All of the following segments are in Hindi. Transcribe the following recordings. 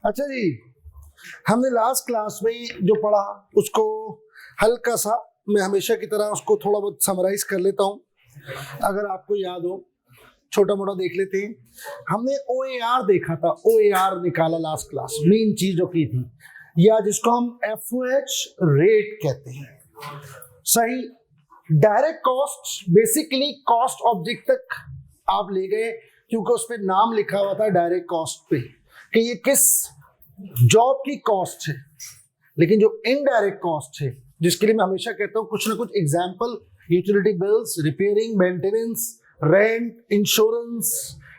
अच्छा जी, हमने लास्ट क्लास में जो पढ़ा उसको हल्का सा, मैं हमेशा की तरह उसको थोड़ा बहुत समराइज कर लेता हूँ, अगर आपको याद हो। छोटा मोटा देख लेते हैं। हमने OAR देखा था, OAR निकाला लास्ट क्लास, मेन चीज जो की थी, या जिसको हम FOH रेट कहते हैं। सही। Direct cost basically cost object तक आप ले गए, क्योंकि उस पर नाम लिखा हुआ था डायरेक्ट कॉस्ट पे कि ये किस जॉब की कॉस्ट है। लेकिन जो इनडायरेक्ट कॉस्ट है, जिसके लिए मैं हमेशा कहता हूँ कुछ ना कुछ example, utility bills, repairing, maintenance, rent, insurance,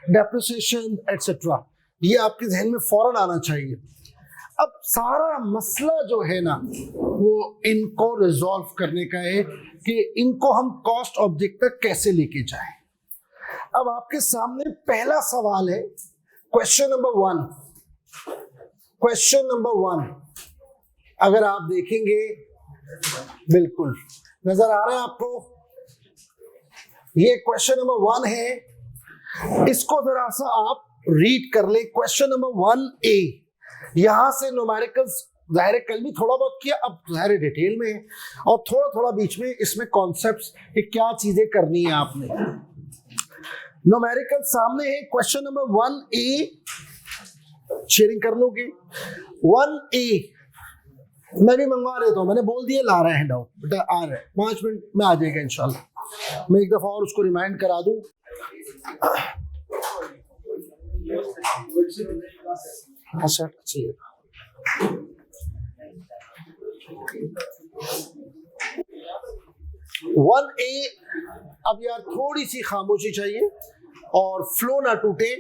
depreciation etcetera, ये आपके जहन में फौरन आना चाहिए। अब सारा मसला जो है ना, वो इनको रिजॉल्व करने का है कि इनको हम कॉस्ट ऑब्जेक्ट तक कैसे लेके जाएं। अब आपके सामने पहला सवाल है, क्वेश्चन नंबर 1। क्वेश्चन नंबर 1 अगर आप देखेंगे, बिल्कुल नजर आ रहा है आपको, ये क्वेश्चन नंबर 1 है। इसको जरा सा आप रीड कर ले। क्वेश्चन नंबर 1A, यहां से न्यूमेरिकल्स जाहिर कल भी थोड़ा बहुत किया, अब जाहिर डिटेल में है, और थोड़ा थोड़ा बीच में इसमें कॉन्सेप्ट्स कि क्या चीजें करनी है आपने। न्यूमेरिकल सामने है। क्वेश्चन नंबर 1A शेयरिंग कर लोगे। 1A मैं भी मंगवा रहा हूं, मैंने बोल दिया ला रहा है हैंडआउट, बेटा आ रहा है, 5 मिनट में आ जाएगा इंशाल्लाह। मैं एक दफा और उसको रिमाइंड करा दूं। हाँ सर, अच्छी है। 1A, अब यार थोड़ी सी खामोशी चाहिए और फ्लो ना टूटे।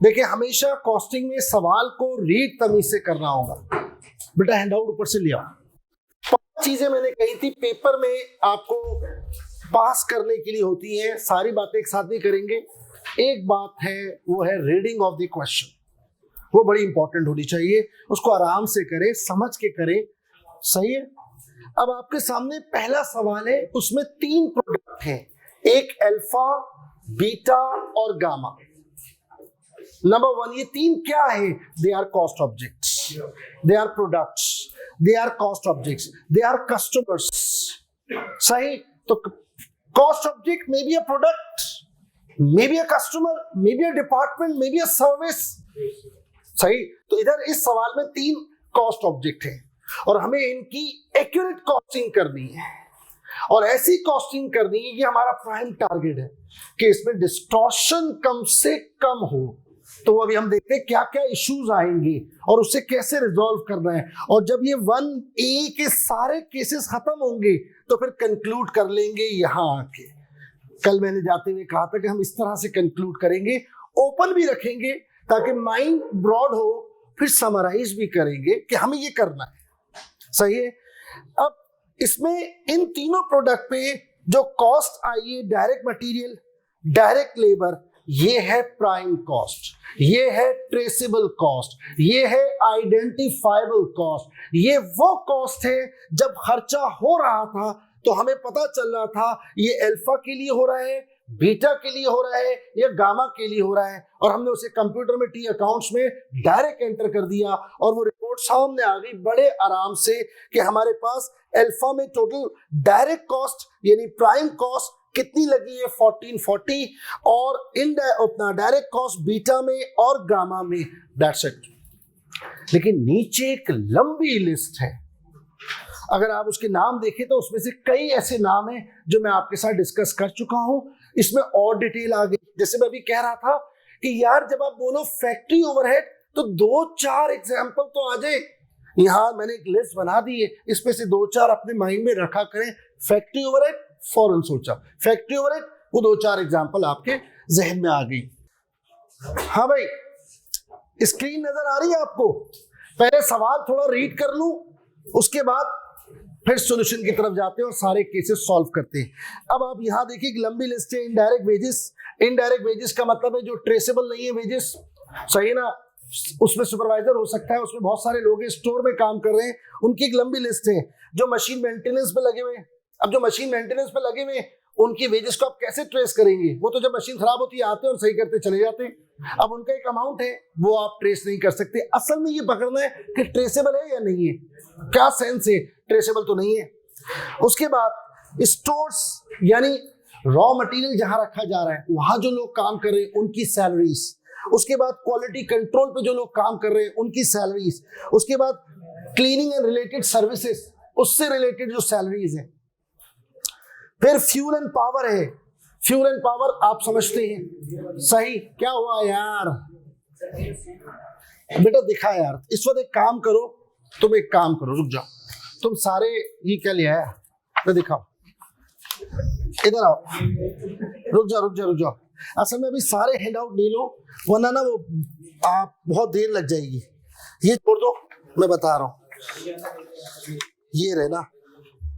देखिए, हमेशा कॉस्टिंग में सवाल को रीड तमीज से करना होगा। बेटा हैंडआउट ऊपर से ले आओ। 5 चीजें मैंने कही थी, पेपर में आपको पास करने के लिए होती हैं, सारी बातें एक साथ नहीं करेंगे। एक बात है, वो है रीडिंग ऑफ द क्वेश्चन, वो बड़ी इंपॉर्टेंट होनी चाहिए। उसको आराम से करें, समझ के करें। सही है। अब आपके सामने पहला सवाल है, उसमें 3 प्रोडक्ट हैं, एक अल्फा, बीटा और गामा। नंबर 1, ये 3 क्या है? They are cost objects, they are products, they are cost objects, they are customers. सही। तो cost object may be a product, may be a customer, may be a department, may be a service. सही। तो इधर इस सवाल में 3 कॉस्ट ऑब्जेक्ट हैं और हमें इनकी एक्यूरेट कॉस्टिंग करनी है, और ऐसी कॉस्टिंग करनी है कि हमारा प्राइम टारगेट है कि इसमें डिस्टॉर्शन कम से कम हो। तो अभी हम देखते हैं क्या क्या इश्यूज आएंगे और उससे कैसे रिजॉल्व करना है। और जब ये 1A के सारे केसेस खत्म होंगे तो फिर कंक्लूड कर लेंगे यहां आके। कल मैंने जाते हुए कहा था कि हम इस तरह से कंक्लूड करेंगे, ओपन भी रखेंगे ताकि माइंड ब्रॉड हो, फिर समराइज भी करेंगे कि हमें ये करना है। सही है। अब इसमें इन तीनों प्रोडक्ट पे जो कॉस्ट आई है, डायरेक्ट मटेरियल, डायरेक्ट लेबर, ये है प्राइम कॉस्ट, ये है ट्रेसेबल कॉस्ट, ये है आइडेंटिफाइबल कॉस्ट। ये वो कॉस्ट है जब खर्चा हो रहा था तो हमें पता चल रहा था ये अल्फा के लिए हो रहा है, बीटा के लिए हो रहा है, या गामा के लिए हो रहा है, और हमने उसे कंप्यूटर में टी अकाउंट्स में डायरेक्ट एंटर कर दिया और वो रिपोर्ट सामने आ गई बड़े आराम से कि हमारे पास अल्फा में टोटल डायरेक्ट कॉस्ट यानी प्राइम कॉस्ट कितनी लगी है 1440, और अपना डायरेक्ट कॉस्ट बीटा में और गामा में, दैट्स इट। लेकिन नीचे एक लंबी लिस्ट है, अगर आप उसके नाम देखें तो उसमें से कई ऐसे नाम हैं जो मैं आपके साथ डिस्कस कर चुका हूं। इसमें और डिटेल आ गई। जैसे मैं अभी कह रहा था कि यार जब आप बोलो फैक्ट्री ओवरहेड तो 2-4 एग्जाम्पल तो आ जाए। यहां मैंने एक लिस्ट बना दी है, इसमें से 2-4 अपने माइंड में रखा करें। फैक्ट्री ओवरहेड फौरन सोचा, फैक्ट्री ओवरहेड, वो 2-4 एग्जाम्पल आपके जहन में आ गई। हाँ भाई, स्क्रीन नजर आ रही है आपको? पहले सवाल थोड़ा रीड कर लूं, उसके बाद फिर सॉल्यूशन की तरफ जाते हैं और सारे केसेस सॉल्व करते हैं। अब आप यहां देखिए एक लंबी लिस्ट है। इनडायरेक्ट वेजेस, इनडायरेक्ट वेजेस का मतलब है जो ट्रेसेबल नहीं है वेजेस। सही ना। उसमें सुपरवाइजर हो सकता है, उसमें बहुत सारे लोग स्टोर में काम कर रहे हैं, उनकी एक लंबी लिस्ट है। जो मशीन मेंटेनेंस पे लगे हुए, अब जो मशीन मेंटेनेंस पे लगे हुए उनकी वेजेस को आप कैसे ट्रेस करेंगे? वो तो जब मशीन खराब होती है आते हैं और सही करते चले जाते हैं। अब उनका एक अमाउंट है वो आप ट्रेस नहीं कर सकते। असल में ये पकड़ना है कि ट्रेसेबल है या नहीं है, क्या सेंस है, ट्रेसेबल तो नहीं है। उसके बाद स्टोर्स यानी रॉ मटेरियल जहां रखा जा रहा है वहां जो लोग काम कर रहे हैं उनकी सैलरीज, उसके बाद क्वालिटी कंट्रोल पे जो लोग काम कर रहे हैं उनकी सैलरीज, उसके बाद क्लीनिंग एंड रिलेटेड सर्विसेज उससे रिलेटेड जो सैलरीज है। फिर फ्यूल एंड पावर है। फ्यूल एंड पावर आप समझते हैं, सही? क्या हुआ यार बेटा, दिखा यार इस वक्त एक काम करो, तुम एक काम करो, रुक जाओ, तुम सारे ये क्या लिया है तो दिखाओ, इधर आओ, रुक जाओ। असल में अभी सारे हैंड आउट ले लो वरना ना वो आप बहुत देर लग जाएगी। ये छोड़ दो, मैं बता रहा हूं, ये रहे ना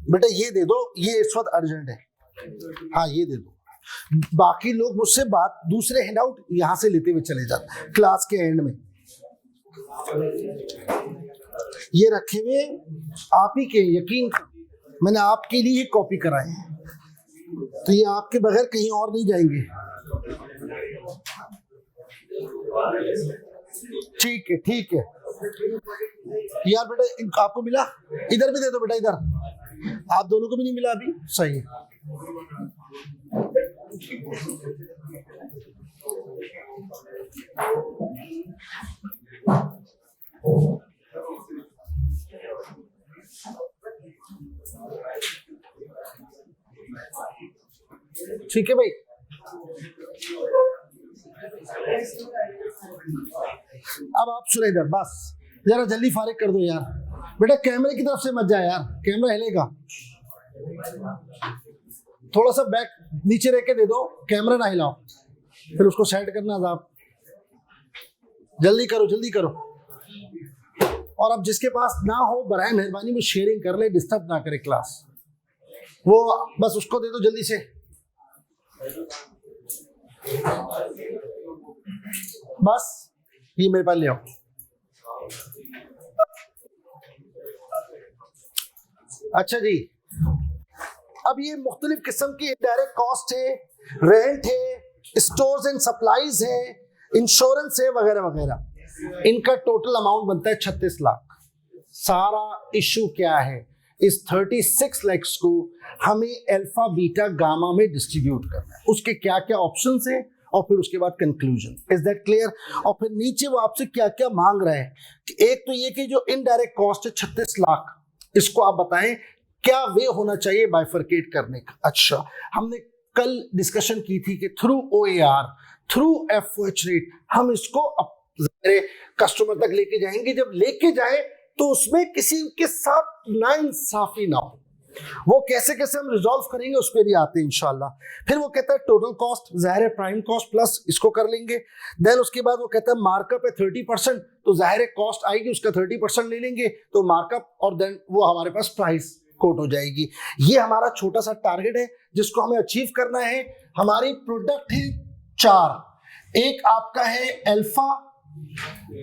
बेटा, ये दे दो, ये इस वक्त अर्जेंट है, हाँ ये दे दो। बाकी लोग मुझसे बात दूसरे हैंड आउट यहां से लेते हुए चले जाते क्लास के एंड में। ये रखे हुए आप ही के, यकीन मैंने आपके लिए ही कॉपी कराए हैं, तो ये आपके बगैर कहीं और नहीं जाएंगे। ठीक है ठीक है यार बेटा, आपको मिला? इधर भी दे दो बेटा, इधर आप दोनों को भी नहीं मिला अभी, सही है। ठीक है भाई, अब आप सुने इधर, बस जरा जल्दी फारिग कर दो यार। बेटा कैमरे की तरफ से मत जाए यार, कैमरा हिलेगा, थोड़ा सा बैक नीचे रह के दे दो, कैमरा ना हिलाओ, फिर उसको सेट करना साहब, जल्दी करो। और अब जिसके पास ना हो बराए मेहरबानी वो शेयरिंग कर ले, डिस्टर्ब ना करे क्लास, वो बस उसको दे दो जल्दी से। बस ये मेरे पास ले आओ। अच्छा जी, अब ये मुख्तलिफ किस्म की इनडायरेक्ट कॉस्ट है, रेंट है, स्टोर्स एंड सप्लाईज है, इंश्योरेंस है, वगैरह वगैरह। इनका टोटल अमाउंट बनता है 36 लाख। सारा इशू क्या है, इस 36 लाख को हमें अल्फा बीटा गामा में डिस्ट्रीब्यूट करना है, उसके क्या क्या ऑप्शंस हैं और फिर उसके बाद कंक्लूजन। Is that clear? और फिर नीचे वो आपसे क्या क्या मांग रहा है कि एक तो ये कि जो इनडायरेक्ट कॉस्ट है 36 लाख, इसको आप बताएं क्या वे होना चाहिए बाइफरकेट करने का। अच्छा, हमने कल डिस्कशन की थी कि through OAR, through FOH rate हम इसको कस्टमर तक लेके जाएंगे। जब लेके जाए तो उसमें किसी के साथ नाइंसाफी ना हो, वो कैसे कैसे हम रिजॉल्व करेंगे उस पर भी आते हैं इंशाल्लाह। फिर वो कहता है टोटल कॉस्ट, जाहिर है प्राइम कॉस्ट प्लस इसको कर लेंगे। देन उसके बाद वो कहता है मार्कअप है 30%, तो जाहिर है कॉस्ट आएगी उसका 30% ले लेंगे, तो मार्कअप, और देन वो हमारे पास प्राइस कोट हो जाएगी। ये हमारा छोटा सा टारगेट है जिसको हमें अचीव करना है। हमारी प्रोडक्ट है 4, एक आपका है अल्फा,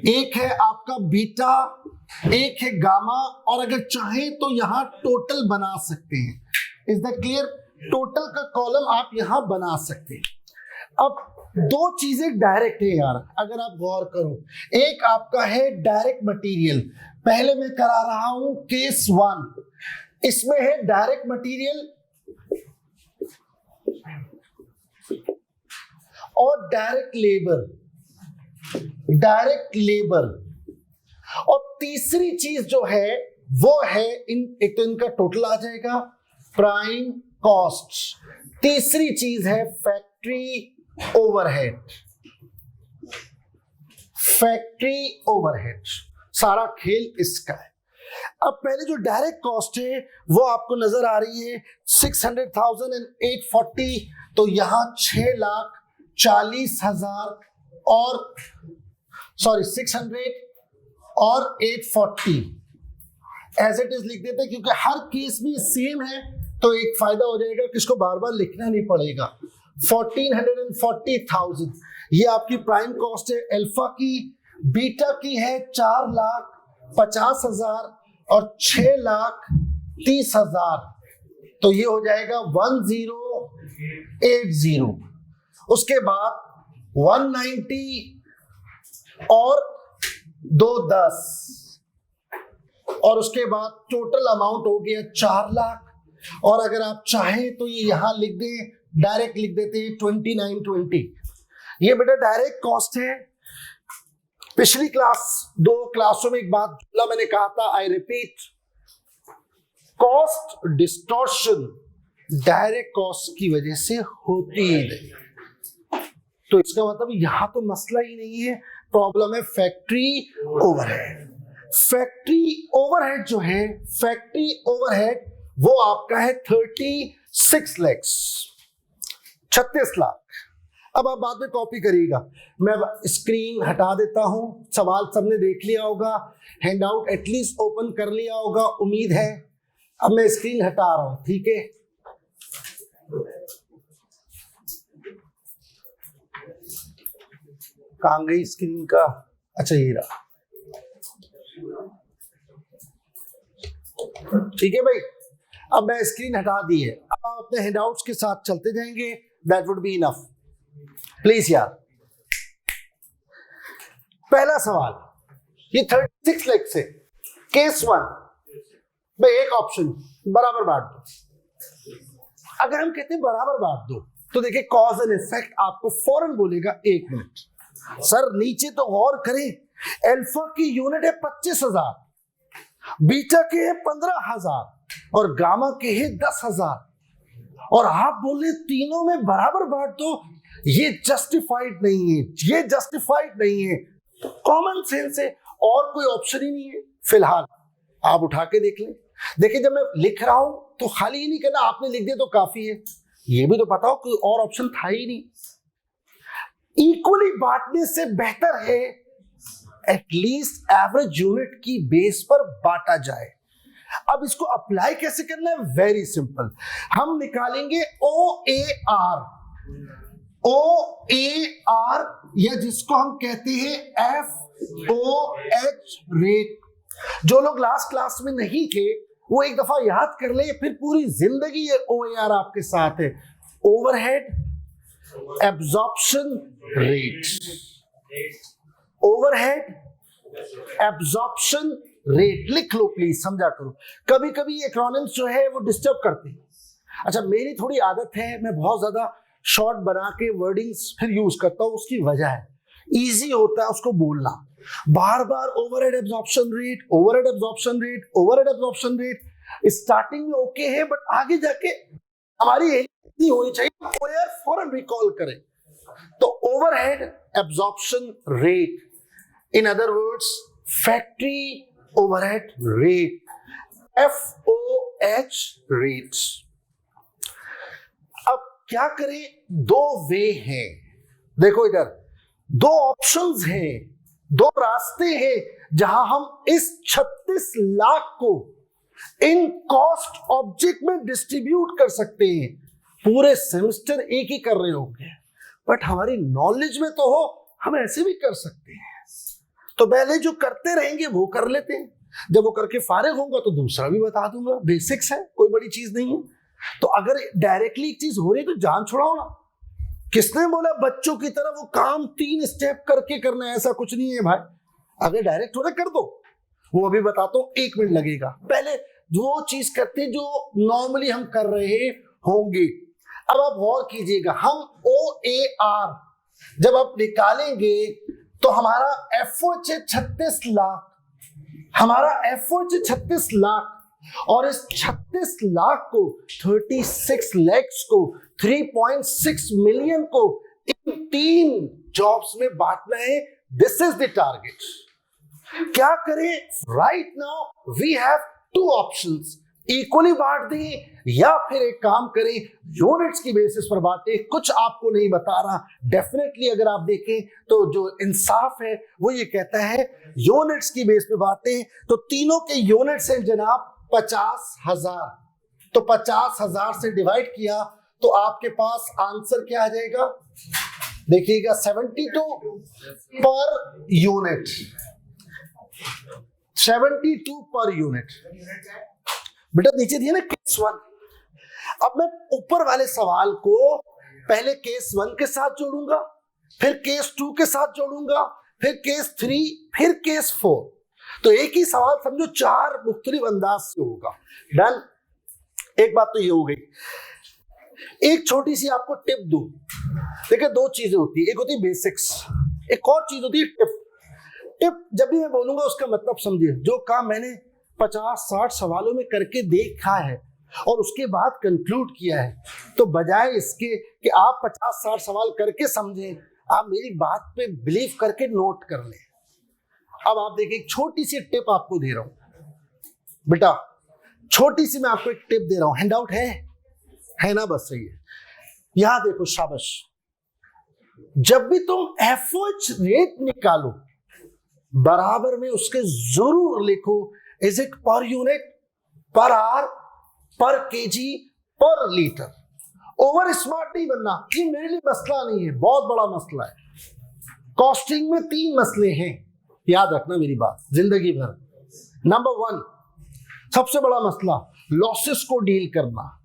एक है आपका बीटा, एक है गामा, और अगर चाहें तो यहां टोटल बना सकते हैं। Is that clear? टोटल का कॉलम आप यहां बना सकते हैं। अब दो चीजें डायरेक्ट है यार, अगर आप गौर करो, एक आपका है डायरेक्ट मटेरियल। पहले मैं करा रहा हूं केस 1, इसमें है डायरेक्ट मटेरियल और डायरेक्ट लेबर, और तीसरी चीज जो है वो है एक तो इनका टोटल आ जाएगा प्राइम कॉस्ट, तीसरी चीज है फैक्ट्री ओवरहेड। सारा खेल इसका है। अब पहले जो डायरेक्ट कॉस्ट है वो आपको नजर आ रही है 600,000 and 840, तो यहां 6,40,000 और 600 और 840 एज इट इज लिख देते हैं, क्योंकि हर केस में सेम है तो एक फायदा हो जाएगा कि इसको बार बार लिखना नहीं पड़ेगा। 1440,000 ये आपकी प्राइम कॉस्ट है अल्फा की, बीटा की है 4,50,000 और 6,30,000, तो ये हो जाएगा 10,0 80, उसके बाद 190 और 210, और उसके बाद टोटल अमाउंट हो गया 4 लाख। और अगर आप चाहें तो ये यहां लिख दें, डायरेक्ट लिख देते हैं 2920। ये बेटा डायरेक्ट कॉस्ट है। पिछली दो क्लासों में एक बात बोला मैंने, कहा था, I repeat, cost distortion direct cost की वजह से होती ही नहीं। तो इसका मतलब यहां तो मसला ही नहीं है, प्रॉब्लम है फैक्ट्री ओवरहेड। फैक्ट्री ओवरहेड जो है, फैक्ट्री ओवरहेड वो आपका है 36 लाख, 36 लाख। अब आप बाद में कॉपी करिएगा, मैं स्क्रीन हटा देता हूं। सवाल सबने देख लिया होगा, हैंडआउट एटलीस्ट ओपन कर लिया होगा, उम्मीद है। अब मैं स्क्रीन हटा रहा हूं, ठीक है। कहां गई स्क्रीन का? अच्छा ये रहा, ठीक है भाई। अब मैं स्क्रीन हटा दी है, अब आप अपने हैंडआउट्स के साथ चलते जाएंगे, that would be enough please यार। पहला सवाल, ये 36 लाख से केस 1 भाई, एक ऑप्शन बराबर बांट दो। अगर हम कहते हैं बराबर बांट दो तो देखिए कॉज एंड इफेक्ट आपको फौरन बोलेगा 1 मिनट सर नीचे तो गौर करें, अल्फा की यूनिट है 25,000, बीटा के है 15,000 और गामा के है 10,000, और आप बोले तीनों में बराबर बांट दो। ये जस्टिफाइड नहीं है, ये जस्टिफाइड नहीं है। कॉमन सेंस है, और कोई ऑप्शन ही नहीं है। फिलहाल आप उठा के देख लें। देखिए जब मैं लिख रहा हूं तो खाली ही नहीं कहना आपने लिख दिया तो काफी है, ये भी तो पता हो कोई और ऑप्शन था ही नहीं। इक्वली बांटने से बेहतर है एटलीस्ट एवरेज यूनिट की बेस पर बांटा जाए। अब इसको अप्लाई कैसे करना है? वेरी सिंपल, हम निकालेंगे OAR, OAR या जिसको हम कहते हैं FOH रेट। जो लोग लास्ट क्लास में नहीं थे वो एक दफा याद कर ले, फिर पूरी जिंदगी ये OAR आपके साथ है। Overhead absorption rate, overhead absorption rate लिख लो प्लीज, समझा करो। कभी कभी एक्रोनिम्स जो है वो डिस्टर्ब करते हैं। अच्छा मेरी थोड़ी आदत है, मैं बहुत ज्यादा शॉर्ट बना के वर्डिंग्स फिर यूज करता हूं, उसकी वजह है इजी होता है उसको बोलना। बार बार overhead absorption rate, overhead absorption rate, overhead absorption rate, starting में ओके है बट आगे जाके हमारी इतनी होनी चाहिए OAR फौरन रिकॉल करें। तो overhead absorption rate, in other words factory overhead rate, FOH rate. अब क्या करें? दो वे हैं, देखो इधर दो ऑप्शंस हैं, दो रास्ते हैं जहां हम इस 36 लाख को इन कॉस्ट ऑब्जेक्ट में डिस्ट्रीब्यूट कर सकते हैं। पूरे सेमेस्टर एक ही कर रहे होंगे बट हमारी नॉलेज में तो हो, हम ऐसे भी कर सकते हैं। तो पहले जो करते रहेंगे वो कर लेते हैं, जब वो करके फारिग होगा तो दूसरा भी बता दूंगा। बेसिक्स है, कोई बड़ी चीज नहीं है। तो अगर डायरेक्टली एक चीज हो रही है तो जान छुड़ाओ ना। किसने बोला बच्चों की तरह वो काम 3 स्टेप करके करना है? ऐसा कुछ नहीं है भाई। अगर डायरेक्ट हो रहा कर दो, वो अभी बताता हूं, 1 मिनट लगेगा। पहले जो चीज करते जो नॉर्मली हम कर रहे होंगे। अब आप गौर कीजिएगा, हम OAR जब आप निकालेंगे तो हमारा FOH 36 लाख, हमारा FOH 36 लाख, और इस 36 लाख को 36 lakhs को 3.6 मिलियन को इन 3 जॉब्स में बांटना है। This is the target. क्या करें? Right now we have 2 options, equally बांट दें या फिर एक काम करें यूनिट्स की बेसिस पर बांटे। कुछ आपको नहीं बता रहा, डेफिनेटली अगर आप देखें तो जो इंसाफ है वो ये कहता है यूनिट्स की बेस पे बांटे। तो तीनों के यूनिट्स हैं जनाब 50,000, तो 50,000 से डिवाइड किया तो आपके पास आंसर क्या आ जाएगा? देखिएगा 72 पर यूनिट, 72 पर यूनिट। बेटा नीचे दिया ना केस 1। अब मैं ऊपर वाले सवाल को पहले केस 1 के साथ जोड़ूंगा, फिर केस 2 के साथ जोड़ूंगा, फिर केस 3, फिर केस 4। तो एक ही सवाल समझो 4 मुख्तलिफ अंदाज से होगा। डन। एक बात तो ये हो गई। एक छोटी सी आपको टिप दूं। देखिए 2 चीजें होती है, एक होती है बेसिक्स, एक और चीज होती है टिप। टिप जब भी मैं बोलूंगा उसका मतलब समझिए, जो काम मैंने 50-60 सवालों में करके देखा है और उसके बाद कंक्लूड किया है, तो बजाय इसके कि आप 50-60 सवाल करके समझें, आप मेरी बात पे बिलीव करके नोट कर लें। अब आप देखिए, एक छोटी सी टिप आपको दे रहा हूं बेटा, छोटी सी मैं आपको एक टिप दे रहा हूं। हैंड आउट है ना? बस सही है। यहां देखो, शाबाश। जब भी तुम एफओएच रेट निकालो, बराबर में उसके जरूर लिखो is it per unit, per hour, पर केजी, पर लीटर। ओवर स्मार्ट नहीं बनना, ये मेरे लिए मसला नहीं है, बहुत बड़ा मसला है। कॉस्टिंग में 3 मसले हैं, याद रखना मेरी बात जिंदगी भर। नंबर 1 सबसे बड़ा मसला, लॉसेस को डील करना।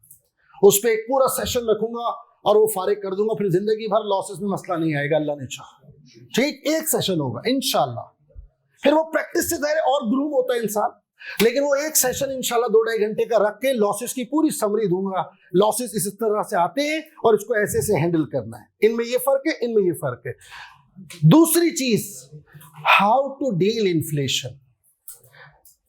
उस पर एक पूरा सेशन रखूंगा और वो फारिग कर दूंगा, फिर जिंदगी भर लॉसेस में मसला नहीं आएगा, अल्लाह ने चाहा। ठीक, एक सेशन होगा इंशाल्लाह। फिर वो प्रैक्टिस से ज़ाहिर और ग्रूम होता है इंसान, लेकिन वो एक सेशन इंशाल्लाह 2-2.5 घंटे का रख के लॉसेस की पूरी समरी दूंगा। लॉसेस इस तरह से आते हैं और इसको ऐसे से हैंडल करना है, इनमें ये फर्क है, इनमें ये फर्क है। दूसरी चीज, how to deal inflation.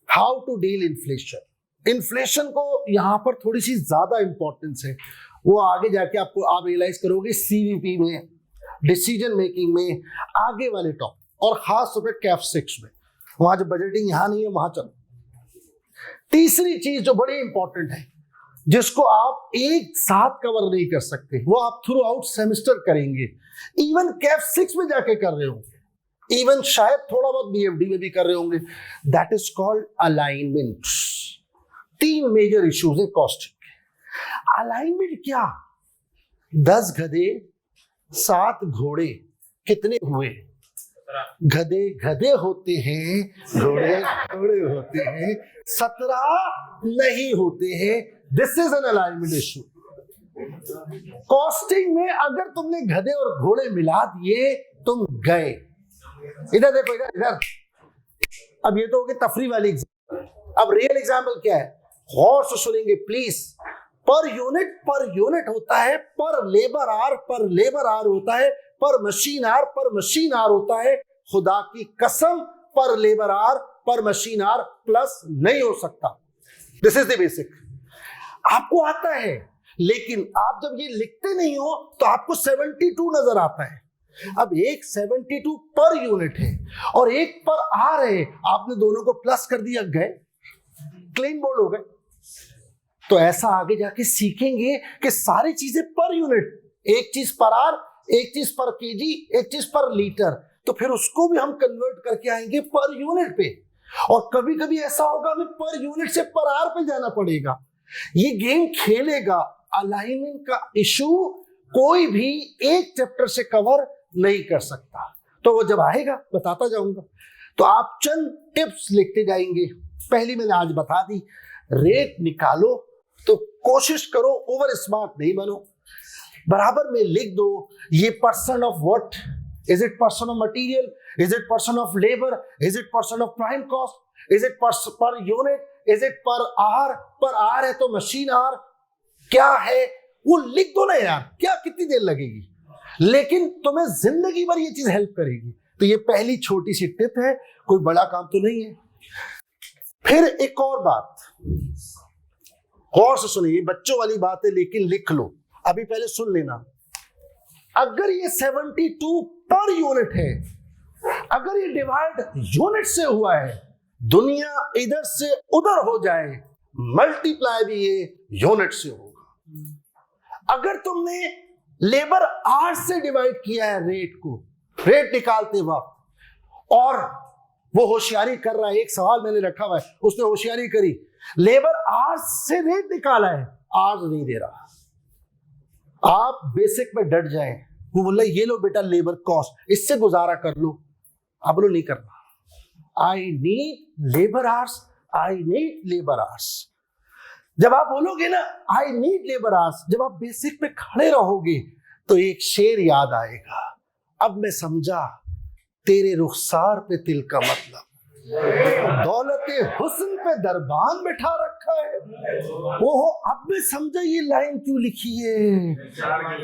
How to deal inflation. Inflation को यहां पर थोड़ी सी ज्यादा इंपॉर्टेंस है, वो आगे जाके आपको आप रियलाइज करोगे सीवीपी में, डिसीजन मेकिंग में, आगे वाले टॉपिक, और खास तौर पर कैफ 6 में। वहां जो बजटिंग यहां नहीं है, वहां चलो। तीसरी चीज जो बड़ी इंपॉर्टेंट है, जिसको आप एक साथ कवर नहीं कर सकते, वो आप थ्रू आउट सेमेस्टर करेंगे, इवन कैफ 6 में जाके कर रहे होंगे, इवन शायद थोड़ा बहुत बीएफडी में भी कर रहे होंगे। That is called alignment. 3 major issues है कॉस्टिंग के। अलाइनमेंट क्या? 10 गधे 7 घोड़े कितने हुए? गधे गधे होते हैं, घोड़े घोड़े होते हैं, 17 नहीं होते हैं। This is an alignment issue. Costing में अगर तुमने गधे और घोड़े मिला दिए, तुम गए। इधर देखो, इधर। अब ये तो हो गई तफरी वाली एग्जाम्पल। अब रियल एग्जाम्पल क्या है, गौर से सुनेंगे प्लीज। पर यूनिट होता है, पर लेबर आर होता है, पर मशीन आर होता है। खुदा की कसम, पर लेबर आर, पर मशीन आर प्लस नहीं हो सकता। This is the basic. आपको आता है, लेकिन आप जब ये लिखते नहीं हो तो आपको 72 नजर आता है। अब एक 72 पर यूनिट है और एक पर आर है, आपने दोनों को प्लस कर दिया, गए, क्लीन बोर्ड हो गए। तो ऐसा आगे जाके सीखेंगे कि सारी चीजें पर यूनिट, एक चीज पर आर, एक चीज पर केजी, एक चीज पर लीटर, तो फिर उसको भी हम कन्वर्ट करके आएंगे पर यूनिट पे। और कभी कभी ऐसा होगा हमें पर यूनिट से पर आर पे जाना पड़ेगा। ये गेम खेलेगा। अलाइनमेंट का इशू कोई भी एक चैप्टर से कवर नहीं कर सकता, तो वो जब आएगा बताता जाऊंगा। तो आप चंद टिप्स लिखते जाएंगे। पहली मैंने आज बता दी, रेट निकालो तो कोशिश करो ओवर स्मार्ट नहीं बनो। बराबर में लिख दो, ये percent of what, is it percent of material, is it percent of labour, is it percent of prime cost, is it per unit, is it पर आर है तो मशीन आर क्या है, वो लिख दो ना यार, क्या कितनी देर लगेगी, लेकिन तुम्हें जिंदगी भर ये चीज हेल्प करेगी। तो ये पहली छोटी सी टिप है, कोई बड़ा काम तो नहीं है। फिर एक और बात, गौर से सुनिए, बच्चों वाली बात है लेकिन लिख लो, अभी पहले सुन लेना। अगर ये 72 पर यूनिट है, अगर ये डिवाइड यूनिट से हुआ है, दुनिया इधर से उधर हो जाए, मल्टीप्लाई भी ये यूनिट से होगा। अगर तुमने लेबर आवर्स से डिवाइड किया है रेट को, रेट निकालते वक्त, और वो होशियारी कर रहा है, एक सवाल मैंने रखा हुआ है, उसने होशियारी करी, लेबर आवर्स से रेट निकाला है, आवर्स नहीं दे रहा, आप बेसिक में डट जाए, वो बोला ये लो बेटा लेबर कॉस्ट, इससे गुजारा कर लो, आप बोलो नहीं करना, I need labour hours, I need labour hours. जब आप बोलोगे ना आई नीड लेबर आवर्स, जब आप बेसिक पे खड़े रहोगे तो एक शेर याद आएगा, अब मैं समझा तेरे रुखसार पे तिल का मतलब, दौलते हुस्न पे दरबान बैठा रखा है। ओहो, अब मैं समझा ये लाइन क्यों लिखी है,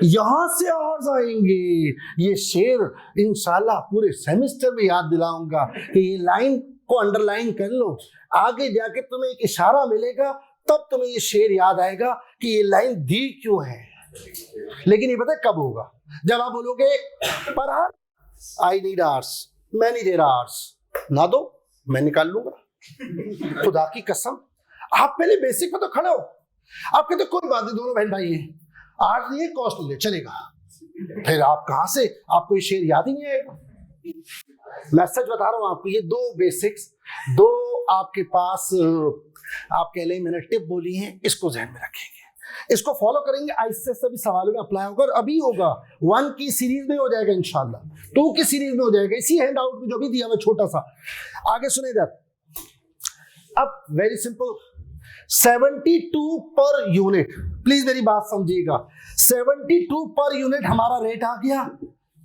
यहां से आवाज आएंगे। ये शेर इंशाल्लाह पूरे सेमेस्टर में याद दिलाऊंगा कि ये लाइन को अंडरलाइन कर लो, आगे जाके तुम्हें एक इशारा मिलेगा, तब तुम्हें ये शेर याद आएगा कि ये लाइन दी क्यों है। लेकिन ये पता है कब होगा, जब आप बोलोगे पर आई नीड आवर्स, मैं नहीं दे रहा आवर्स, ना दो मैं निकाल लूंगा। खुदा की कसम, आप पहले बेसिक पे तो खड़े हो, आप कहते कोई बात नहीं दोनों बहन भाई हैं, आर्ट नहीं है कॉस्ट ले चलेगा। फिर आप कहां से, आपको ये शेर याद ही नहीं आएगा। मैं सच बता रहा हूं आपको, ये दो बेसिक्स, दो आपके पास आप कह लें मैंने टिप बोली है, इसको ध्यान में रखेंगे, इसको फॉलो करेंगे, आहिस्ते सभी सवालों में अप्लाई होगा। और अभी होगा 1 की सीरीज में हो जाएगा इंशाल्लाह, 2 की सीरीज में हो जाएगा, इसी हैंड आउट में जो भी दिया हुआ छोटा सा। आगे सुने इधर, अब very simple, 72 per unit, please मेरी बात समझिएगा, 72 पर यूनिट हमारा रेट आ गया।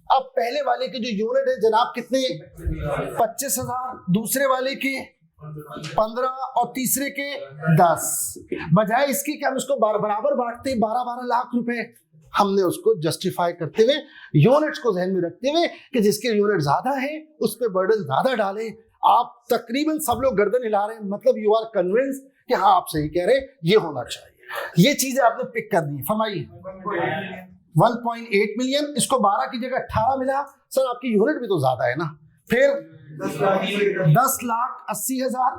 अब पहले वाले के जो यूनिट है जनाब कितने, 25,000, दूसरे वाले के 15 और तीसरे के 10, बजाय इसके कि हम इसको बराबर बांटते 12-12 लाख रुपए, हमने उसको जस्टिफाई करते हुए यूनिट्स को ध्यान में रखते हुए कि जिसके यूनिट ज्यादा है उस पर बर्डन ज्यादा डालें। आप तकरीबन सब लोग गर्दन हिला रहे हैं, मतलब यू आर कन्विंस कि हाँ आप सही कह रहे, ये होना चाहिए। ये चीजें आपने पिक कर दी, फरमाइए 1.8 मिलियन, इसको 12 की जगह 18 मिला, सर आपकी यूनिट भी तो ज्यादा है ना। फिर 10,80,000,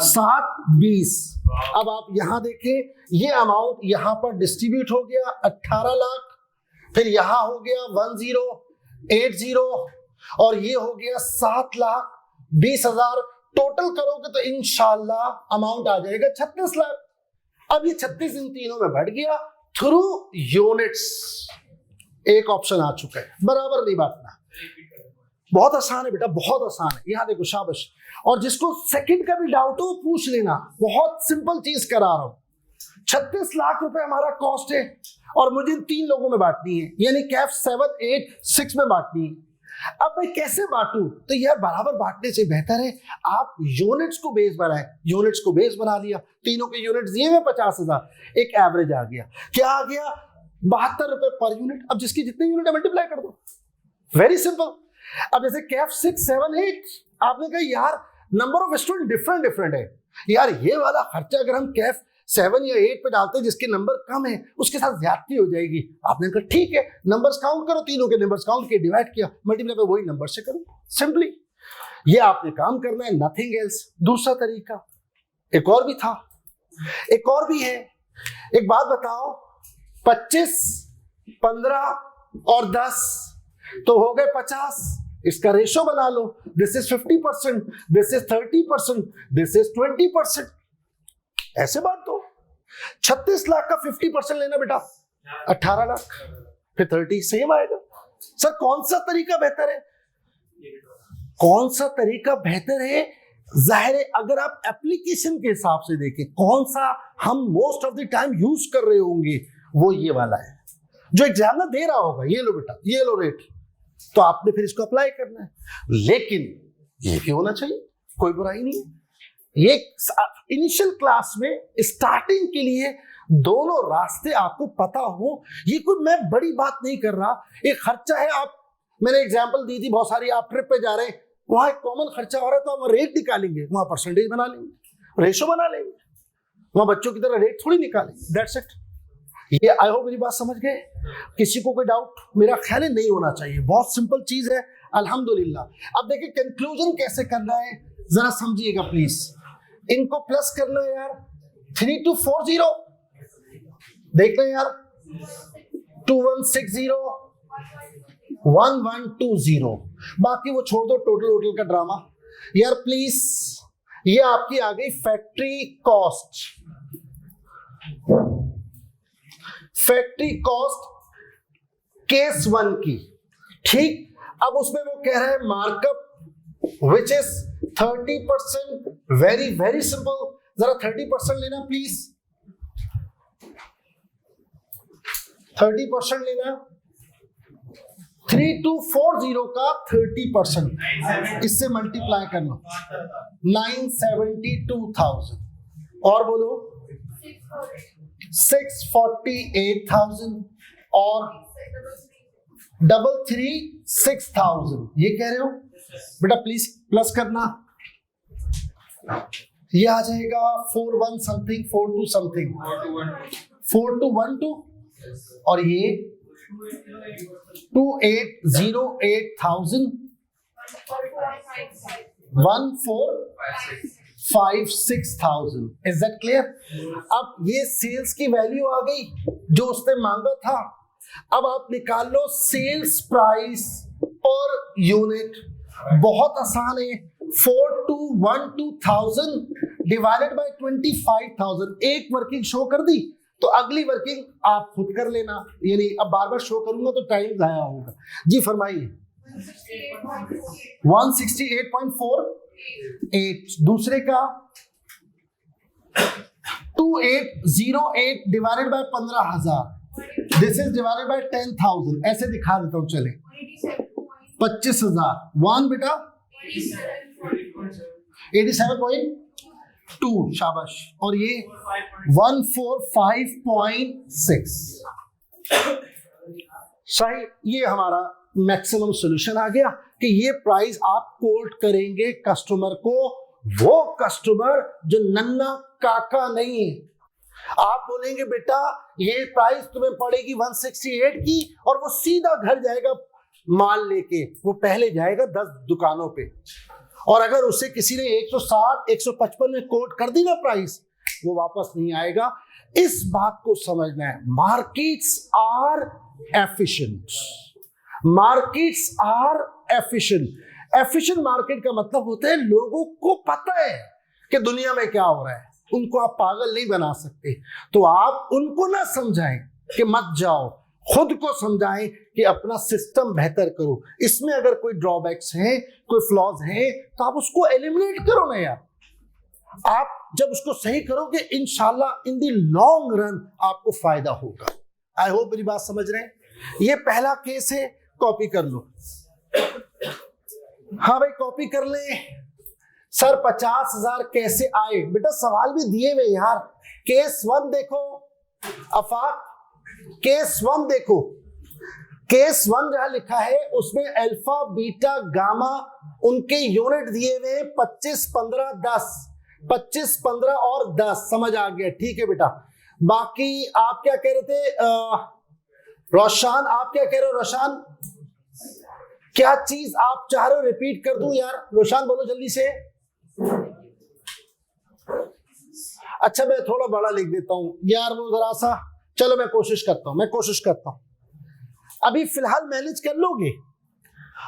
7,20। अब आप यहां देखें, ये अमाउंट यहां पर डिस्ट्रीब्यूट हो गया 18 लाख, फिर यहां हो गया 1080 और ये हो गया 7,20,000। टोटल करोगे तो इंशाल्लाह अमाउंट आ जाएगा 36 लाख। अब ये 36 इन तीनों में बढ़ गया थ्रू यूनिट्स। एक ऑप्शन आ चुका है, बराबर नहीं बांटना। बहुत आसान है बेटा, बहुत आसान है। यहां देखो, शाबाश। और जिसको सेकंड का भी डाउट हो पूछ लेना, बहुत सिंपल चीज करा रहा हूं। 36 लाख रुपए हमारा कॉस्ट है और मुझे 3 लोगों में बांटनी है, यानी कैफ 7, 8, 6 में बांटनी है। अब मैं कैसे बांटू, तो यार बराबर बांटने से बेहतर है आप यूनिट्स को बेस बनाएं। यूनिट्स को बेस बना लिया, तीनों के यूनिट्स दिए हुए 50,000, एक एवरेज आ गया। क्या आ गया, 72 रुपए पर यूनिट। अब जिसकी जितने यूनिट है मल्टीप्लाई कर दो, वेरी सिंपल। अब जैसे कैफ 6, 7, 8, आपने कहा यार नंबर ऑफ स्टूडेंट डिफरेंट है, यार ये वाला खर्चा अगर हम कैफ 7 या 8 पे डालते हैं जिसके नंबर कम है उसके साथ ज्यादती हो जाएगी। आपने कहा ठीक है, नंबर्स काउंट करो, तीनों के नंबर्स काउंट किए, डिवाइड किया, मल्टीप्लाई पे वही नंबर से करो, सिंपली। ये आपने काम करना है, नथिंग एल्स। दूसरा तरीका एक और भी था, एक और भी है। एक बात बताओ, 25, 15 और 10 तो हो गए 50। इसका रेशो बना लो, this is 50%, this is 30%, this is 20%। ऐसे बात दो। 36 लाख का 50% लेना बेटा 18 लाख, फिर 30 सेम आएगा। सर कौन सा तरीका बेहतर है, कौन सा तरीका बेहतर है? जाहिर है अगर आप एप्लीकेशन के हिसाब से देखें कौन सा हम most of the time use कर रहे होंगे, वो ये वाला है जो एग्जामिनर दे रहा होगा। ये लो बेटा, ये लो रेट, तो आपने फिर इसको अप्लाई करना है। लेकिन ये भी होना चाहिए, कोई बुराई नहीं है। ये इनिशियल क्लास में स्टार्टिंग के लिए दोनों रास्ते आपको पता हो। ये कोई मैं बड़ी बात नहीं कर रहा, एक खर्चा है। आप, मैंने एग्जांपल दी थी बहुत सारी, आप ट्रिप पे जा रहे हैं, वहां एक कॉमन खर्चा हो रहा है तो आप रेट निकालेंगे, वहां परसेंटेज बना लेंगे, रेशो बना लेंगे, वहां बच्चों की तरह रेट थोड़ी निकालेंगे। That's it. ये आई होप मेरी बात समझ गए। किसी को कोई डाउट मेरा ख्याल है नहीं होना चाहिए, बहुत सिंपल चीज है अल्हम्दुलिल्लाह। अब देखिए कंक्लूजन कैसे करना है जरा समझिएगा प्लीज। इनको प्लस करना है यार, 3240 देखना है यार, 2160 1120, बाकी वो छोड़ दो टोटल का ड्रामा यार प्लीज। ये आपकी आ गई factory cost, factory cost case 1 की, ठीक। अब उसमें वो कह रहा है markup which is 30%, very very simple, जरा 30% लेना प्लीज, 30% लेना। 3240 का 30% इससे मल्टीप्लाई करना 972,000 और बोलो 648,000 और 336,000। ये कह रहे हो बेटा, प्लीज प्लस करना। ये आ जाएगा 41 समथिंग 42 समथिंग 4212 और ये 2808,000 1456,000। Is that clear? अब ये सेल्स की वैल्यू आ गई जो उसने मांगा था। अब आप निकाल लो सेल्स प्राइस पर यूनिट। बहुत आसान है, 4212,000 डिवाइडेड बाय 25,000। एक वर्किंग शो कर दी तो अगली वर्किंग आप खुद कर लेना, यानी अब बार बार शो करूंगा तो टाइम जाया होगा। जी फरमाइए। 168.48। दूसरे का 2808 divided by 15,000, this is divided by 10,000। ऐसे दिखा देता हूं, चले 25,000। वन बेटा 87.2, शाबाश। और ये 145.6। सही, ये हमारा मैक्सिमम सॉल्यूशन आ गया कि ये प्राइस आप कोट करेंगे कस्टमर को, वो कस्टमर जो नन्ना काका नहीं है। आप बोलेंगे बेटा ये प्राइस तुम्हें पड़ेगी 168 की, और वो सीधा घर जाएगा माल लेके, वो पहले जाएगा 10 दुकानों पे, और अगर उसे किसी ने 160 155 में कोट कर दी ना प्राइस, वो वापस नहीं आएगा। इस बात को समझना है, markets are efficient, markets are efficient. Efficient market का मतलब होता है लोगों को पता है कि दुनिया में क्या हो रहा है, उनको आप पागल नहीं बना सकते। तो आप उनको ना समझाएं कि मत जाओ, खुद को समझाएं कि अपना सिस्टम बेहतर करो। इसमें अगर कोई ड्रॉबैक्स हैं, कोई फ्लॉज हैं, तो आप उसको एलिमिनेट करो ना यार। आप जब उसको सही करोगे इंशाल्लाह इन द लॉन्ग रन आपको फायदा होगा। आई होप मेरी बात समझ रहे हैं। ये पहला केस है, कॉपी कर लो। हाँ भाई कॉपी कर ले। सर 50,000 कैसे आए? बेटा सवाल भी दिए हुए यार। केस 1 देखो अफाक, केस 1 देखो। केस 1 जहां लिखा है उसमें अल्फा बीटा गामा उनके यूनिट दिए हुए 25 15 10, 25 15 और 10। समझ आ गया? ठीक है बेटा। बाकी आप क्या कह रहे थे रोशान, आप क्या कह रहे हो रोशान? क्या चीज आप चाह रहे हो रिपीट कर दूं यार? रोशान बोलो जल्दी से। अच्छा मैं थोड़ा बड़ा लिख देता हूं यार, वो जरा सा, चलो मैं कोशिश करता हूं। अभी फिलहाल मैनेज कर लोगे?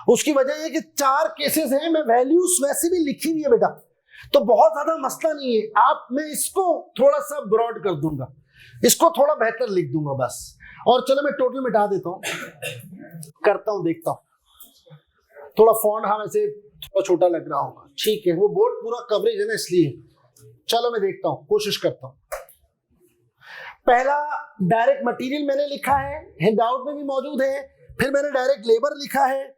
उसकी वजह ये कि 4 केसेस हैं, मैं वैल्यूज वैसे भी लिखी हुई है बेटा, तो बहुत ज्यादा मसला नहीं है। आप मैं इसको थोड़ा सा ब्रॉड कर दूंगा, इसको थोड़ा बेहतर लिख दूंगा बस। और चलो मैं टोटल मिटा देता हूं, करता हूं, देखता हूं। थोड़ा फॉन्ट हाँ वैसे थोड़ा छोटा लग रहा होगा, ठीक है, वो बोर्ड पूरा कवरेज है ना इसलिए। चलो मैं देखता हूं, कोशिश करता हूं। पहला डायरेक्ट मटेरियल मैंने लिखा है, हैंडआउट में भी मौजूद है। फिर मैंने डायरेक्ट लेबर लिखा है,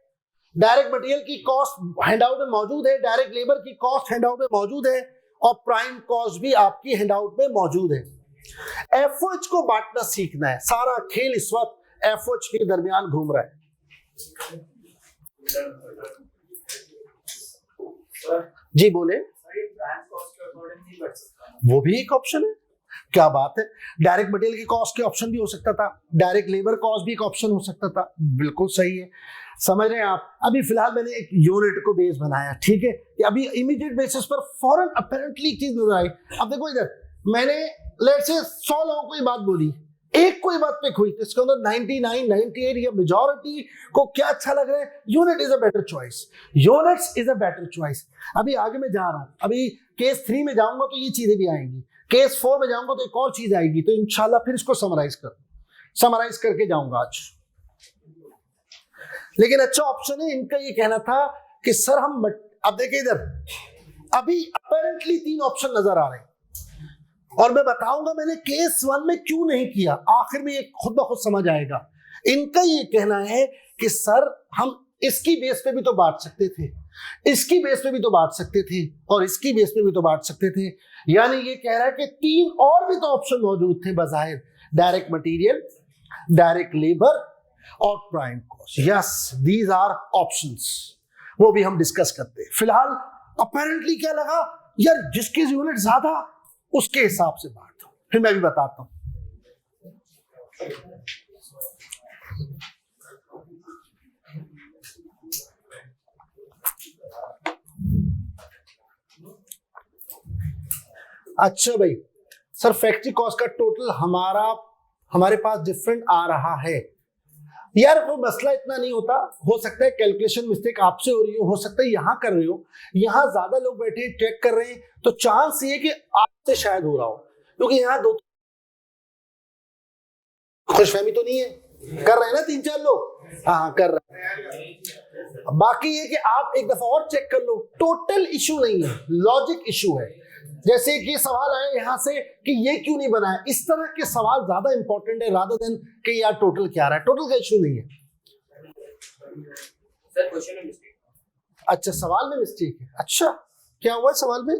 डायरेक्ट मटेरियल की कॉस्ट हैंडआउट में मौजूद है, डायरेक्ट लेबर की कॉस्ट हैंडआउट में मौजूद है, और प्राइम कॉस्ट भी आपकी हैंडआउट में मौजूद है। एफओएच को बांटना सीखना है। सारा खेल इस वक्त एफओएच के दरमियान घूम रहा है। जी बोले। वो भी एक ऑप्शन है, क्या बात है। डायरेक्ट मटेरियल की कॉस्ट के ऑप्शन भी हो सकता था, डायरेक्ट लेबर कॉस्ट भी एक ऑप्शन हो सकता था, बिल्कुल सही है। समझ रहे हैं आप? अभी फिलहाल मैंने एक यूनिट को बेस बनाया, ठीक है, कि अभी इमीडिएट बेसिस पर फौरन अपैरेंटली चीज नजर आई। अब देखो इधर मैंने लेट्स से 100 लोगों को ये बात बोली, एक कोई बात पे हुई, इसके अंदर 99 98 या मेजॉरिटी को क्या अच्छा लग रहा है, unit is a better choice, units is a better choice. अभी आगे मैं जा रहा हूं, अभी केस 3 में जाऊंगा तो ये चीजें भी आएंगी, केस 4 में जाऊंगा तो एक और चीज आएगी, तो इंशाल्लाह फिर इसको समराइज करके जाऊंगा आज। लेकिन अच्छा ऑप्शन है इनका, ये कहना था कि सर हम अब देखिए इधर अभी अपेरेंटली 3 ऑप्शन नजर आ रहे हैं। और मैं बताऊंगा मैंने केस 1 में क्यों नहीं किया, आखिर में ये खुद ब खुद समझ आएगा। इनका ये कहना है कि सर हम इसकी बेस पे भी तो बांट सकते थे, इसकी बेस पे भी तो बांट सकते थे, और इसकी बेस पे भी तो बांट सकते थे। यानी ये कह रहा है कि 3 और भी तो ऑप्शन मौजूद थे बजाहिर, डायरेक्ट मटेरियल, डायरेक्ट लेबर और prime cost. Yes, these are options, वो भी हम डिस्कस करते हैं। फिलहाल अपेरेंटली क्या लगा यार, जिसकी यूनिट ज्यादा उसके हिसाब से बांट दो, फिर मैं भी बताता हूं। अच्छा भाई, सर फैक्ट्री कॉस्ट का टोटल हमारे पास डिफरेंट आ रहा है। यार वो मसला इतना नहीं होता, हो सकता है कैलकुलेशन मिस्टेक आपसे हो रही हो सकता है यहां कर रहे हो, यहां ज्यादा लोग बैठे चेक कर रहे हैं, तो चांस ये कि आपसे शायद हो रहा हो, क्योंकि यहां 2 खुशफहमी तो नहीं है, कर रहे हैं ना 3-4 लोग, हाँ कर रहे हैं। बाकी ये कि आप एक दफा और चेक कर लो, टोटल इशू नहीं है, लॉजिक इशू है। जैसे कि सवाल आया यहां से कि ये क्यों नहीं बनाया, इस तरह के सवाल ज्यादा इंपॉर्टेंट है रादर देन कि यार टोटल क्या आ रहा है। टोटल का इशू नहीं है सर, क्वेश्चन में मिस्टेक। अच्छा, सवाल में मिस्टेक है। अच्छा, क्या हुआ सवाल में?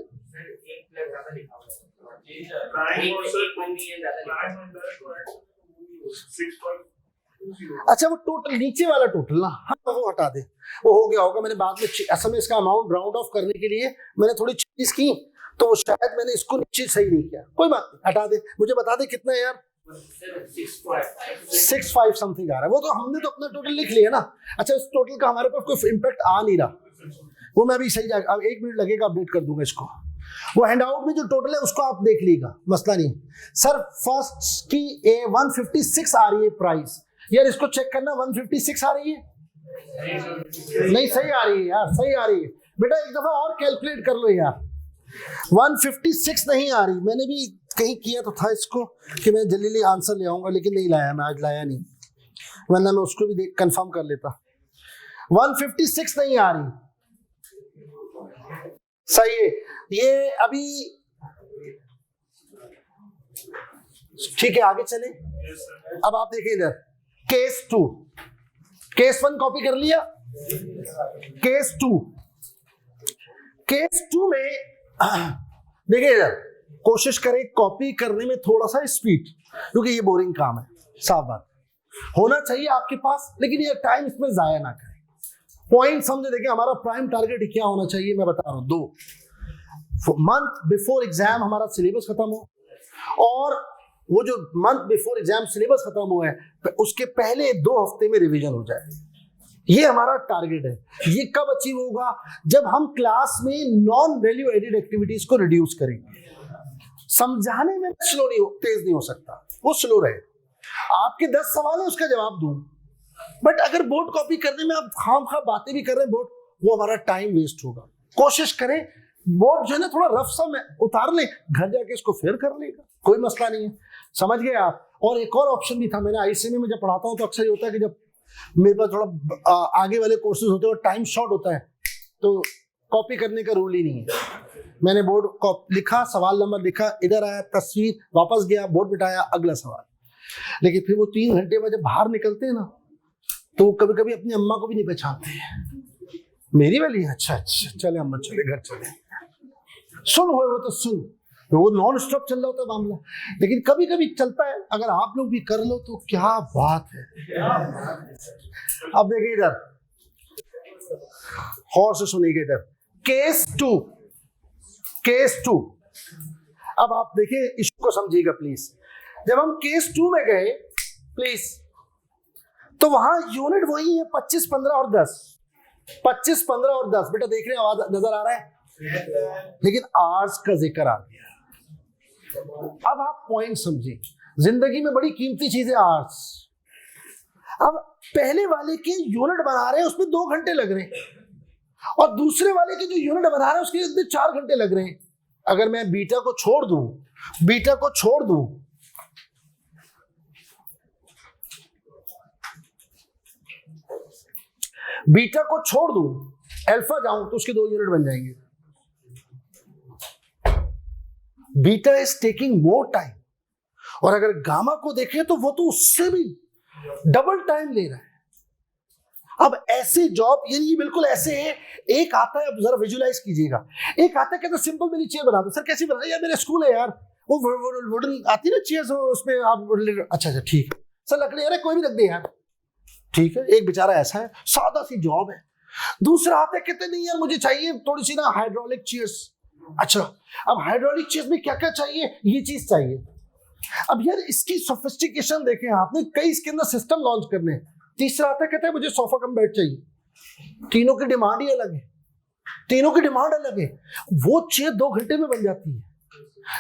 अच्छा, वो टोटल नीचे वाला टोटल ना, हाँ वो हटा दे, वो हो गया होगा। मैंने बाद में असल में इसका अमाउंट राउंड ऑफ करने के लिए मैंने थोड़ी चीज की, तो वो शायद मैंने इसको नीचे सही नहीं किया। कोई बात नहीं, हटा दे। मुझे बता दे कितना है यार? 6.5 समथिंग आ रहा है। वो तो हमने तो अपना टोटल लिख लिया ना। अच्छा, इस टोटल का हमारे पास कोई इम्पैक्ट आ नहीं रहा, वो मैं अभी सही अब 1 मिनट लगेगा, अपडेट कर दूंगा इसको। वो हैंडआउट में जो टोटल है उसको आप देख लीजिएगा, मसला नहीं। सर फर्स्ट की 156 आ रही है प्राइस, यार इसको चेक करना, 156 आ रही है? नहीं, सही आ रही है यार, सही आ रही है बेटा, एक दफा और कैलकुलेट कर लो यार। 156 नहीं आ रही, मैंने भी कहीं किया तो था इसको कि मैं जल्दी आंसर ले आऊंगा, लेकिन नहीं लाया, मैं आज लाया नहीं, वरना मैं उसको भी कंफर्म कर लेता। 156 नहीं आ रही, सही है ये। अभी ठीक है, आगे चले। अब आप देखिए इधर केस 2, केस 1 कॉपी कर लिया, केस 2 में देखिए इधर, कोशिश करें कॉपी करने में थोड़ा सा स्पीड, क्योंकि ये बोरिंग काम है, साफ बात होना चाहिए आपके पास, लेकिन ये टाइम इसमें जाया ना करें। पॉइंट समझे, देखिए हमारा प्राइम टारगेट क्या होना चाहिए, मैं बता रहा हूं। 2 मंथ बिफोर एग्जाम हमारा सिलेबस खत्म हो, और वो जो मंथ बिफोर एग्जाम सिलेबस खत्म हुआ है उसके पहले 2 हफ्ते में रिवीजन हो जाए, ये हमारा टारगेट है। ये कब अचीव होगा? जब हम क्लास में नॉन वैल्यू एडेड एक्टिविटीज को रिड्यूस करेंगे। समझाने में स्लो नहीं हो, तेज नहीं हो सकता, वो स्लो रहे। आपके 10 सवाल है, उसका जवाब दूं, बट अगर बोर्ड कॉपी करने में आप खामखा बातें भी कर रहे हैं बोर्ड, वो हमारा टाइम वेस्ट होगा। कोशिश करें बोर्ड जो है ना थोड़ा रफ सा में उतार ले, घर जाके इसको फिर कर लेगा, कोई मसला नहीं है। समझ गए आप? और एक और ऑप्शन भी था, मैंने आईसीएमई में जब पढ़ाता हूँ तो अक्सर ये होता है कि जब मेरे पास थोड़ा आगे वाले कोर्सेज होते हैं और टाइम शॉर्ट होता है, तो कॉपी करने का रूल ही नहीं है। मैंने बोर्ड लिखा, सवाल नंबर लिखा, इधर आया, तस्वीर, वापस गया, बोर्ड मिटाया, अगला सवाल। लेकिन फिर वो 3 घंटे में जब बाहर निकलते हैं ना, तो कभी कभी अपनी अम्मा को भी नहीं पहचानते हैं। मेरी वाली, अच्छा अच्छा चले अम्मा, चले घर चले, सुन हो तो सुन, तो वो नॉन स्टॉप चल रहा होता है मामला, लेकिन कभी कभी चलता है। अगर आप लोग भी कर लो तो क्या बात है। अब देखिए इधर, और से सुनिएगा इधर, केस 2। अब आप देखिए, इशू को समझिएगा प्लीज। जब हम केस 2 में गए प्लीज, तो वहां यूनिट वही है 25, 15 और 10। 25, 15 और 10 बेटा देख रहे हैं, आवाज नजर आ रहा है, लेकिन आर्स का जिक्र आ गया। अब आप पॉइंट समझिए, जिंदगी में बड़ी कीमती चीज है आर्स। अब पहले वाले के यूनिट बना रहे हैं, उसमें 2 घंटे लग रहे हैं, और दूसरे वाले के जो यूनिट बना रहे हैं उसके अंदर 4 घंटे लग रहे हैं। अगर मैं बीटा को छोड़ दूं, अल्फा जाऊं, तो उसके 2 यूनिट बन जाएंगे। Beta is taking more time, और अगर गामा को देखें तो वो तो उससे भी डबल टाइम ले रहा है। अब ऐसे जॉब ये बिल्कुल ऐसे है, एक आता है, अब जरा विजुलाइज कीजिएगा, एक आता है कहता है सिंपल मेरी चेयर बना दो। सर कैसी बना? यार मेरे स्कूल है यार, वो वुडन आती है ना चेयर्स, उसमें आप अच्छा ठीक है सर, लकड़ी अरे कोई भी रख दे यार, ठीक है। एक बेचारा ऐसा है, सादा सी जॉब है। दूसरा आता है कहते नहीं यार मुझे चाहिए थोड़ी सी ना हाइड्रोलिक चेयर्स। अच्छा, अब हाइड्रोलिक चेयर्स में क्या क्या चाहिए? ये चीज चाहिए। अब यार इसकी सोफिस्टिकेशन देखें आपने, कई इसके अंदर सिस्टम लॉन्च करने। तीसरा आता है कहता है मुझे सोफा कम बेड चाहिए। तीनों की डिमांड ही अलग है, तीनों की डिमांड अलग है। वो चेयर 2 घंटे में बन जाती है,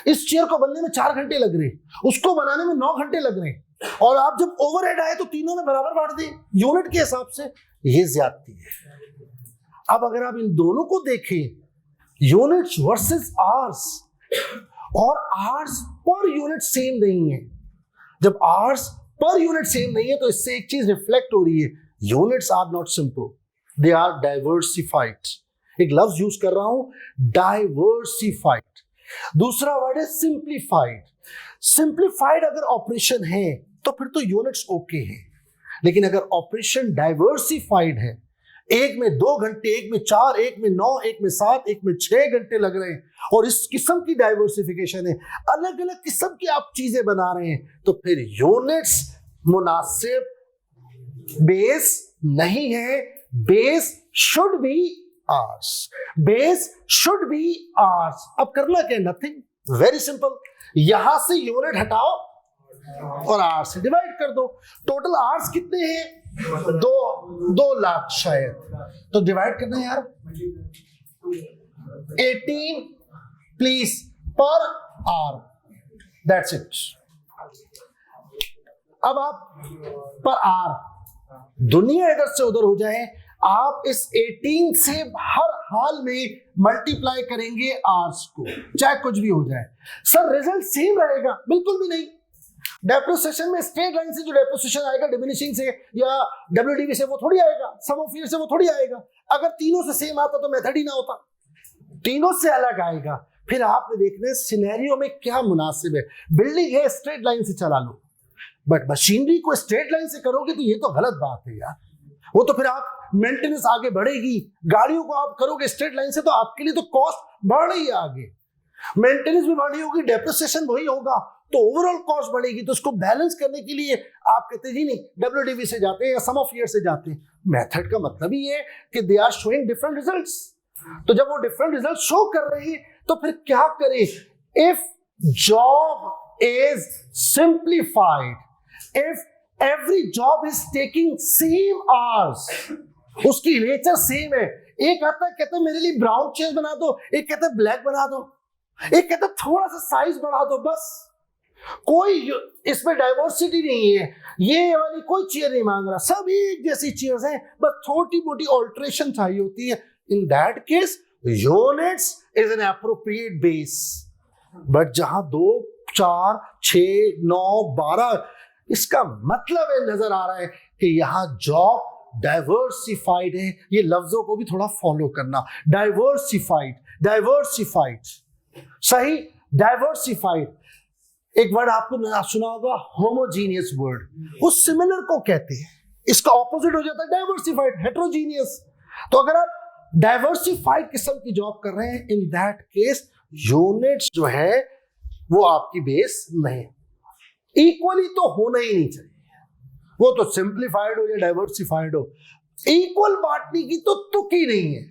इस चेयर को बनने में 4 घंटे लग रहे, उसको बनाने में 9 घंटे लग रहे, और आप जब ओवरहेड आए तो तीनों में बराबर बांट दें यूनिट के हिसाब से। ये ज्यादती है। अब अगर आप इन दोनों को देखें, यूनिट्स वर्सेस आवर्स, और आवर्स पर यूनिट सेम नहीं है। जब आवर्स पर यूनिट सेम नहीं है तो इससे एक चीज रिफ्लेक्ट हो रही है, units are not simple, they are diversified. एक लफ्ज यूज कर रहा हूं, डाइवर्सिफाइड। दूसरा वर्ड है सिंप्लीफाइड। सिंप्लीफाइड अगर ऑपरेशन है तो फिर तो यूनिट्स ओके है, लेकिन अगर ऑपरेशन डाइवर्सिफाइड है, एक में 2 घंटे, एक में 4, एक में 9, एक में 7, एक में 6 घंटे लग रहे हैं, और इस किस्म की डाइवर्सिफिकेशन है, अलग अलग किस्म की आप चीजें बना रहे हैं, तो फिर यूनिट्स मुनासिब बेस नहीं है। Base should be hours, base should be hours. अब करना क्या? Nothing, very simple. यहां से यूनिट हटाओ और आर से डिवाइड कर दो। टोटल आर्स कितने हैं? 2 लाख शायद, तो डिवाइड करना है यार 18 प्लीज पर आर, दैट्स इट। अब आप पर आर, दुनिया इधर से उधर हो जाए, आप इस 18 से हर हाल में मल्टीप्लाई करेंगे आर्स को, चाहे कुछ भी हो जाए। सर रिजल्ट सेम रहेगा? बिल्कुल भी नहीं। डेप्रिसिएशन में स्ट्रेट लाइन से जो डेप्रिसिएशन आएगा डिमिनिशिंग से या डब्ल्यूडीवी से, वो थोड़ी आएगा, सम ऑफ ईयर से वो थोड़ी आएगा। अगर तीनों से सेम आता तो मेथड ही ना होता, तीनों से अलग आएगा। फिर आपने देखना है सिनेरियो में क्या मुनासिब है। बिल्डिंग है स्ट्रेट लाइन से चला लो, बट मशीनरी को स्ट्रेट लाइन से करोगे तो ये तो गलत बात है यार। वो तो फिर आप मेंटेनेंस आगे बढ़ेगी। गाड़ियों को आप करोगे स्ट्रेट लाइन से तो आपके लिए तो कॉस्ट बढ़ रही है, आगे मेंटेनेंस भी बढ़ी होगी, डेप्रिसिएशन वही होगा, तो ओवरऑल कॉस्ट बढ़ेगी। तो उसको बैलेंस करने के लिए आप कहते जी नहीं डब्ल्यूडीवी से जाते हैं या सम ऑफ ईयर से जाते हैं। मेथड का मतलब ही है कि they are showing different results. तो जब वो डिफरेंट रिजल्ट शो कर रहे हैं तो फिर क्या करें? If job is simplified, if every job is taking same hours, उसकी नेचर सेम है। एक आता है कहता है मेरे लिए ब्राउन चेयर बना दो, एक कहता है ब्लैक बना दो, एक कहता है थोड़ा सा साइज बढ़ा दो, बस कोई इसमें डाइवर्सिटी नहीं है। ये वाली कोई चेयर नहीं मांग रहा, सब एक जैसी चेयर्स हैं, बस छोटी मोटी ऑल्ट्रेशन चाहिए होती है। In that case units is an appropriate base. But जहां 2, 4, 6, 9, 12, इसका मतलब है नजर आ रहा है कि यहां जॉब डाइवर्सिफाइड है। ये लफ्जों को भी थोड़ा फॉलो करना, डाइवर्सिफाइड, डाइवर्सिफाइड, सही, डाइवर्सिफाइड। एक वर्ड आपको सुना होगा होमोजीनियस वर्ड, वो सिमिलर को कहते हैं, इसका ऑपोजिट हो जाता है डाइवर्सिफाइड, हेट्रोजीनियस। तो अगर आप डाइवर्सिफाइड किस्म की जॉब कर रहे हैं, इन दैट केस यूनिट्स जो है वो आपकी बेस नहीं, इक्वली तो होना ही नहीं चाहिए। वो तो सिंप्लीफाइड हो या डाइवर्सिफाइड हो, इक्वल बांटने की तो तुक ही नहीं है।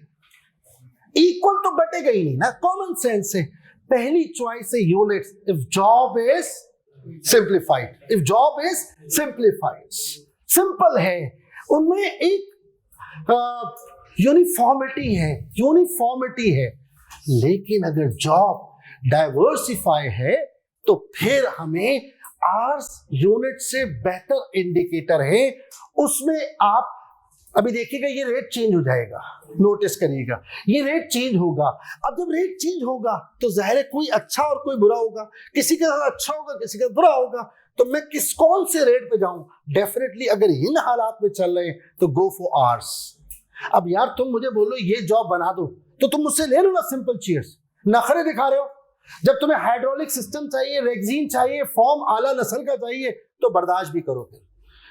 इक्वल तो बटेगा ही नहीं ना, कॉमन सेंस है। पहली चॉइस है units if job is simplified, if job is simplified, simple है। उनमें एक यूनिफॉर्मिटी है, यूनिफॉर्मिटी है। लेकिन अगर जॉब डाइवर्सिफाई है तो फिर हमें आर्स यूनिट से बेहतर इंडिकेटर है। उसमें आप अभी देखिएगा ये रेट चेंज हो जाएगा, नोटिस करिएगा ये रेट चेंज होगा। अब जब रेट चेंज होगा तो जाहिर है कोई अच्छा और कोई बुरा होगा, किसी के साथ अच्छा होगा किसी के साथ बुरा होगा। तो मैं कौन से रेट पे जाऊं? डेफिनेटली अगर इन हालात में चल रहे हैं तो गो फॉर आर्स। अब यार तुम मुझे बोलो ये जॉब बना दो तो तुम मुझसे ले लो ना सिंपल चेयर्स, नखरे दिखा रहे हो। जब तुम्हें हाइड्रोलिक सिस्टम चाहिए, रेक्सीन चाहिए, फॉर्म आला नस्ल का चाहिए, तो बर्दाश्त भी करो,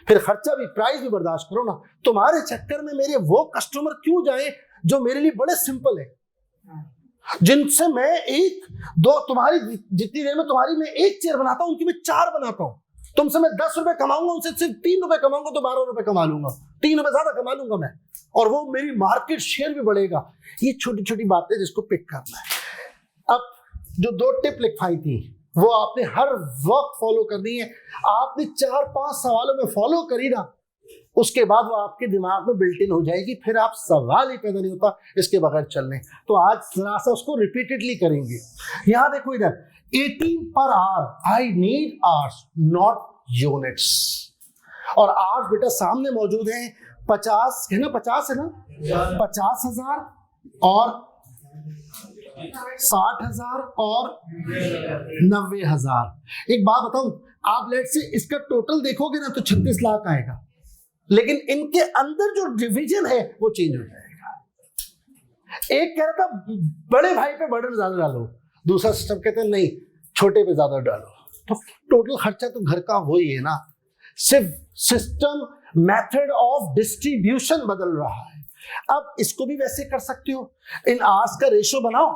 फिर खर्चा भी, प्राइस भी बर्दाश्त करो ना। तुम्हारे चक्कर में मेरे वो कस्टमर क्यों जाए जो मेरे लिए बड़े सिंपल है, जिनसे मैं एक दो, तुम्हारी जितनी देर में तुम्हारी मैं एक चेयर बनाता हूं उनकी मैं 4 बनाता हूं। तुमसे मैं 10 रुपए कमाऊंगा, उनसे सिर्फ 3 रुपए कमाऊंगा तो 12 रुपए कमा लूंगा, 3 रुपए ज्यादा कमा लूंगा मैं, और वो मेरी मार्केट शेयर भी बढ़ेगा। ये छोटी छोटी बातें जिसको पिक करना है। अब जो 2 टिप लिखवाई थी वो आपने हर वक्त फॉलो करनी है। आपने 4-5 सवालों में फॉलो करी ना, उसके बाद वो आपके दिमाग में बिल्ट इन हो जाएगी, फिर आप सवाल ही पैदा नहीं होता इसके बगैर चलने। तो आज जरा सा उसको रिपीटेडली करेंगे। यहां देखो इधर 18 per hour, I need hours not units. और आवर्स बेटा सामने मौजूद है, 50 है ना, 50 है ना, 50,000 और 60,000 और 90,000। एक बात बताऊं, आप लेट से इसका टोटल देखोगे ना तो 36 लाख आएगा, लेकिन इनके अंदर जो डिवीजन है वो चेंज हो जाएगा। एक कह रहा था बड़े भाई पे बर्डन ज्यादा डालो, दूसरा सिस्टम कहते हैं नहीं छोटे पे ज्यादा डालो। तो टोटल खर्चा तो घर का हो ही है ना, सिर्फ सिस्टम मेथड ऑफ डिस्ट्रीब्यूशन बदल रहा है। अब इसको भी वैसे कर सकते हो, इन आवर्स का रेशो बनाओ,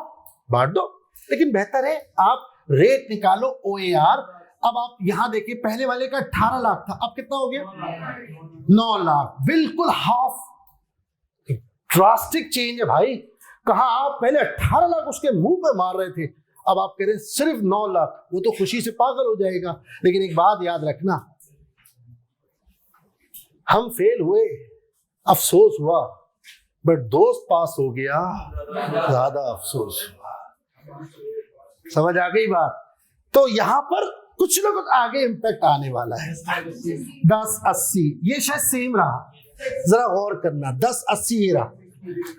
बांट दो, लेकिन बेहतर है आप रेट निकालो OAR। अब आप यहां देखिए, पहले वाले का 18 लाख था, अब कितना हो गया 9 लाख, बिल्कुल हाफ। ड्रास्टिक चेंज है भाई। कहा आप पहले 18 लाख उसके मुंह पे मार रहे थे, अब आप कह रहे हैं सिर्फ 9 लाख। वो तो खुशी से पागल हो जाएगा। लेकिन एक बात याद रखना, हम फेल हुए, अफसोस हुआ, बट दोस्त पास हो गया, ज्यादा अफसोस हुआ। समझ आ गई बात? तो यहां पर कुछ ना कुछ आगे इंपैक्ट आने वाला है। 10-80 ये शायद सेम रहा, जरा गौर करना, 10-80 ये रहा,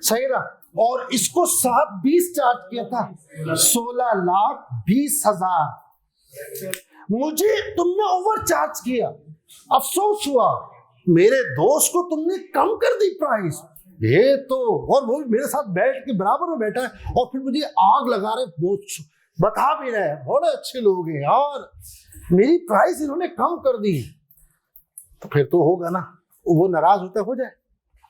सही रहा। और इसको 7-20 चार्ज किया था, 16,20,000। मुझे तुमने ओवर चार्ज किया, अफसोस हुआ, मेरे दोस्त को तुमने कम कर दी प्राइस, ये तो, और वो मेरे साथ बैठ के बराबर में बैठा है और फिर मुझे आग लगा रहे, वो बता भी रहे हैं बड़े अच्छे लोग हैं और मेरी प्राइस इन्होंने कम कर दी। तो फिर तो होगा ना, वो नाराज होता हो जाए।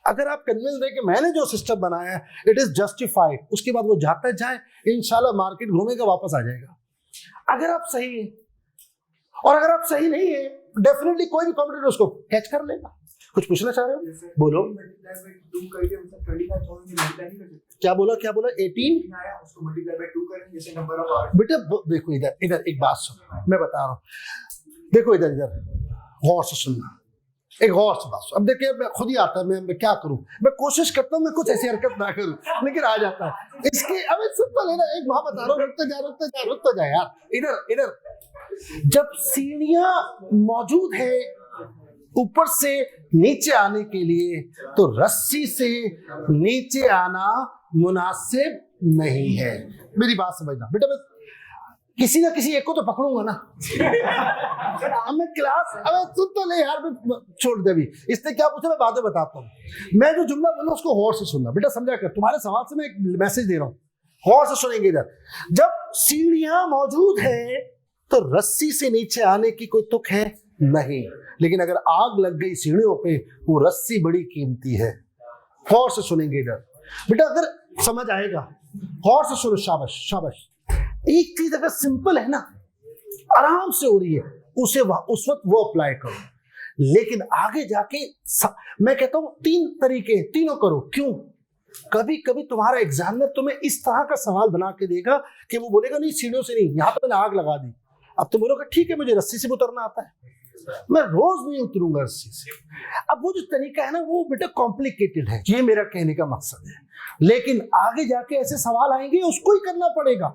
अगर आप कन्विंस है कि मैंने जो सिस्टम बनाया है इट इज जस्टिफाइड, उसके बाद वो जाता जाए, इंशाल्लाह मार्केट घूमेगा, वापस आ जाएगा। अगर आप सही है, और अगर आप सही नहीं है, डेफिनेटली कोई भी कॉम्पिटिटर उसको कैच कर लेगा। कुछ पूछना चाह रहे हो? बोलो। क्या बोला 18 बेटा देखो, इधर एक बात सुनो, मैं बता रहा हूँ, देखो इधर गौर से सुनना, एक गौर से बात। अब देखिए मैं खुद ही आता है, मैं क्या करूं, मैं कोशिश करता हूं मैं कुछ ऐसी हरकत ना करूं, लेकिन आ जाता है इसके। अब सिंपल है ना, एक वहां बता रहा हूं, रुकते जा यार। इधर जब सीढ़ियां मौजूद है ऊपर से नीचे आने के लिए, तो रस्सी से नीचे आना मुनासिब नहीं है। मेरी बात समझना बेटा, मैं किसी ना किसी एक को तो पकड़ूंगा ना। अब मैं क्लास, अब सुन तो ले यार, मैं छोड़ दे अभी, इसने क्या पूछा मैं बाद में बताता हूँ। मैं जो जुमला बोलूँ उसको गौर से सुनना बेटा, समझा कर। तुम्हारे सवाल से मैं एक मैसेज दे रहा हूँ, गौर से सुनेंगे। इधर जब सीढ़ियां मौजूद है तो रस्सी से नीचे आने की कोई तुक है नहीं, लेकिन अगर आग लग गई सीढ़ियों पे, वो रस्सी बड़ी कीमती है। गौर से सुनेंगे इधर बेटा, अगर समझ आएगा गौर से सुनो। शाबाश शाबाश। एक चीज अगर सिंपल है ना, आराम से हो रही है, उसे उस वक्त वो अप्लाई करो। लेकिन आगे जाके मैं कहता हूं 3 तरीके, तीनों करो। क्यों? कभी कभी तुम्हारा एग्जामिनर तुम्हें इस तरह का सवाल बना के देगा कि वो बोलेगा नहीं सीढ़ियों से नहीं, यहां पे मैंने आग लगा दी। अब तुम बोलोगे ठीक है मुझे रस्सी से भी उतरना आता है, मैं रोज नहीं उतरूंगा रस्सी से। अब वो जो तरीका है ना, वो बेटा कॉम्प्लिकेटेड है, ये मेरा कहने का मकसद है। लेकिन आगे जाके ऐसे सवाल आएंगे, उसको ही करना पड़ेगा।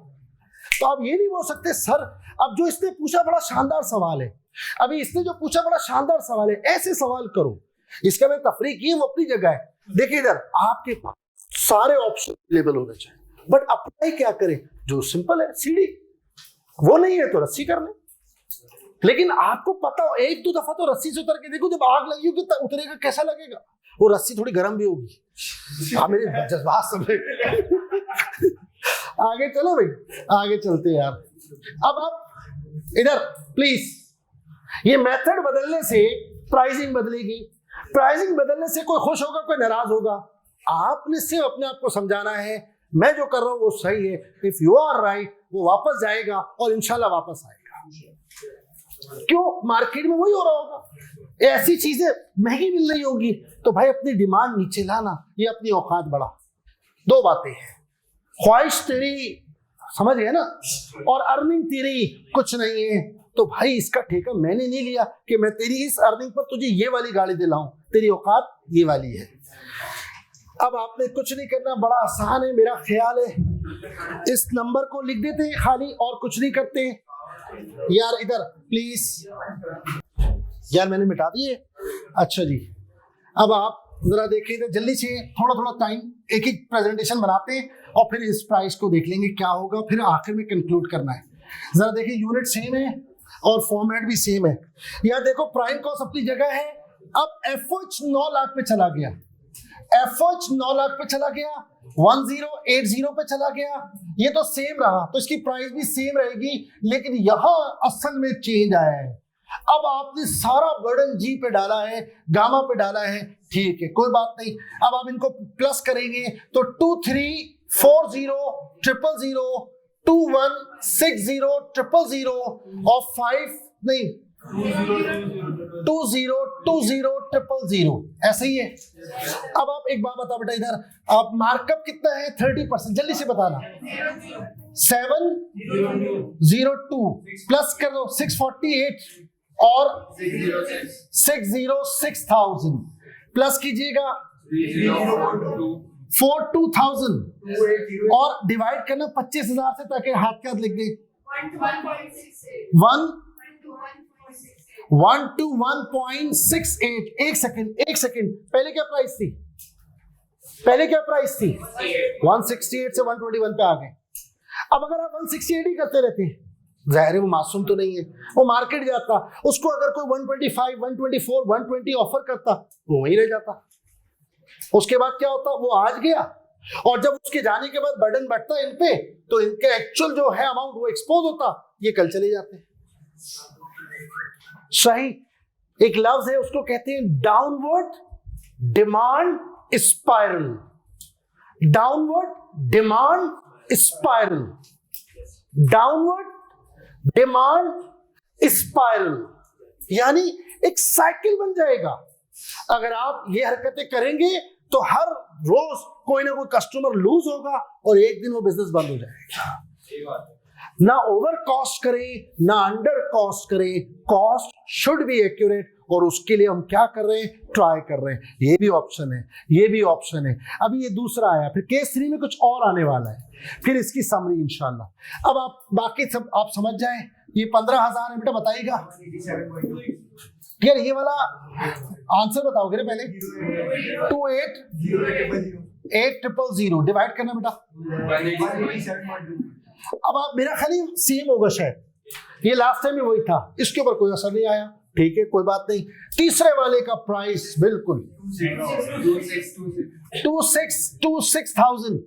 तो आप ये नहीं बोल सकते सर, अब जो इसने पूछा बड़ा शानदार सवाल है, अभी इसने जो पूछा बड़ा शानदार सवाल है, ऐसे सवाल करो। इसका मैं तफरीक की वो अपनी जगह है। देखिए इधर आपके पास सारे ऑप्शन अवेलेबल होने चाहिए, बट अप्लाई क्या करें? जो सिंपल है, सीढ़ी, वो नहीं है तो रस्सी कर ले। लेकिन आपको पता हो, 1-2 दफा तो रस्सी से उतर के देखो, जब आग लगी होगी तो उतरेगा कैसा लगेगा। वो रस्सी थोड़ी गर्म भी होगी। हाँ मेरे जज्बात समझे। आगे चलो भाई, आगे चलते यार। अब आप इधर प्लीज, ये मेथड बदलने से प्राइसिंग बदलेगी, प्राइसिंग बदलने से कोई खुश होगा कोई नाराज होगा। आपने सिर्फ अपने आप को समझाना है मैं जो कर रहा हूं वो सही है। इफ यू आर राइट, वो वापस जाएगा और इंशाल्लाह वापस आएगा। क्यों? मार्केट में वही हो रहा होगा, ऐसी चीजें महंगी मिल रही होगी, तो भाई अपनी डिमांड नीचे लाना, ये अपनी औकात बढ़ा। दो बातें हैं, ख्वाहिश तेरी, समझ गए ना, और अर्निंग तेरी कुछ नहीं है। तो भाई इसका ठेका मैंने नहीं लिया कि मैं तेरी इस अर्निंग पर तुझे ये वाली गाड़ी दिलाऊं, तेरी औकात ये वाली है। अब आपने कुछ नहीं करना, बड़ा आसान है, मेरा ख्याल है इस नंबर को लिख देते हैं खाली और कुछ नहीं करते यार। इधर प्लीज यार, मैंने मिटा दिए। अच्छा जी, अब आप जरा देखिए इधर जल्दी से, थोड़ा थोड़ा टाइम, एक एक प्रेजेंटेशन बनाते हैं और फिर इस प्राइस को देख लेंगे क्या होगा, फिर आखिर में कंक्लूड करना है। जरा देखिए यूनिट सेम है और फॉर्मेट भी सेम है। यार देखो प्राइम कॉस्ट अपनी जगह है। अब एफओएच 9 लाख पे चला गया, एफओएच 9 लाख पे चला गया, 1080 पे चला गया, ये तो सेम रहा, तो इसकी प्राइस भी सेम रहेगी। लेकिन यहां असल में चेंज आया है। अब आपने सारा बर्डन जी पे डाला है, गामा पे डाला है, ठीक है कोई बात नहीं। अब आप इनको प्लस करेंगे तो 234000216000 और 5 नहीं 202000, ऐसा ही है। अब आप एक बात बताओ बेटा, इधर आप मार्कअप कितना है? 30%, जल्दी से बताना। 702 प्लस कर दो 648 और 606000 प्लस कीजिएगा 42,000 और डिवाइड करना 25,000 से, ताकि हाथ के हाथ लिख दे 1 to 1.68। एक सेकंड, पहले क्या प्राइस थी? 168 से 121 पे आ गए। अब अगर आप 168 ही करते रहते, जाहिर है वो मासूम तो नहीं है, वो मार्केट जाता, उसको अगर कोई 125, 124, 120 ऑफर करता, वो वहीं रह जाता। उसके बाद क्या होता? वो आज गया, और जब उसके जाने के बाद बर्डन बढ़ता इन पे, तो इनके एक्चुअल जो है अमाउंट वो एक्सपोज होता, ये कल चले जाते। सही, एक लफ्ज है उसको कहते हैं downward demand spiral, downward demand spiral, downward demand spiral, यानी एक साइकिल बन जाएगा। अगर आप ये हरकतें करेंगे तो हर रोज कोई ना कोई कस्टमर लूज होगा और एक दिन वो बिजनेस बंद हो जाएगा। ना ओवर कॉस्ट करें ना अंडर कॉस्ट करें, कॉस्ट शुड बी एक्यूरेट, और उसके लिए हम क्या कर रहे हैं? ट्राई कर रहे हैं। ये भी ऑप्शन है, ये भी ऑप्शन है। अभी ये दूसरा आया, फिर केस 3 में कुछ और आने वाला है, फिर इसकी समरी इंशाल्लाह। अब आप बाकी सब आप समझ जाएं। ये 15,000 है बेटा, बताइएगा यार, ये वाला आंसर बताओगे ना पहले। 28,000 डिवाइड करना बेटा। अब आप, मेरा ख्याल सेम होगा शायद, ये लास्ट टाइम भी वही था, इसके ऊपर कोई असर नहीं आया, ठीक है कोई बात नहीं। तीसरे वाले का प्राइस बिल्कुल 26,000,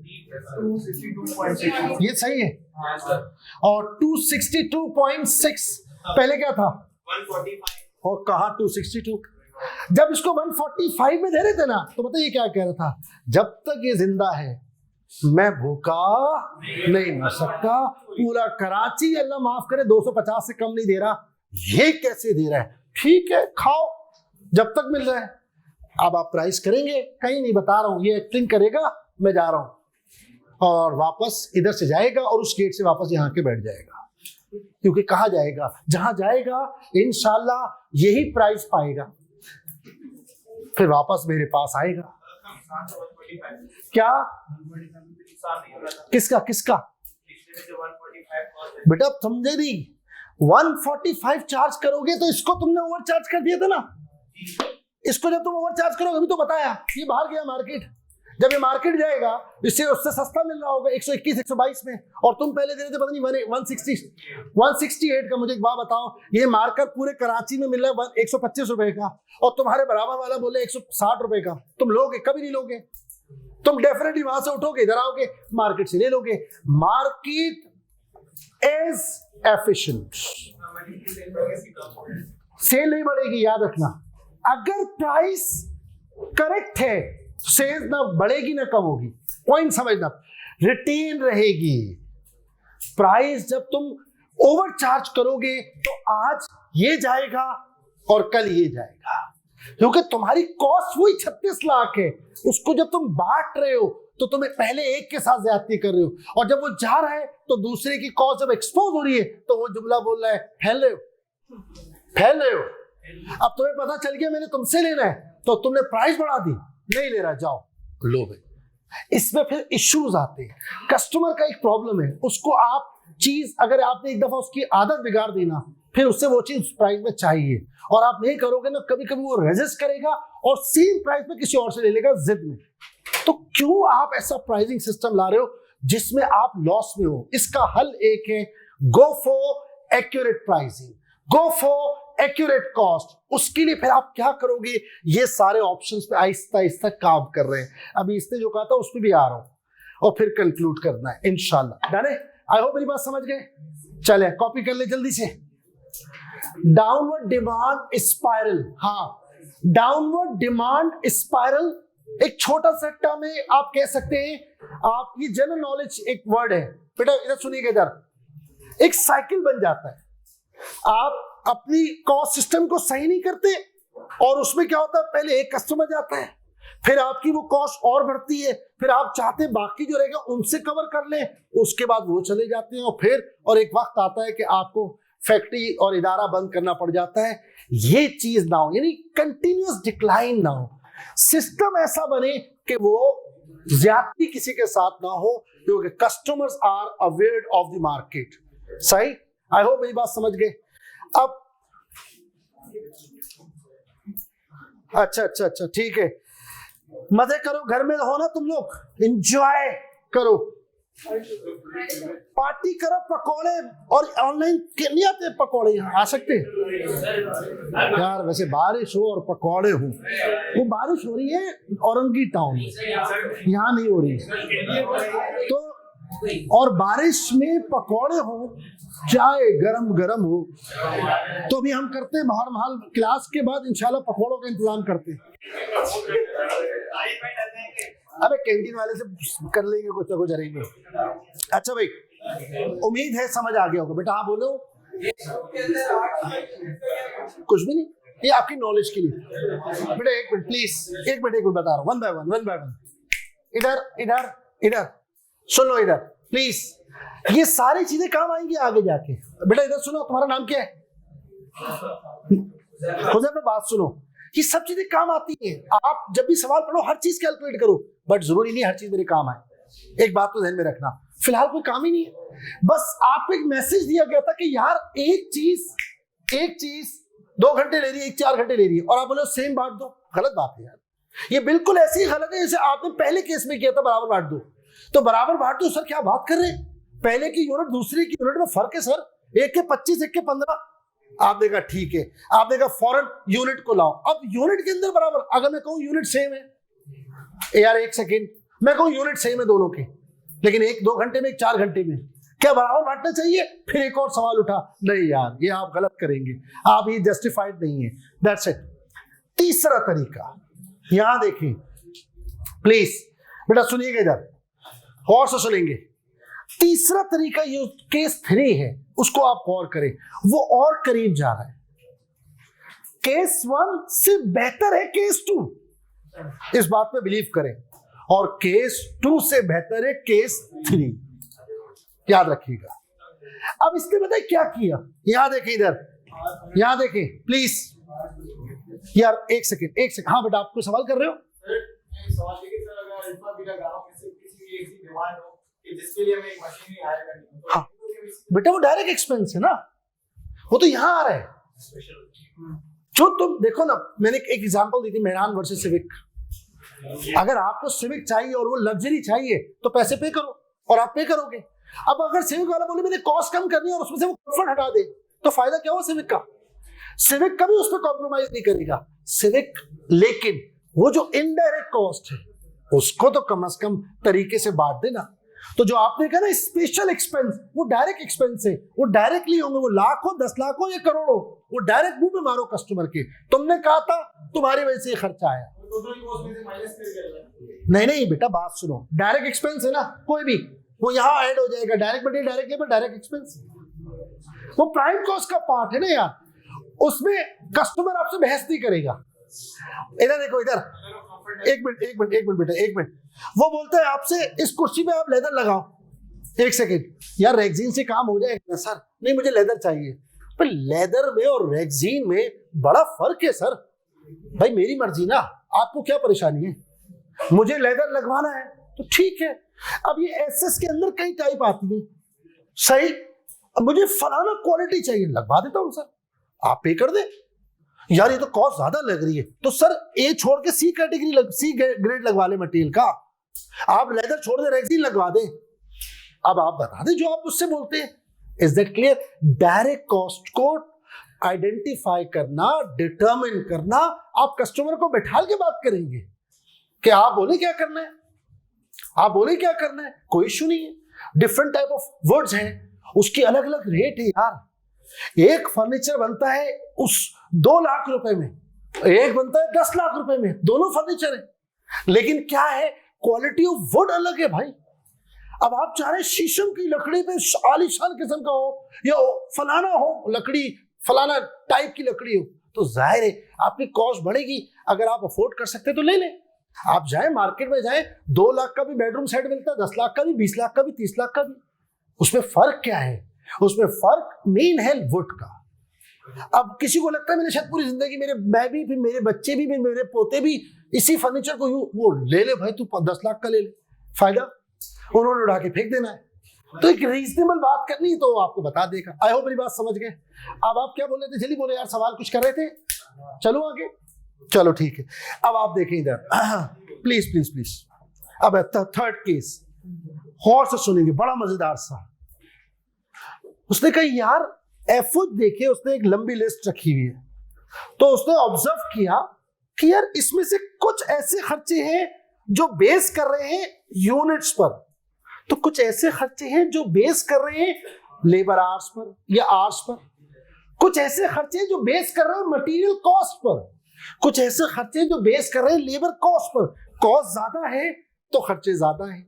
ये सही है, और 262.6 पहले क्या था? 145, और कहा 262। जब इसको 145 में दे रहे थे ना, तो पता ये क्या कह रहा था? जब तक ये जिंदा है मैं भूखा नहीं मर सकता। पूरा कराची अल्लाह माफ करे 250 से कम नहीं दे रहा, ये कैसे दे रहा है? ठीक है खाओ जब तक मिल रहा है। अब आप प्राइस करेंगे, कहीं नहीं बता रहा हूं, ये एक्टिंग करेगा, मैं जा रहा हूं, और वापस इधर से जाएगा और उस गेट से वापस यहाँ के बैठ जाएगा, क्योंकि कहा जाएगा जहां जाएगा इंशाल्लाह यही प्राइस पाएगा, फिर वापस मेरे पास आएगा। क्या? किसका किसका बेटा समझे नहीं? 145 चार्ज करोगे तो इसको तुमने ओवर चार्ज कर दिया था ना, इसको जब तुम ओवर चार्ज करोगे, अभी तो बताया ये बाहर गया मार्केट, जब ये मार्केट जाएगा इससे उससे सस्ता मिल रहा होगा 121 122 में, और तुम पहले दे रहे थे पता नहीं 168 का। मुझे एक बात बताओ, ये मार्कर पूरे कराची में मिल रहा है 125 रुपए का, और तुम्हारे बराबर वाला बोले 160 रुपए का, तुम लोगे? कभी नहीं लोगे। तुम डेफिनेटली वहां से उठोगे, इधर आओगे, मार्केट से ले लोगे। मार्केट इज एफिशिएंट, सेल नहीं बढ़ेगी, याद रखना। अगर प्राइस करेक्ट है तो सेल ना बढ़ेगी ना कम होगी, पॉइंट समझना। रिटेन रहेगी। प्राइस जब तुम ओवरचार्ज करोगे तो आज ये जाएगा और कल ये जाएगा, क्योंकि तुम्हारी कॉस्ट वही 36 लाख है। उसको जब तुम बांट रहे हो तो तुम्हें पहले एक के साथ ज्यादती कर रहे हो, और जब वो जा रहा है तो दूसरे की कॉस्ट जब एक्सपोज हो रही है तो वो जुमला बोल रहा है, फैल रहे हो। अब तुम्हें पता चल गया मैंने तुमसे लेना है तो तुमने प्राइस बढ़ा दी, नहीं ले रहा, जाओ लो भाई। इसमें फिर इश्यूज आते हैं। कस्टमर का एक प्रॉब्लम है, उसको आप चीज अगर आपने एक दफा उसकी आदत बिगाड़ दी ना, फिर उससे वो चीज प्राइस में चाहिए, और आप नहीं करोगे ना, कभी कभी वो रेजिस्ट करेगा और सेम प्राइस में किसी और से ले लेगा जिद में। तो क्यों आप ऐसा प्राइसिंग सिस्टम ला रहे हो जिसमें आप लॉस में हो? इसका हल एक है, go for accurate pricing, go for accurate cost. उसके लिए फिर आप क्या करोगे? ये सारे ऑप्शंस पे आहिस्ता आहिस्ता काम कर रहे हैं। अभी इसने जो कहा था उस पर भी आ रहा हूं, और फिर कंक्लूड करना है इंशाल्लाह। डन है? आई होप मेरी बात समझ गए। चले कॉपी कर ले जल्दी से। डाउनवर्ड डिमांड स्पाइरल, हाँ, डाउनवर्ड डिमांड स्पाइरल एक छोटा सा टर्म है, आप कह सकते हैं, आप ये जनरल नॉलेज एक वर्ड है बेटा, इधर सुनिएगा। इधर एक साइकिल बन जाता है, आप अपनी कॉस्ट सिस्टम को सही नहीं करते और उसमें क्या होता है, पहले एक कस्टमर जाता है, फिर आपकी वो कॉस्ट और बढ़ती है, फिर आप चाहते हैं बाकी जो रहेगा उनसे कवर कर ले, उसके बाद वो चले जाते हैं, और एक वक्त आता है कि आपको फैक्ट्री और इदारा बंद करना पड़ जाता है। ये चीज ना हो, यानी कंटिन्यूअस डिक्लाइन ना हो। सिस्टम ऐसा बने कि वो ज्यादती किसी के साथ ना हो, क्योंकि customers are aware of the market. सही? आई होप मेरी बात समझ गए। अब अच्छा ठीक है, मजे करो, घर में रहो ना तुम लोग, एंजॉय करो, पार्टी करो, पकौड़े, और ऑनलाइन नहीं आते पकौड़े, यहाँ आ सकते यार। वैसे बारिश हो और पकौड़े हो, वो बारिश हो रही है औरंगी टाउन में, यहाँ नहीं हो रही, तो और बारिश में पकौड़े हो, चाय गरम गरम हो, तो भी हम करते हैं बाहर महल, क्लास के बाद इंशाल्लाह पकौड़ों का इंतजाम करते हैं। अबे कैंटीन वाले से कर लेंगे कुछ ना कुछ अरेंजमेंट। अच्छा भाई, उम्मीद है समझ आ गया होगा बेटा। हाँ बोलो। कुछ भी नहीं, ये आपकी नॉलेज के लिए बेटा। एक मिनट प्लीज, एक मिनट बता रहा हूँ, वन बाय वन। इधर सुन लो, इधर प्लीज। ये सारी चीजें काम आएंगी आगे जाके। बेटा इधर सुनो, तुम्हारा नाम क्या है? खुद में बात सुनो, ये सब चीजें काम आती हैं। आप जब भी सवाल पढ़ो हर चीज कैलकुलेट करो, बट जरूरी नहीं हर चीज मेरे काम आए। एक बात तो ध्यान में रखना, फिलहाल कोई काम ही नहीं है, बस आपको एक मैसेज दिया गया था कि यार एक चीज 2 घंटे ले रही है, एक 4 घंटे ले रही है, और आप बोलो सेम बांट दो। गलत बात है यार, ये बिल्कुल ऐसे ही गलत है जैसे आपने पहले केस में किया था, बराबर बांट दो। तो बराबर बांट दो सर, क्या बात कर रहे हैं? पहले की यूनिट दूसरे की यूनिट में फर्क है सर, एक के 25 एक के 15। आपने कहा ठीक है, आपने कहा फौरन यूनिट को लाओ। अब यूनिट के अंदर बराबर, अगर मैं कहूं यूनिट सेम है यार, एक सेकेंड, मैं कहूं यूनिट सेम है दोनों के, लेकिन एक 2 घंटे में, एक 4 घंटे में, क्या बराबर बांटना चाहिए? फिर एक और सवाल उठा, नहीं यार ये आप गलत करेंगे, आप ये जस्टिफाइड नहीं है। That's it. तीसरा तरीका, यहां देखें प्लीज बेटा, सुनिएगा इधर, और से सुनेंगे। तीसरा तरीका ये केस 3 है, उसको आप गौर करें, वो और करीब जा रहा है। केस 1 से बेहतर है केस 2, इस बात पे बिलीव करें, और केस 2 से बेहतर है केस 3, याद रखिएगा। अब इसने बताइए क्या किया, यहां देखें, इधर यहां देखें प्लीज यार, एक सेकेंड। हाँ बेटा, आप कोई सवाल कर रहे हो? जिसके लिए मैं एक मशीन ही हायर करनी है। हाँ बेटा, वो डायरेक्ट एक्सपेंस है ना, वो तो यहाँ आ रहा है। जो तुम देखो ना, मैंने एक एग्जांपल दी थी, मेहरान वर्सेस सिविक। अगर आपको सिविक चाहिए और वो लग्जरी चाहिए तो पैसे पे करो, और आप पे करोगे। अब अगर सिविक वाला बोले मैंने कॉस्ट कम करनी है और उसमें से वो कंफर्ट हटा दे, तो फायदा क्या हुआ सिविक का? सिविक कभी उस पर कॉम्प्रोमाइज नहीं करेगा सिविक, लेकिन वो जो इनडायरेक्ट कॉस्ट है उसको तो कम से कम तरीके से बांट देना। तो जो आपने कहा ना स्पेशल एक्सपेंस, वो डायरेक्ट एक्सपेंस है, वो डायरेक्टली होंगे, वो लाख हो 10 लाख हो या करोड़ हो, वो डायरेक्ट मुंह में मारो कस्टमर के। तुमने कहा था तुम्हारी वजह से ये खर्चा आया। नहीं नहीं बेटा बात सुनो, डायरेक्ट एक्सपेंस है ना, कोई भी वो यहाँ ऐड हो जाएगा, direct material, direct labour, direct expense, वो प्राइम कॉस्ट का पार्ट है ना यार, उसमें कस्टमर आपसे बहस नहीं करेगा। इधर देखो, इधर एक मिनट बेटा, एक मिनट। वो बोलता है आपसे इस कुर्सी पे आप लेदर लगाओ, एक सेकेंड यार, रेक्सीन से काम हो जाएगा सर, नहीं मुझे लेदर चाहिए। पर लेदर में और रेक्सीन में बड़ा फर्क है सर। भाई मेरी मर्जी ना, आपको क्या परेशानी है? मुझे लेदर लगवाना है तो ठीक है। अब ये एसएस के अंदर कई टाइप आती है, सही, अब मुझे फलाना क्वालिटी चाहिए, लगवा देता हूं सर, आप पे कर दे। यार ये तो कॉस्ट ज्यादा लग रही है, तो सर ए छोड़ के सी कैटेगरी, सी ग्रेड लगवा ले मटेरियल का, आप लेदर छोड़ दे, रेक्सीन लगवा दे। अब आप बता दें जो आप मुझसे बोलते हैं। Is that clear? Direct cost को आइडेंटिफाई करना, डिटरमिन करना, आप कस्टमर को बैठाल के बात करेंगे कि आप बोले क्या करना है, आप बोले क्या करना है, कोई इशू नहीं है। डिफरेंट टाइप ऑफ वर्ड्स हैं, उसकी अलग अलग रेट है यार। एक फर्नीचर बनता है उस 2 लाख रुपए में, एक बनता है 10 लाख रुपए में, दोनों फर्नीचर है, लेकिन क्या है, क्वालिटी ऑफ वुड अलग है भाई। अब आप चाह रहे शीशम की लकड़ी पे आलीशान किस्म का हो या फलाना हो लकड़ी, फलाना टाइप की लकड़ी हो, तो जाहिर है आपकी कॉस्ट बढ़ेगी। अगर आप अफोर्ड कर सकते तो ले लें। आप जाए मार्केट में जाए, 2 लाख का भी बेडरूम सेट मिलता है, 10 लाख का भी, 20 लाख का भी, 30 लाख का भी। उसमें फर्क क्या है? उसमें फर्क मेन है वुड का। अब किसी को लगता है मैंने शायद पूरी जिंदगी, मैं भी, फिर मेरे बच्चे भी, मेरे पोते भी इसी फर्नीचर को वो ले ले भाई, तू 10 लाख का ले ले, फायदा उन्होंने उड़ा के फेंक देना है। तो एक रीजनेबल बात करनी है तो आपको बता देगा। आई होप मेरी बात समझ गए। अब आप क्या बोल रहे थे? जल्दी बोले यार, सवाल कुछ कर रहे थे, चलो आगे, चलो ठीक है। अब आप देखें इधर प्लीज प्लीज प्लीज। अब थर्ड केस गौर से सुनेंगे, बड़ा मजेदार सा। उसने कहा यार एफओ देखे, उसने एक लंबी लिस्ट रखी हुई है, तो उसने ऑब्जर्व किया कि यार इसमें से कुछ ऐसे खर्चे हैं जो बेस कर रहे हैं यूनिट्स पर, तो कुछ ऐसे खर्चे हैं जो बेस कर रहे हैं लेबर आवर्स पर या आवर्स पर, कुछ ऐसे खर्चे हैं जो बेस कर रहे हैं मटेरियल कॉस्ट पर, कुछ ऐसे खर्चे हैं जो बेस कर रहे हैं लेबर कॉस्ट पर। कॉस्ट ज्यादा है तो खर्चे ज्यादा है।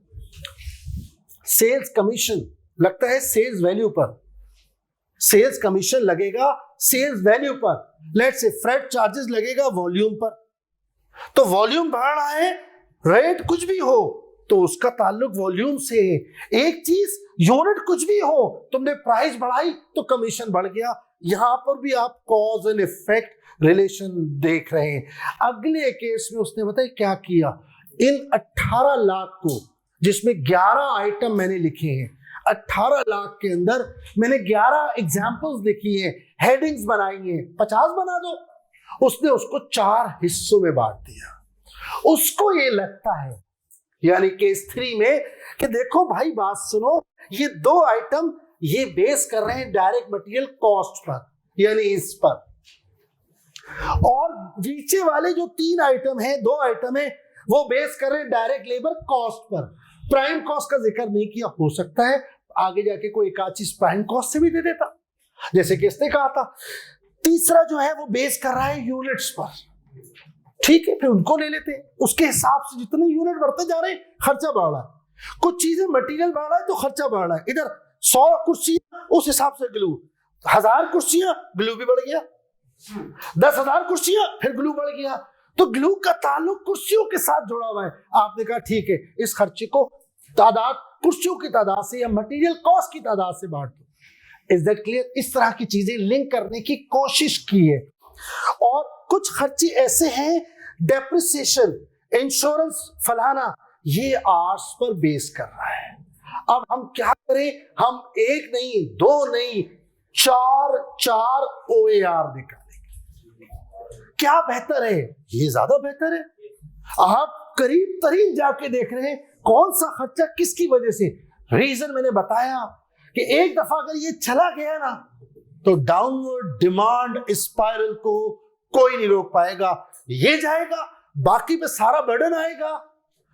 सेल्स कमीशन लगता है सेल्स वैल्यू पर, सेल्स कमीशन लगेगा सेल्स वैल्यू पर, लेट्स से फ्रेट चार्जेस लगेगा वॉल्यूम पर। तो वॉल्यूम बढ़ रहा है, रेट कुछ भी हो तो उसका ताल्लुक वॉल्यूम से है। एक चीज यूनिट कुछ भी हो, तुमने प्राइस बढ़ाई तो कमीशन बढ़ गया। यहां पर भी आप कॉज एंड इफेक्ट रिलेशन देख रहे हैं। अगले केस में उसने बताया क्या किया, इन 18 लाख को, जिसमें 11 आइटम मैंने लिखे हैं, 18 लाख के अंदर मैंने 11 एग्जाम्पल्स लिखी हैं, हेडिंग्स बनाई हैं, 50 बना दो। उसने उसको 4 हिस्सों में बांट दिया। उसको ये लगता है, यानी केस 3 में, कि देखो भाई बात सुनो, ये 2 आइटम ये बेस कर रहे हैं डायरेक्ट मटेरियल कॉस्ट पर, यानी इस पर, और नीचे वाले जो 3 आइटम है, 2 आइटम है, वो बेस कर रहे हैं direct labour cost per. Prime cost का जिक्र नहीं किया, हो सकता है आगे जाके कोई एक आध चीज प्राइम कॉस्ट से भी दे देता, जैसे कि इसने कहा था। तीसरा जो है वो बेस कर रहा है यूनिट्स पर, ठीक है, फिर उनको ले लेते हैं। उसके हिसाब से जितने यूनिट बढ़ते जा रहे हैं खर्चा बढ़ रहा है, कुछ चीजें मटेरियल बढ़ रहा है तो खर्चा बढ़ रहा है। इधर 100 कुर्सियां, उस हिसाब से ग्लू, 1000 कुर्सियां, ग्लू भी बढ़ गया, 10,000 कुर्सियां, फिर ग्लू बढ़ गया। तो ग्लू का ताल्लुक कुर्सियों के साथ जुड़ा हुआ है। आपने कहा ठीक है, इस खर्चे को तादाद, कुर्सियों की तादाद से या मटेरियल कॉस्ट की तादाद से बांट दो। Is that clear? इस तरह की चीजें लिंक करने की कोशिश की है। और कुछ खर्चे ऐसे हैं, डेप्रिसिएशन, इंश्योरेंस, फलाना, ये आर्स पर बेस कर रहा है। अब हम क्या करें? हम 1 नहीं, 2 नहीं, 4 OAR निकालेंगे। क्या बेहतर है? ये ज्यादा बेहतर है। आप करीब तरीन जाके देख रहे हैं कौन सा खर्चा किसकी वजह से। रीजन मैंने बताया कि एक दफा अगर ये चला गया ना, तो डाउनवर्ड डिमांड स्पाइरल को कोई नहीं रोक पाएगा। ये जाएगा, बाकी पे सारा बर्डन आएगा।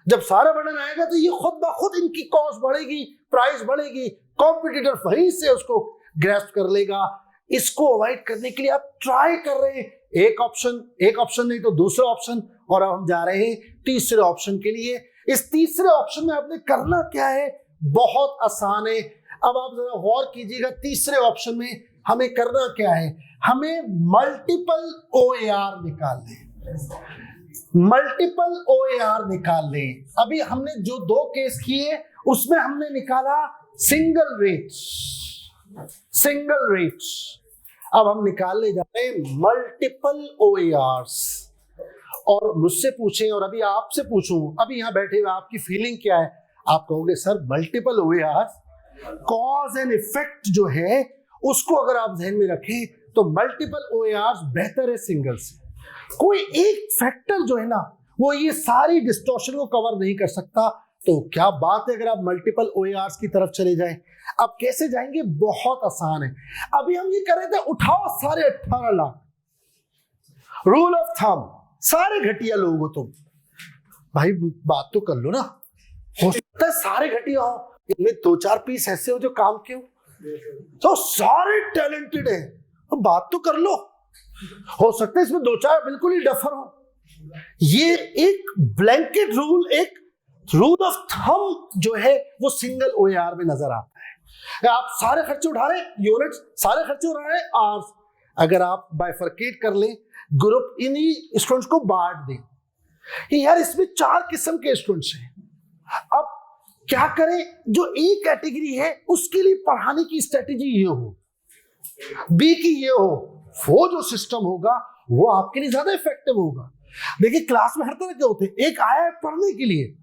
जब सारा बर्डन आएगा तो ये खुद ब खुद इनकी कॉस्ट बढ़ेगी, प्राइस बढ़ेगी, कॉम्पिटिटर वहीं से उसको ग्रैस्प कर लेगा। इसको अवॉइड करने के लिए आप ट्राई कर रहे हैं एक ऑप्शन नहीं तो दूसरा ऑप्शन, और अब हम जा रहे हैं तीसरे ऑप्शन के लिए। इस तीसरे ऑप्शन में आपने करना क्या है, बहुत आसान है। अब आप जरा गौर कीजिएगा, तीसरे ऑप्शन में हमें करना क्या है, हमें मल्टीपल OAR निकालने, मल्टीपल OAR निकालने। अभी हमने जो 2 केस किए उसमें हमने निकाला सिंगल रेट्स, अब हम निकालने जा रहे हैं मल्टीपल OARs। और मुझसे पूछें और अभी आपसे पूछूं, अभी यहां बैठे हुए आपकी फीलिंग क्या है, आप कहोगे sir multiple OARs, cause and effect जो है उसको अगर आप ध्यान में रखें तो मल्टीपल OARs बेहतर है सिंगल से। कोई एक फैक्टर जो है ना वो ये सारी डिस्टॉर्शन को कवर नहीं कर सकता, तो क्या बात है अगर आप मल्टीपल OARs की तरफ चले जाएं। अब कैसे जाएंगे, बहुत आसान है। अभी हम ये कर रहे थे उठाओ सारे 18 लाख, रूल ऑफ थंब, सारे घटिया लोग हो तुम, भाई बात तो कर लो ना, हो सकता है सारे घटिया हो, इनमें 2-4 पीस ऐसे हो जो काम के हो, तो सारे टैलेंटेड है, तो बात तो कर लो, हो सकता है इसमें 2-4 बिल्कुल ही डफर हो। ये एक ब्लैंकेट रूल, एक रूल ऑफ थंब जो है वो सिंगल OAR में नजर आता है। आप सारे खर्चे उठा रहे हैं यूनिट्स, सारे खर्चे उठा रहे हैं आवर्स, अगर आप बाइफरकेट कर लें, ग्रुप इन्हीं स्टूडेंट्स को बांट दें, यार इसमें 4 किस्म के स्टूडेंट्स हैं, अब क्या करें, जो ए कैटेगरी है उसके लिए पढ़ाने की स्ट्रेटेजी ये हो, बी की ये हो, वो जो सिस्टम होगा वो आपके लिए ज्यादा इफेक्टिव होगा। देखिए क्लास में हर तरह के होते हैं, एक आया है पढ़ने के लिए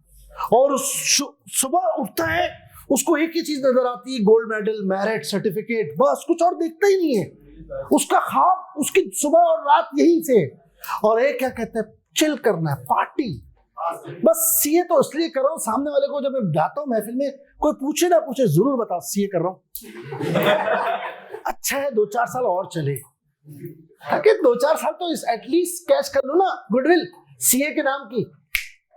और सुबह उठता है, उसको एक ही चीज नजर आती है, गोल्ड मेडल, मेरिट सर्टिफिकेट, बस कुछ और देखता ही नहीं है, उसका ख्वाब उसकी सुबह और रात यही से। और एक क्या कहते हैं, चिल करना है, पार्टी, बस सीए तो इसलिए कर रहा हूं, सामने वाले को जब मैं जाता हूं महफिल में, कोई पूछे ना पूछे जरूर बता सीए कर रहा हूं। अच्छा है 2-4 साल और चले, ताकि 2-4 साल तो एटलीस्ट कैच कर लो ना गुडविल सीए के नाम की।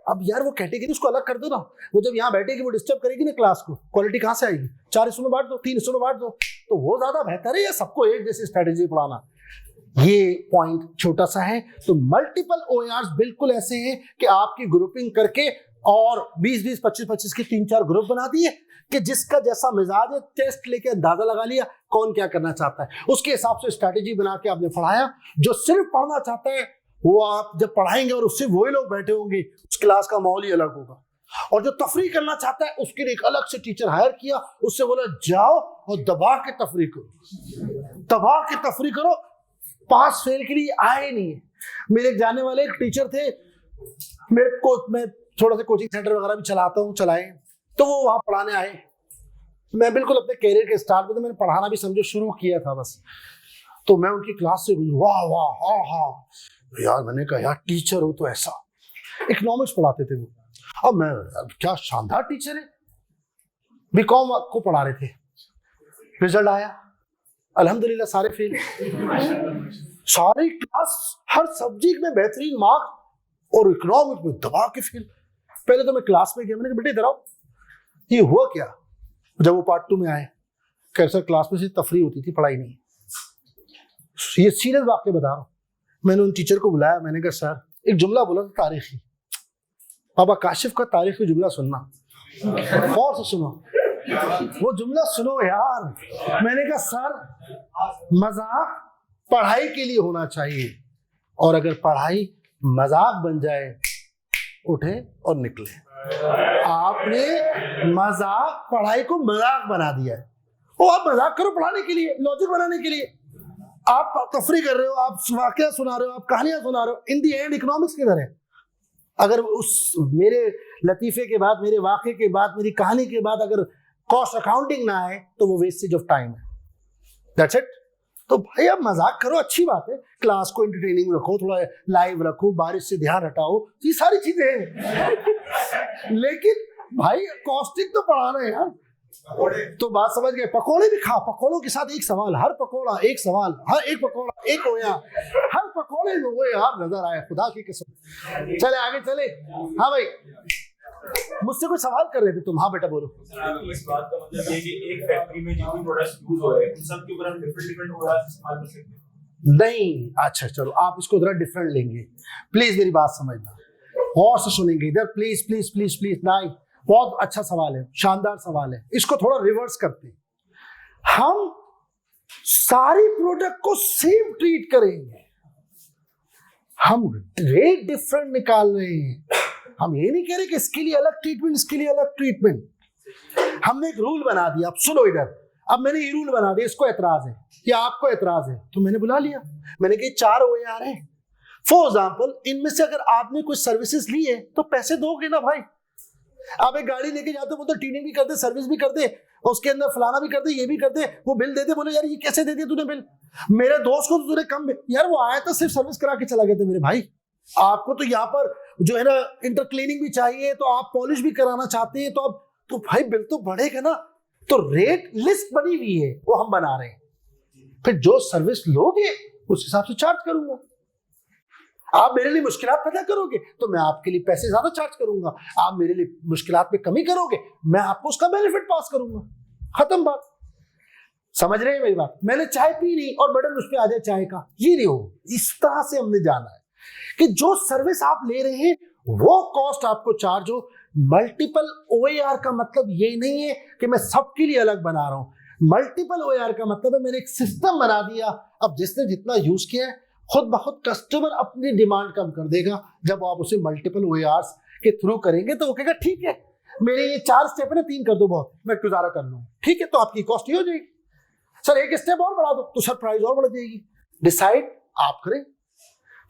अब यार वो कैटेगरी उसको अलग कर दो ना, वो जब यहाँ बैठेगी वो डिस्टर्ब करेगी ना क्लास को, क्वालिटी कहाँ से आएगी, 4 हिस्सों में बांट दो, 3 हिस्सों में बांट दो, तो वो ज्यादा बेहतर है या सबको एक जैसी स्ट्रेटेजी पढ़ाना। ये पॉइंट छोटा सा है। तो मल्टीपल OARs बिल्कुल ऐसे हैं कि आपकी ग्रुपिंग करके और 20-20, 25-25 के 3-4 ग्रुप बना दिए कि जिसका जैसा मिजाज है टेस्ट लेके अंदाजा लगा लिया कौन क्या करना चाहता है, उसके हिसाब से स्ट्रैटेजी बना के आपने पढ़ाया। जो सिर्फ पढ़ना चाहता है वो आप जब पढ़ाएंगे और उससे वही लोग बैठे होंगे, उस क्लास का माहौल ही अलग होगा। और जो तफरी करना चाहता है उसके लिए एक अलग से टीचर हायर किया, उससे बोला जाओ और दबा के तफरी करो, दबा के तफरी करो, पास फेल के लिए आए नहीं है। मेरे एक जाने वाले एक टीचर थे, मेरे को मैं थोड़ा सा कोचिंग सेंटर वगैरह भी चलाता हूँ, चलाए, तो वो वहां पढ़ाने आए। मैं बिल्कुल अपने कैरियर के स्टार्ट में, तो मैंने पढ़ाना भी समझो शुरू किया था बस, तो मैं उनकी क्लास से वाह वाह हाँ हाँ यार, मैंने कहा यार टीचर हो तो ऐसा, इकोनॉमिक्स पढ़ाते थे वो, अब मैं क्या शानदार टीचर है, बीकॉम को पढ़ा रहे थे, रिजल्ट आया अल्हम्दुलिल्लाह सारे फेल, सारी क्लास हर सब्जेक्ट में बेहतरीन मार्क्स और इकोनॉमिक्स में दबा के फेल। पहले तो मैं क्लास में गया, मैंने कहा बेटे इधर आओ, ये हुआ क्या। जब वो पार्ट 2 में आए, कह सर क्लास में सिर्फ तफरी होती थी, पढ़ाई नहीं। ये सीरियस वाक्य बता रहा हूँ। मैंने उन टीचर को बुलाया, मैंने कहा सर एक जुमला बोला था तारीखी, बाबा काशिफ का तारीखी जुमला सुनना, गौर से सुनो, वो जुमला सुनो यार। मैंने कहा सर मजाक पढ़ाई के लिए होना चाहिए, और अगर पढ़ाई मजाक बन जाए उठे और निकले। आपने मजाक पढ़ाई को मजाक बना दिया है। वो आप मजाक करो पढ़ाने के लिए, लॉजिक बनाने के लिए, आप तफरी कर रहे हो, आप वाकया सुना रहे हो, आप कहानियां सुना रहे हो, इन दी एंड इकोनॉमिक्स किधर है। अगर उस मेरे लतीफे के बाद, मेरे वाक़े के बाद, मेरी कहानी के बाद अगर कॉस्ट अकाउंटिंग ना आए तो वो वेस्टेज ऑफ टाइम है। That's it. तो भाई आप मजाक करो, अच्छी बात है, क्लास को एंटरटेनिंग रखो, थोड़ा लाइव रखो, बारिश से ध्यान हटाओ, ये सारी चीजें हैं। लेकिन भाई कॉस्टिंग तो पढ़ाना है यार। तो बात समझ गए, पकोड़े भी खा, पकोड़ों के साथ एक सवाल, हर पकोड़ा एक सवाल, हर एक पकोड़ा एक होया, हर पकोड़े में वो यार नजर आए, खुदा की कसम। चले आगे चले। हाँ भाई मुझसे कोई सवाल कर रहे थे तुम? हाँ बेटा बोलो। इस बात का मतलब ये कि एक फैक्ट्री में जितनी प्रोडक्ट्स यूज हो रहे हैं उन सब के ऊपर हम डिफरेंट प्रोडक्ट्स इस्तेमाल कर सकते हैं? नहीं, अच्छा चलो आप इसको जरा डिफरेंट लेंगे। प्लीज मेरी बात समझना और से सुनेंगे इधर, प्लीज प्लीज प्लीज प्लीज। नहीं, बहुत अच्छा सवाल है, शानदार सवाल है। इसको थोड़ा रिवर्स करते हैं। हम सारी प्रोडक्ट को सेम ट्रीट करेंगे, हम रेट डिफरेंट निकाल रहे हैं। हम ये नहीं कह रहे कि इसके लिए अलग ट्रीटमेंट, इसके लिए अलग ट्रीटमेंट। हमने एक रूल बना दिया। अब सुनो इधर, अब मैंने ये रूल बना दिया, इसको एतराज है या आपको एतराज है, तो मैंने बुला लिया। मैंने कहा 4 OAR है फॉर एग्जाम्पल, इनमें से अगर आपने कोई सर्विसेज ली है तो पैसे दोगे ना भाई। आप एक गाड़ी लेके जाते हो, वो तो ट्यूनिंग भी करते, सर्विस भी करते, उसके अंदर फलाना भी करते, ये भी करते, वो बिल देते, बोले यार ये कैसे दे दिया तूने बिल? मेरे दोस्त को तो तूने कम, यार वो आया था सिर्फ सर्विस करा के चला गया था मेरे भाई। आपको तो यहाँ पर जो है ना इंटर क्लीनिंग भी चाहिए, तो आप पॉलिश भी कराना चाहते हैं, तो अब तो भाई बिल तो बढ़ेगा ना। तो रेट लिस्ट बनी हुई है, वो हम बना रहे हैं। फिर जो सर्विस लोगे उस हिसाब से चार्ज करूंगा। आप मेरे लिए मुश्किलात पैदा करोगे तो मैं आपके लिए पैसे ज्यादा चार्ज करूंगा। आप मेरे लिए मुश्किलात में कमी करोगे, मैं आपको उसका बेनिफिट पास करूंगा। खत्म बात। समझ रहे हैं मेरी बात? मैंने चाय पी नहीं और बटन उस पर आ जाए चाय का, ये नहीं हो। इस तरह से हमने जाना है कि जो सर्विस आप ले रहे हैं वो कॉस्ट आपको चार्ज हो। मल्टीपल OAR का मतलब ये नहीं है कि मैं सबके लिए अलग बना रहा हूं। मल्टीपल OAR का मतलब है मैंने एक सिस्टम बना दिया। अब जिसने जितना यूज किया है, खुद बहुत कस्टमर अपनी डिमांड कम कर देगा। जब आप उसे मल्टीपल OARs के थ्रू करेंगे तो वो कहेगा ठीक है मेरे ये 4 स्टेप है ना, 3 कर दो, बहुत मैं गुजारा कर लूँ, ठीक है, तो आपकी कॉस्ट ही हो जाएगी। सर 1 स्टेप और बढ़ा दो तो सर प्राइस और बढ़ जाएगी। डिसाइड आप करें।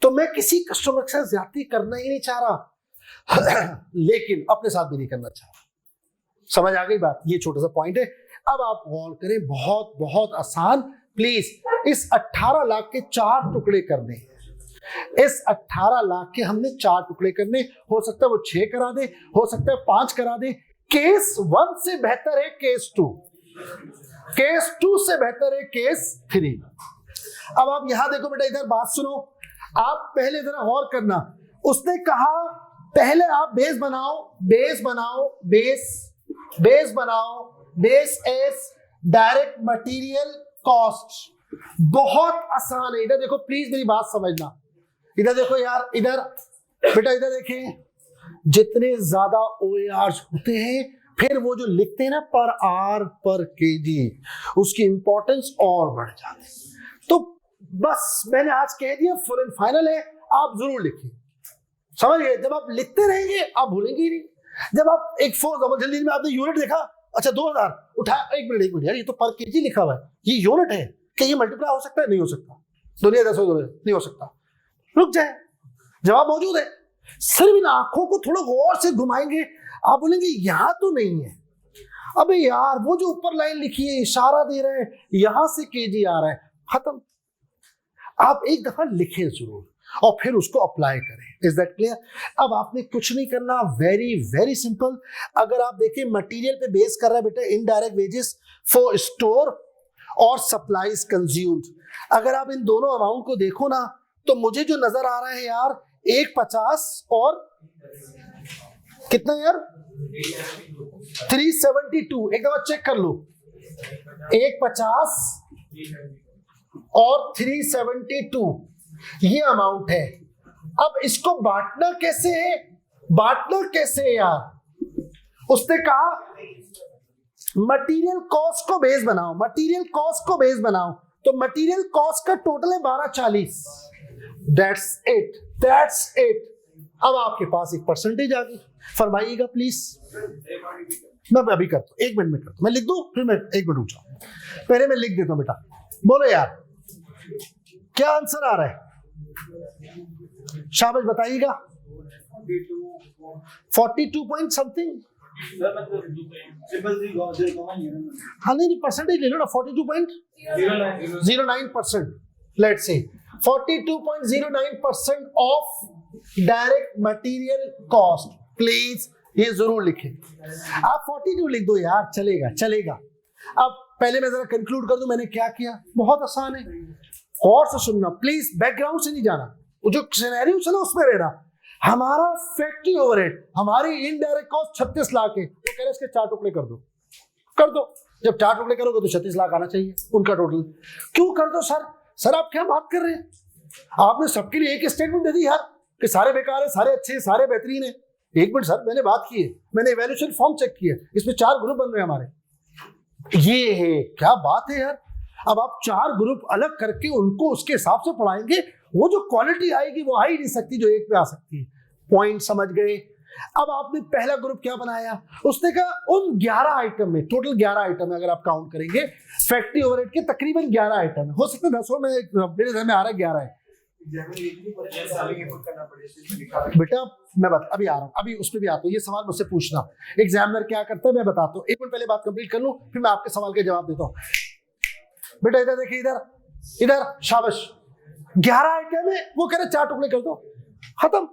तो मैं किसी कस्टमर के साथ ज्यादती करना ही नहीं चाह रहा लेकिन अपने साथ भी नहीं करना चाह रहा। समझ आ गई बात? ये छोटा सा पॉइंट है। अब आप गौर करें, बहुत बहुत आसान। प्लीज इस 18 लाख के 4 टुकड़े करने। इस 18 लाख के हमने 4 टुकड़े करने। हो सकता है वो 6 करा दे, हो सकता है 5 करा दे। केस 1 से बेहतर है केस 2, केस 2 से बेहतर है केस 3। अब आप यहां देखो बेटा, इधर बात सुनो। आप पहले जरा गौर करना। उसने कहा पहले आप बेस बनाओ, बेस बनाओ, बेस बनाओ, base S direct material cost. बहुत आसान है। इधर देखो प्लीज मेरी बात समझना। इधर देखो यार, इधर बेटा इधर देखें। जितने ज्यादा OARs होते हैं, फिर वो जो लिखते हैं ना पर आर पर केजी, उसकी इंपॉर्टेंस और बढ़ जाती है। तो बस मैंने आज कह दिया, फुल एंड फाइनल है, आप जरूर लिखें। समझ गए? जब आप लिखते रहेंगे आप भूलेंगे ही नहीं। जब आप एक जल्दी में आपने यूनिट देखा, अच्छा 2000 उठा, 1 मिनट यार, ये तो पर केजी लिखा हुआ है, ये यूनिट है, क्या ये मल्टीप्लाई हो सकता है? नहीं हो सकता। दुनिया 10 नहीं हो सकता। रुक जाए, जवाब मौजूद है। सिर्फ इन आंखों को थोड़ा गौर से घुमाएंगे, आप बोलेंगे यहां तो नहीं है। अबे यार वो जो ऊपर लाइन लिखी है, इशारा दे रहे हैं, यहां से केजी आ रहा है। खत्म। आप एक दफा लिखें जरूर और फिर उसको अप्लाई करें। Is that clear? अब आपने कुछ नहीं करना, वेरी वेरी सिंपल। अगर आप देखें मटेरियल पे बेस कर रहा है बेटा, इनडायरेक्ट वेजेस फॉर स्टोर और सप्लाईज कंज्यूम्ड। अगर आप इन दोनों अमाउंट को देखो ना, तो मुझे जो नजर आ रहा है यार, 150 और कितना यार, 372। एक दफा चेक कर लो, 150 और 372 ये अमाउंट है। अब इसको बांटना कैसे है? बांटना कैसे है यार? उसने कहा मटेरियल कॉस्ट को बेस बनाओ, मटेरियल कॉस्ट को बेस बनाओ। तो मटेरियल कॉस्ट का टोटल है 1240। That's it, that's it. अब आपके पास एक परसेंटेज आ गई। फरमाइएगा प्लीज। मैं अभी करता हूं, 1 मिनट में करता हूं। मैं लिख दूं, फिर मैं 1 मिनट रुक जाऊं। पहले मैं लिख देता हूं बेटा। बोलो यार क्या आंसर आ रहा है? शाबाश बताइएगा। 42 पॉइंट समथिंग। हाँ नहीं परसेंटेज ले लो ना, 42.09%। Let's say 42.09% of direct material cost. Please ये जरूर लिखें। आप 42 लिख दो यार, चलेगा चलेगा। अब पहले मैं जरा कंक्लूड कर दूं मैंने क्या किया। बहुत आसान है, और से सुनना प्लीज, बैकग्राउंड से नहीं जाना। वो जो सिनेरियो है ना उसमें रहना। हमारा फैक्ट्री ओवरहेड, हमारी इनडायरेक्ट कॉस्ट 36 लाख है, वो कह रहे इसके 4 टुकड़े कर दो। कर दो, जब 4 टुकड़े करोगे तो 36 लाख आना चाहिए उनका टोटल। क्यों कर दो सर? सर आप क्या बात कर रहे हैं? आपने सबके लिए एक स्टेटमेंट दे दी यार कि सारे बेकार है, सारे अच्छे हैं, सारे बेहतरीन है। एक मिनट सर, मैंने बात की है, मैंने इवैल्यूएशन फॉर्म चेक किया, इसमें 4 ग्रुप बन रहे हैं हमारे। ये है, क्या बात है यार। अब आप 4 ग्रुप अलग करके उनको उसके हिसाब से पढ़ाएंगे, वो जो क्वालिटी आएगी वो आ ही नहीं सकती जो एक पे आ सकती है। पॉइंट समझ गए? अब आपने पहला ग्रुप क्या बनाया, उसने कहा उन 11 आइटम में, टोटल 11 आइटम है, अगर आप काउंट करेंगे फैक्ट्री ओवरहेड के तकरीबन 11 आइटम है, हो सकता है 10 हो, मेरे घर में आ रहा है 11 है। बेटा मैं अभी आ रहा हूँ, अभी उस पर भी आता हूँ, ये सवाल मुझसे पूछना एग्जामिनर क्या करता है मैं बताता हूँ। 1 मिनट पहले बात कंप्लीट कर लूँ, फिर मैं आपके सवाल के जवाब देता हूँ। बेटा इधर देखिए, इधर शाबाश। 11 आइटम है, वो कह रहे 4 टुकड़े कर दो, खत्म।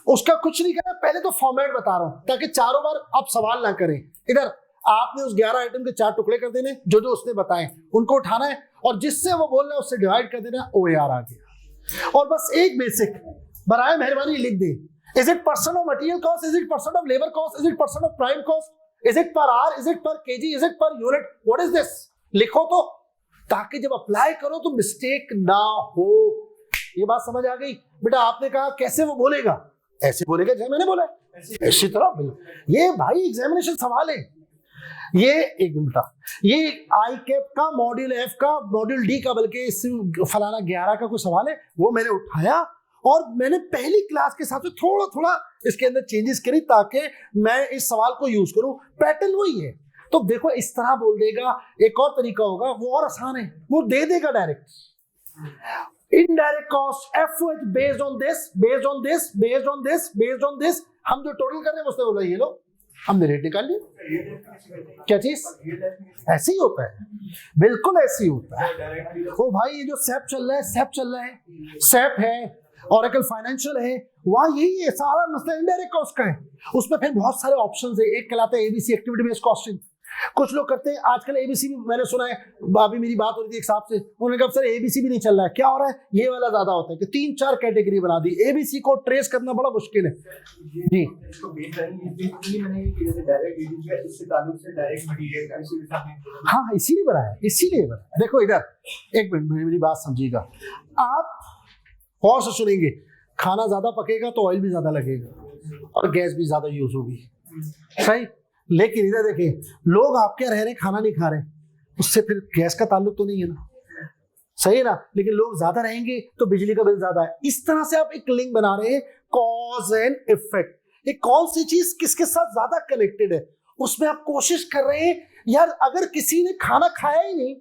उसका कुछ नहीं करना, पहले तो फॉर्मेट बता रहा हूं ताकि चारों बार आप सवाल ना करें। इधर आपने उस 11 आइटम के 4 टुकड़े कर देने, जो जो उसने बताए उनको उठाना है, और जिससे वो बोल रहा है उससे डिवाइड कर देना, OAR आ गया। और बस एक बेसिक बनाए मेहरबानी लिख दे, is it percent of material cost, is it percent of labour cost, is it percent of prime cost, is it per hour, is it per KG, is it per unit, what is this? लिखो तो, ताकि जब अप्लाई करो तो मिस्टेक ना हो। ये बात समझ आ गई? बेटा आपने कहा कैसे वो बोलेगा, ऐसे बोलेगा जैसे मैंने बोला, इसी तरह। ये भाई एग्जामिनेशन सवाल है। ये एक मिनट, ये आई कैप का, मॉड्यूल F का, मॉड्यूल D का, बल्कि फलाना 11 का कोई सवाल है, वो मैंने उठाया और मैंने पहली क्लास के साथ थोड़ा थोड़ा इसके अंदर चेंजेस करी ताकि मैं इस सवाल को यूज करूं। पैटर्न वही है। तो देखो इस तरह बोल देगा, एक और तरीका होगा वो और आसान है, वो दे देगा direct. Indirect cost FOH based on this, based on this, based on this, based on this. हम जो टोटल कर रहे हैं उसने बोला ये लो, हमने रेट निकाल लिया। क्या चीज? ऐसे ही होता है, बिल्कुल ऐसे ही होता है। ओ भाई ये जो SAP चल रहा है, SAP चल रहा है, SAP है, Oracle फाइनेंशियल है, वहाँ यही है सारा मसला इनडायरेक्ट कॉस्ट का है। उसमें फिर बहुत सारे ऑप्शंस है, एक कहलाता है ABC एक्टिविटी बेस्ड कॉस्टिंग, कुछ लोग करते हैं आजकल ABC भी, मैंने सुना है, अभी मेरी बात हो रही थी एक साहब से, उन्होंने कहा सर ABC भी नहीं चल रहा है, क्या हो रहा है? ये वाला ज्यादा होता है कि 3-4 कैटेगरी बना दी, ABC को ट्रेस करना बड़ा मुश्किल है जी। हाँ इसीलिए बनाया, इसीलिए बनाया। देखो इधर एक मिनट मेरी बात समझिएगा, आप और से सुनेंगे, खाना ज्यादा पकेगा तो ऑयल भी ज्यादा लगेगा और गैस भी ज्यादा यूज होगी, सही। लेकिन इधर देखिए, लोग आपके रह रहे खाना नहीं खा रहे, उससे फिर गैस का ताल्लुक तो नहीं है ना, सही है ना। लेकिन लोग ज्यादा रहेंगे तो बिजली का बिल ज्यादा है। इस तरह से आप एक लिंक बना रहे हैं, कॉज एंड इफेक्ट। ये कौन सी चीज किसके साथ ज्यादा कनेक्टेड है, उसमें आप कोशिश कर रहे हैं। यार अगर किसी ने खाना खाया ही नहीं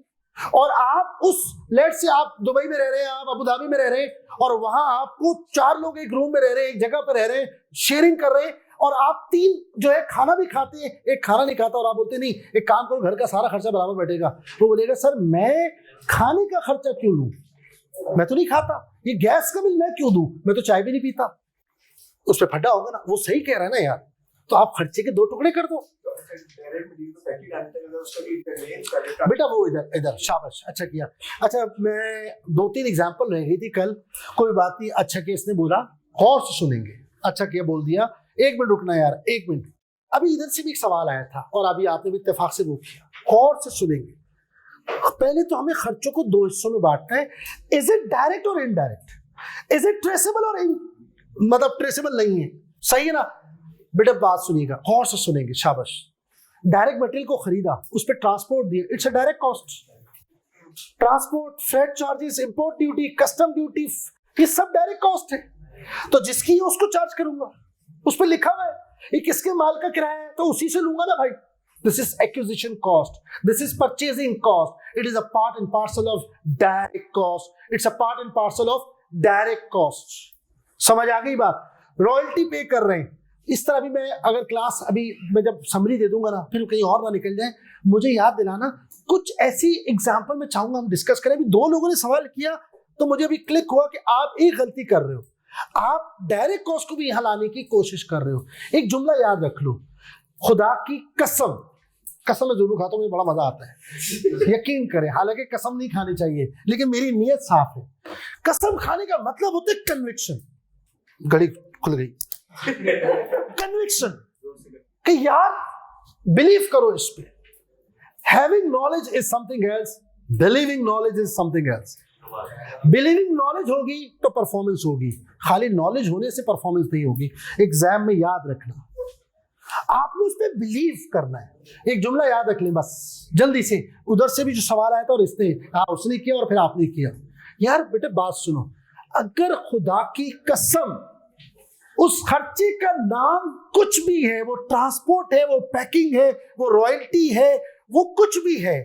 और आप उस लेट से आप दुबई में रह रहे हैं, आप अबू धाबी में रह रहे हैं, और वहां आपको 4 लोग एक रूम में रह रहे हैं, एक जगह पर रह रहे हैं, शेयरिंग कर रहे हैं, और आप 3 जो है खाना भी खाते हैं, एक खाना नहीं खाता, और आप बोलते नहीं एक काम करो घर का सारा खर्चा बराबर बैठेगा। वो बोलेगा सर मैं खाने का खर्चा क्यों लूं, मैं तो नहीं खाता, ये गैस का बिल मैं क्यों दूं, मैं तो चाय भी नहीं पीता। उस पर फटा होगा ना, वो सही कह रहा है ना यार। तो आप खर्चे के 2 टुकड़े कर दो बेटा। वो इधर इधर शाबाश, अच्छा किया। अच्छा मैं 2-3 एग्जांपल रह गई थी कल, कोई बात नहीं, अच्छा किया इसने बोला, और से सुनेंगे। अच्छा किया बोल दिया, 1 मिनट रुकना यार, 1 मिनट। अभी इधर से भी एक सवाल आया था और अभी आपने भी इत्तेफाक से वो किया, और से सुनेंगे। पहले तो हमें खर्चों को 2 हिस्सों में बांटना है, इज इट डायरेक्ट और इनडायरेक्ट, इज इट ट्रेसेबल और मतलब ट्रेसेबल नहीं है, सही है ना बेटा। बात सुनिएगा, और से सुनेंगे, शाबाश। डायरेक्ट मटेरियल को खरीदा, उस पर ट्रांसपोर्ट दिया, it's a direct cost. Transport, freight charges, import duty, custom duty, ये सब डायरेक्ट कॉस्ट है। तो जिसकी है उसको चार्ज करूंगा, उस पर लिखा हुआ है ये किसके माल का किराया है, तो उसी से लूंगा ना भाई। This is acquisition cost, this is purchasing cost, it is a part and parcel of direct cost, it's a part and parcel of direct cost. समझ आ गई बात? रॉयल्टी पे कर रहे हैं। इस तरह भी मैं अगर क्लास अभी मैं जब समरी दे दूंगा ना, फिर कहीं और ना निकल जाए, मुझे याद दिलाना। कुछ ऐसी एग्जांपल मैं चाहूंगा हम डिस्कस करें। अभी 2 लोगों ने सवाल किया तो मुझे अभी क्लिक हुआ कि आप एक गलती कर रहे हो, आप डायरेक्ट कॉस्ट को भी यहां लाने की कोशिश कर रहे हो। एक जुमला याद रख लो, खुदा की कसम, कसम मैं जरूर खाता हूं, मुझे बड़ा मजा आता है, यकीन करें। हालांकि कसम नहीं खानी चाहिए लेकिन मेरी नीयत साफ है। कसम खाने का मतलब होता है कन्विक्शन। घड़ी खुल गई कन्विक्शन कि यार बिलीव करो इस पे। Having knowledge is something else, believing knowledge is something else. Believing knowledge होगी तो परफॉर्मेंस होगी, खाली नॉलेज होने से परफॉर्मेंस नहीं होगी। एग्जाम में याद रखना, आपने उस पर बिलीव करना है। एक जुमला याद रख लें बस जल्दी से, उधर से भी जो सवाल आया था और उसने किया और फिर आपने किया। यार बेटे बात सुनो, अगर खुदा की कसम उस खर्चे का नाम कुछ भी है, वो ट्रांसपोर्ट है, वो पैकिंग है, वो रॉयल्टी है, वो कुछ भी है,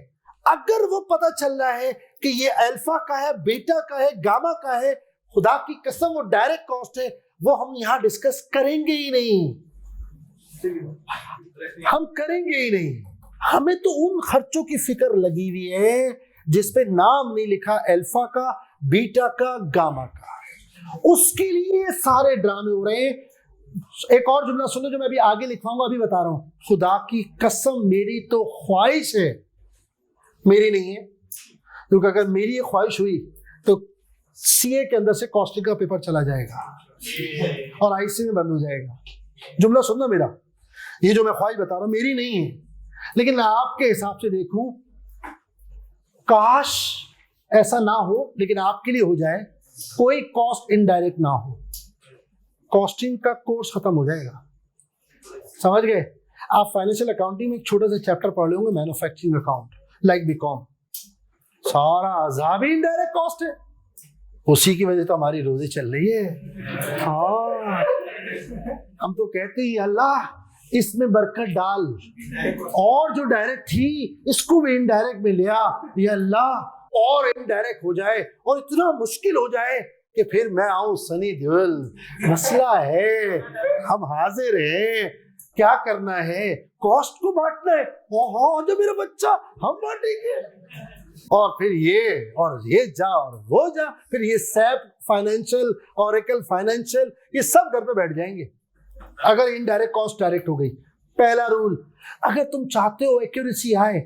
अगर वो पता चल रहा है कि ये अल्फा का है, बीटा का है, गामा का है, खुदा की कसम वो डायरेक्ट कॉस्ट है, वो हम यहां डिस्कस करेंगे ही नहीं, हम करेंगे ही नहीं। हमें तो उन खर्चों की फिक्र लगी हुई है जिसपे नाम नहीं लिखा अल्फा का, बीटा का, गामा का, उसके लिए सारे ड्रामे हो रहे हैं। एक और जुमला सुनो जो मैं अभी आगे लिखवाऊंगा, अभी बता रहा हूं। खुदा की कसम मेरी तो ख्वाहिश है, मेरी नहीं है, क्योंकि अगर मेरी ये ख्वाहिश हुई तो सीए के अंदर से कॉस्टिंग का पेपर चला जाएगा और आईसी में बंद हो जाएगा। जुमला सुनना मेरा, ये जो मैं ख्वाहिश बता रहा हूं मेरी नहीं है, लेकिन मैं आपके हिसाब से देखूं, काश ऐसा ना हो, लेकिन आपके लिए हो जाए, कोई कॉस्ट इनडायरेक्ट ना हो, कॉस्टिंग का कोर्स खत्म हो जाएगा। समझ गए? आप फाइनेंशियल अकाउंटिंग में एक छोटा सा चैप्टर पढ़ लेंगे, मैन्युफैक्चरिंग अकाउंट, लाइक बीकॉम, सारा अज़ाब ही इनडायरेक्ट कॉस्ट है, उसी की वजह तो हमारी रोजी चल रही है। हाँ, हम तो कहते ही अल्लाह इसमें बरकत डाल, और जो डायरेक्ट थी इसको भी इनडायरेक्ट में लिया, ये अल्लाह और इनडायरेक्ट हो जाए और इतना मुश्किल हो जाए कि फिर मैं आऊं सनी देओल, मसला है, हम हाजिर हैं, क्या करना है, कॉस्ट को बांटना है, हाँ जो मेरा बच्चा हम बांटेंगे, और फिर ये जा और वो जा, फिर ये सैप फाइनेंशियल, ओरेकल फाइनेंशियल, ये सब घर पे बैठ जाएंगे अगर इनडायरेक्ट कॉस्ट डायरेक्ट हो गई। पहला रूल, अगर तुम चाहते हो एक्यूरेसी आए,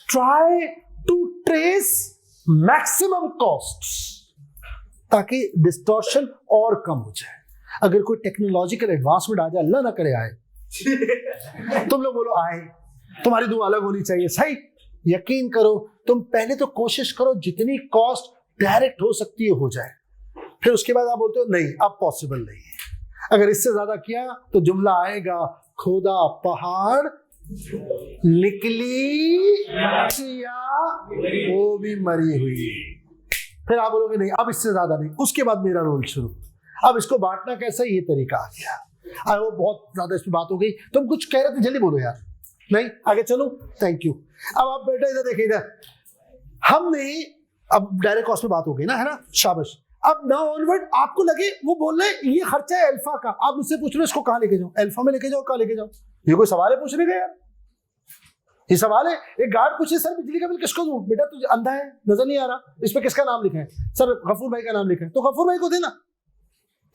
try to trace maximum cost, ताकि डिस्टॉर्शन और कम हो जाए। अगर कोई टेक्नोलॉजिकल एडवांसमेंट आ जाए, अल्लाह ना करे आए, तुम लोग बोलो आए, तुम्हारी दुआ अलग होनी चाहिए, सही, यकीन करो, तुम पहले तो कोशिश करो जितनी कॉस्ट डायरेक्ट हो सकती है हो जाए, फिर उसके बाद आप बोलते हो नहीं अब पॉसिबल नहीं है। अगर इससे ज्यादा किया तो जुमला आएगा, खुदा पहाड़ निकली या वो भी मरी हुई। फिर आप बोलोगे नहीं अब इससे ज्यादा नहीं, उसके बाद मेरा रोल शुरू। अब इसको बांटना कैसा, ये तरीका आ गया। वो बहुत ज्यादा इस पर बात हो गई, तुम कुछ कह रहे थे, जल्दी बोलो यार। नहीं आगे चलो, थैंक यू। अब आप बेटा इधर देखिए, इधर हमने अब डायरेक्ट कॉस्ट पे बात हो गई ना, है ना, शाबाश। अब नाउ ऑनवर्ड आपको लगे वो बोल रहे ये खर्चा है अल्फा का, आप मुझसे पूछ रहे हो इसको कहाँ लेके जाओ, अल्फा में लेके जाओ, कहाँ लेके जाओ, ये कोई सवाल है पूछने का यार? ये सवाल है? एक गार्ड पूछे सर बिजली का बिल किसको दूं? बेटा तुझे अंधा है, नजर नहीं आ रहा, इस पे किसका नाम लिखा है? सर गफूर भाई का नाम लिखा है, तो गफूर भाई को देना।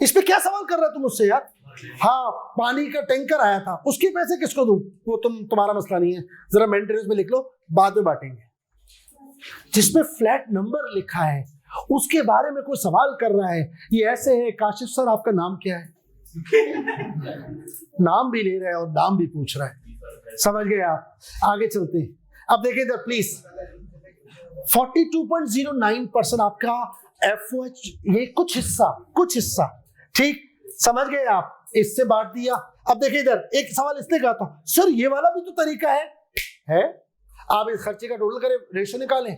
इस पे क्या सवाल कर रहा है तुम मुझसे यार? हाँ, पानी का टैंकर आया था, उसके पैसे किसको दूं? वो तुम्हारा मसला नहीं है, जरा मेंटेनेंस में लिख लो, बाद में बांटेंगे। जिसमें फ्लैट नंबर लिखा है उसके बारे में कोई सवाल कर रहा है, ये ऐसे है, काशिफ सर आपका नाम क्या है? नाम भी ले रहा है और नाम भी पूछ रहा है। समझ गए आप? आगे चलते हैं। अब देखिए इधर प्लीज, 42.09% आपका एफओएच, ये कुछ हिस्सा ठीक समझ गए आप, इससे बांट दिया। अब देखिए इधर एक सवाल इसने कहा था, सर ये वाला भी तो तरीका है? आप इस खर्चे का टोटल करें, रेशो निकालें,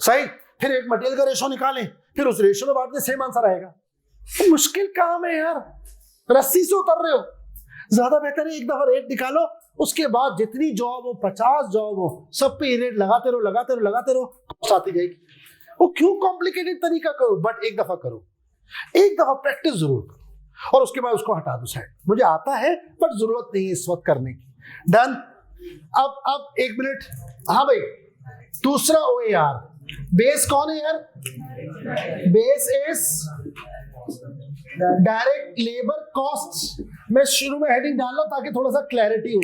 सही, फिर एक मटेरियल का रेशो निकालें, फिर उस रेशो में बांटने सेम आंसर आएगा। तो मुश्किल काम है यार, रस्सी से उतर रहे हो। ज्यादा बेहतर है एक दफा रेट निकालो, उसके बाद जितनी जॉब हो, 50 जॉब हो, सब पे रेट लगाते रहो, कॉस्ट आती जाएगी। वो क्यों कॉम्प्लिकेटेड तरीका करो, बट एक दफा करो, एक दफा प्रैक्टिस जरूर करो, और उसके बाद उसको हटा दो साइड। मुझे आता है बट जरूरत नहीं है इस वक्त करने की। डन। अब एक मिनट, हाँ भाई, दूसरा OAR, बेस कौन है यार? Base is direct labour cost. मैं शुरू में हेडिंग डाल रहा हूं ताकि थोड़ा सा क्लैरिटी हो।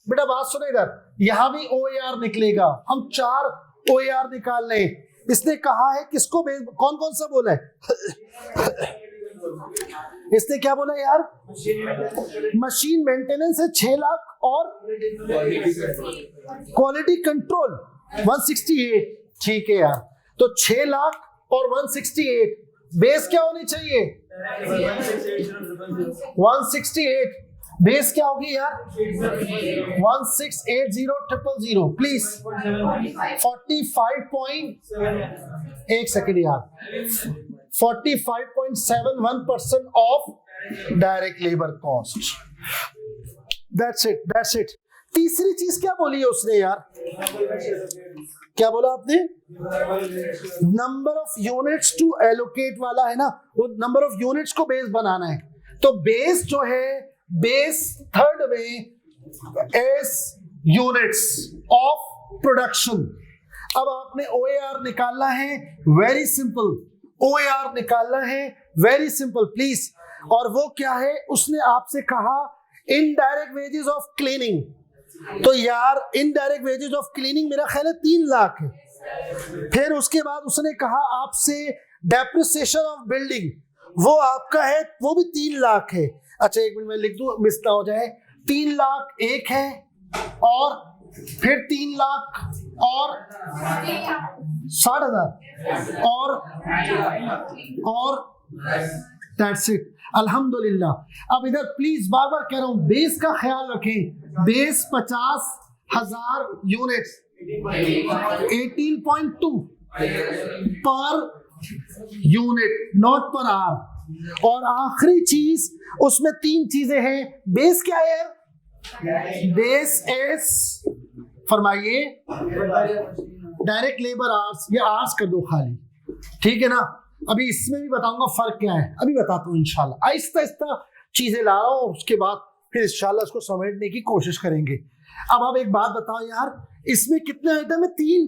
बेटा बात सुनो इधर, यहां भी OAR निकलेगा, हम 4 OAR निकाल लें। इसने कहा है किसको बेस, कौन कौन सा बोला है? इसने क्या बोला यार? मशीन मेंटेनेंस है 6 लाख और क्वालिटी कंट्रोल 168। ठीक है यार, तो 6 लाख और 168, बेस क्या होनी चाहिए? 168। बेस क्या होगी यार? 1680000 प्लीज। एक सेकेंड यार, 45.71% of direct labour cost. That's it. तीसरी चीज क्या बोली है उसने यार? क्या बोला आपने? Number of units to allocate वाला है ना, वो नंबर ऑफ यूनिट्स को बेस बनाना है। तो बेस जो है, बेस थर्ड में एस यूनिट्स ऑफ प्रोडक्शन। अब आपने OAR निकालना है, वेरी सिंपल। OAR निकालना है, वेरी सिंपल प्लीज। और वो क्या है? उसने आपसे कहा इनडायरेक्ट वेजेस ऑफ क्लीनिंग। तो यार इनडायरेक्ट वेजेस ऑफ क्लीनिंग मेरा ख्याल है 3 लाख है। फिर उसके बाद उसने कहा आपसे डेप्रिसिएशन ऑफ बिल्डिंग, वो आपका है, वो भी 3 लाख है। अच्छा एक मिनट में लिख दूं, मिस ना हो जाए। 3 लाख एक है, और फिर 3 लाख और 60,000 और दैट्स इट। अल्हम्दुलिल्लाह। अब इधर प्लीज बार बार कह रहा हूं, बेस का ख्याल रखें। Base 50,000 units 18.2 per unit, not per hour. और आखिरी चीज उसमें 3 चीजें हैं। बेस क्या है? बेस एस, फरमाइए, डायरेक्ट लेबर आवर्स, या आवर्स कर दो खाली, ठीक है ना। अभी इसमें भी बताऊंगा फर्क क्या है, अभी बताता हूँ इंशाल्लाह। आहिस्ता आहिस्ता चीजें ला रहा हूँ, उसके बाद फिर इंशाल्लाह इसको समझने की कोशिश करेंगे। अब आप एक बात बताओ यार, इसमें कितने आइटम है? 3।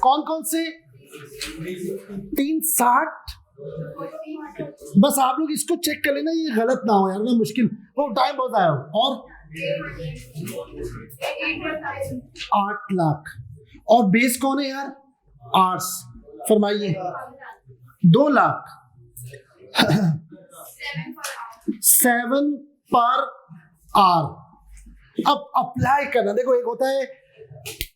कौन कौन से? 360। बस आप लोग इसको चेक कर लेना, ये गलत ना हो यार, ना मुश्किल हो, टाइम बहुत आया हो। और 8 लाख। और बेस कौन है यार? आर्ट्स, फरमाइए। 2 लाख 7 पर आर। अब अप्लाई करना, देखो एक होता है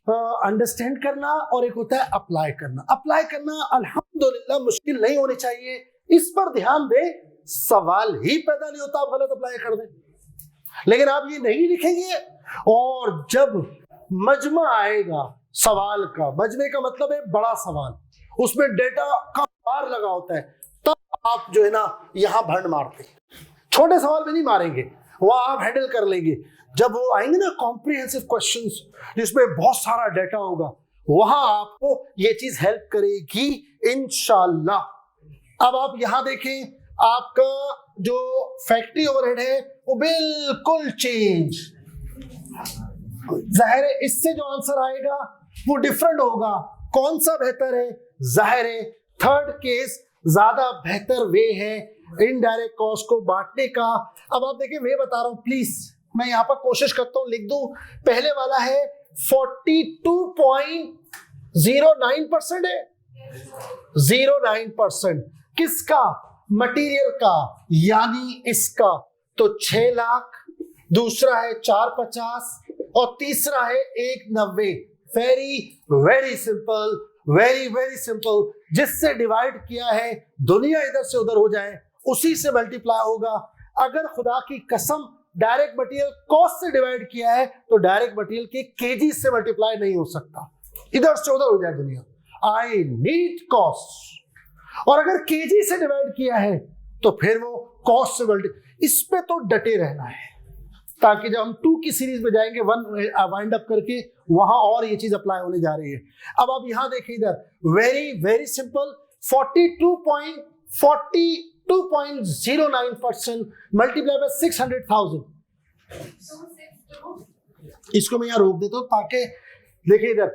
अंडरस्टैंड करना और एक होता है अप्लाई करना। अप्लाई करना अल्हम्दुलिल्लाह मुश्किल नहीं होनी चाहिए, इस पर ध्यान दे, सवाल ही पैदा नहीं होता आप गलत अप्लाई कर दें। लेकिन आप ये नहीं लिखेंगे, और जब मजमा आएगा सवाल का, मजमे का मतलब है बड़ा सवाल, उसमें डेटा का बार लगा होता है, तब आप जो है ना यहां भंड मारते हैं। छोटे सवाल में नहीं मारेंगे, वह आप हैंडल कर लेंगे। जब वो आएंगे ना कॉम्प्रिहेंसिव क्वेश्चंस जिसमें बहुत सारा डेटा होगा, वहां आपको ये चीज हेल्प करेगी इंशाल्लाह। अब आप यहां देखें, आपका जो फैक्ट्री ओवरहेड है वो बिल्कुल चेंज, जाहिर है इससे जो आंसर आएगा वो डिफरेंट होगा। कौन सा बेहतर है? जाहिर है थर्ड केस ज्यादा बेहतर वे है इनडायरेक्ट कॉस्ट को बांटने का। अब आप देखिए, वे बता रहा हूं, प्लीज मैं यहां पर कोशिश करता हूं लिख दूं। पहले वाला है 42.09% है, 09%। किसका? मटेरियल का, यानी इसका। तो 6 लाख, दूसरा है 450 और तीसरा है 190। Very very simple, very very simple. जिससे डिवाइड किया है, दुनिया इधर से उधर हो जाए, उसी से मल्टीप्लाई होगा। अगर खुदा की कसम डायरेक्ट मटेरियल कॉस्ट से डिवाइड किया है, तो डायरेक्ट मटेरियल के केजी से मल्टीप्लाई नहीं हो सकता, इधर से उधर हो जाए दुनिया। I need cost. और अगर केजी से डिवाइड किया है तो फिर वो कॉस्ट से मल्टी, इस पे तो डटे रहना है, ताकि जब हम 2 की सीरीज में जाएंगे 1 वाइंड अप करके, वहां और ये चीज अप्लाई होने जा रही है। अब आप यहां देखिए, इधर very very simple, 42.09% multiply by 600,000। इसको मैं यहां रोक देता हूं, ताकि देखिए इधर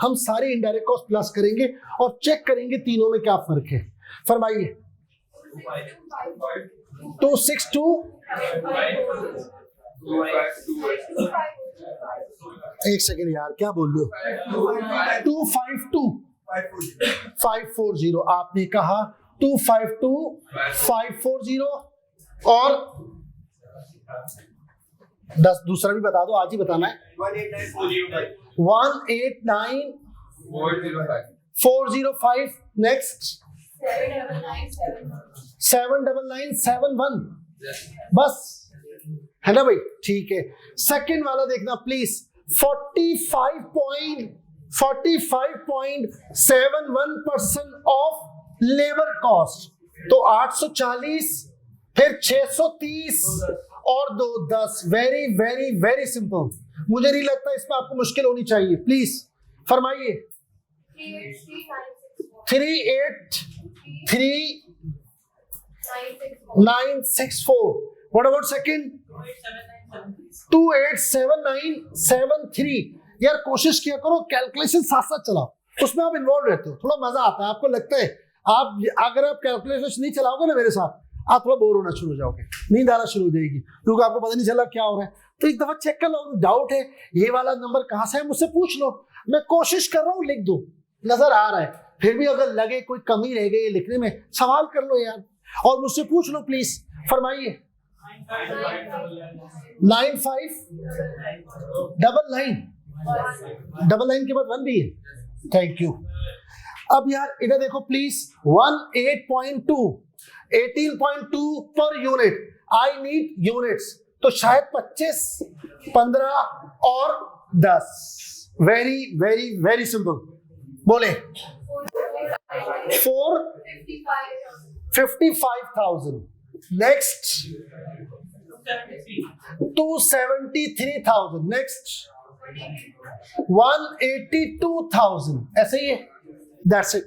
हम सारी इनडायरेक्ट कॉस्ट प्लस करेंगे और चेक करेंगे तीनों में क्या फर्क है। फरमाइए। 262, एक सेकेंड यार, क्या बोल रहे हो? 252, 540। आपने कहा 252540 और 10 दूसरा भी बता दो, आज ही बताना है। 189405 नेक्स्ट 79971 बस, है ना भाई? ठीक है, सेकंड वाला देखना प्लीज। 45.71% ऑफ लेबर कॉस्ट, तो 840 फिर 630 और 210। Very very very simple. मुझे नहीं लगता इसमें आपको मुश्किल होनी चाहिए। प्लीज फरमाइए। 383964। What about second? 287973। यार कोशिश किया करो, कैलकुलेशन साथ साथ चलाओ, उसमें आप इन्वॉल्व रहते हो, थोड़ा मजा आता है। आपको लगता है आप अगर आप कैलकुलेशन नहीं चलाओगे ना मेरे साथ, आप थोड़ा बोर होना शुरू हो जाओगे, नींद आना शुरू हो जाएगी, क्योंकि आपको पता नहीं चला क्या हो रहा है। तो एक दफा चेक कर लो, डाउट है ये वाला नंबर कहां से है मुझसे पूछ लो। मैं कोशिश कर रहा हूँ, लिख दो, नजर आ रहा है। फिर भी अगर लगे कोई कमी रह गई लिखने में, सवाल कर लो यार, और मुझसे पूछ लो प्लीज। फरमाइए। 9599 के बाद 1 भी है। Thank you. अब यार इधर देखो please. 18.2 per unit. I need units, तो शायद 25, 15 और 10। Very very very simple. बोले 455,000। नेक्स्ट 273,000। नेक्स्ट 182,000। ऐसे ही है, दैट्स इट।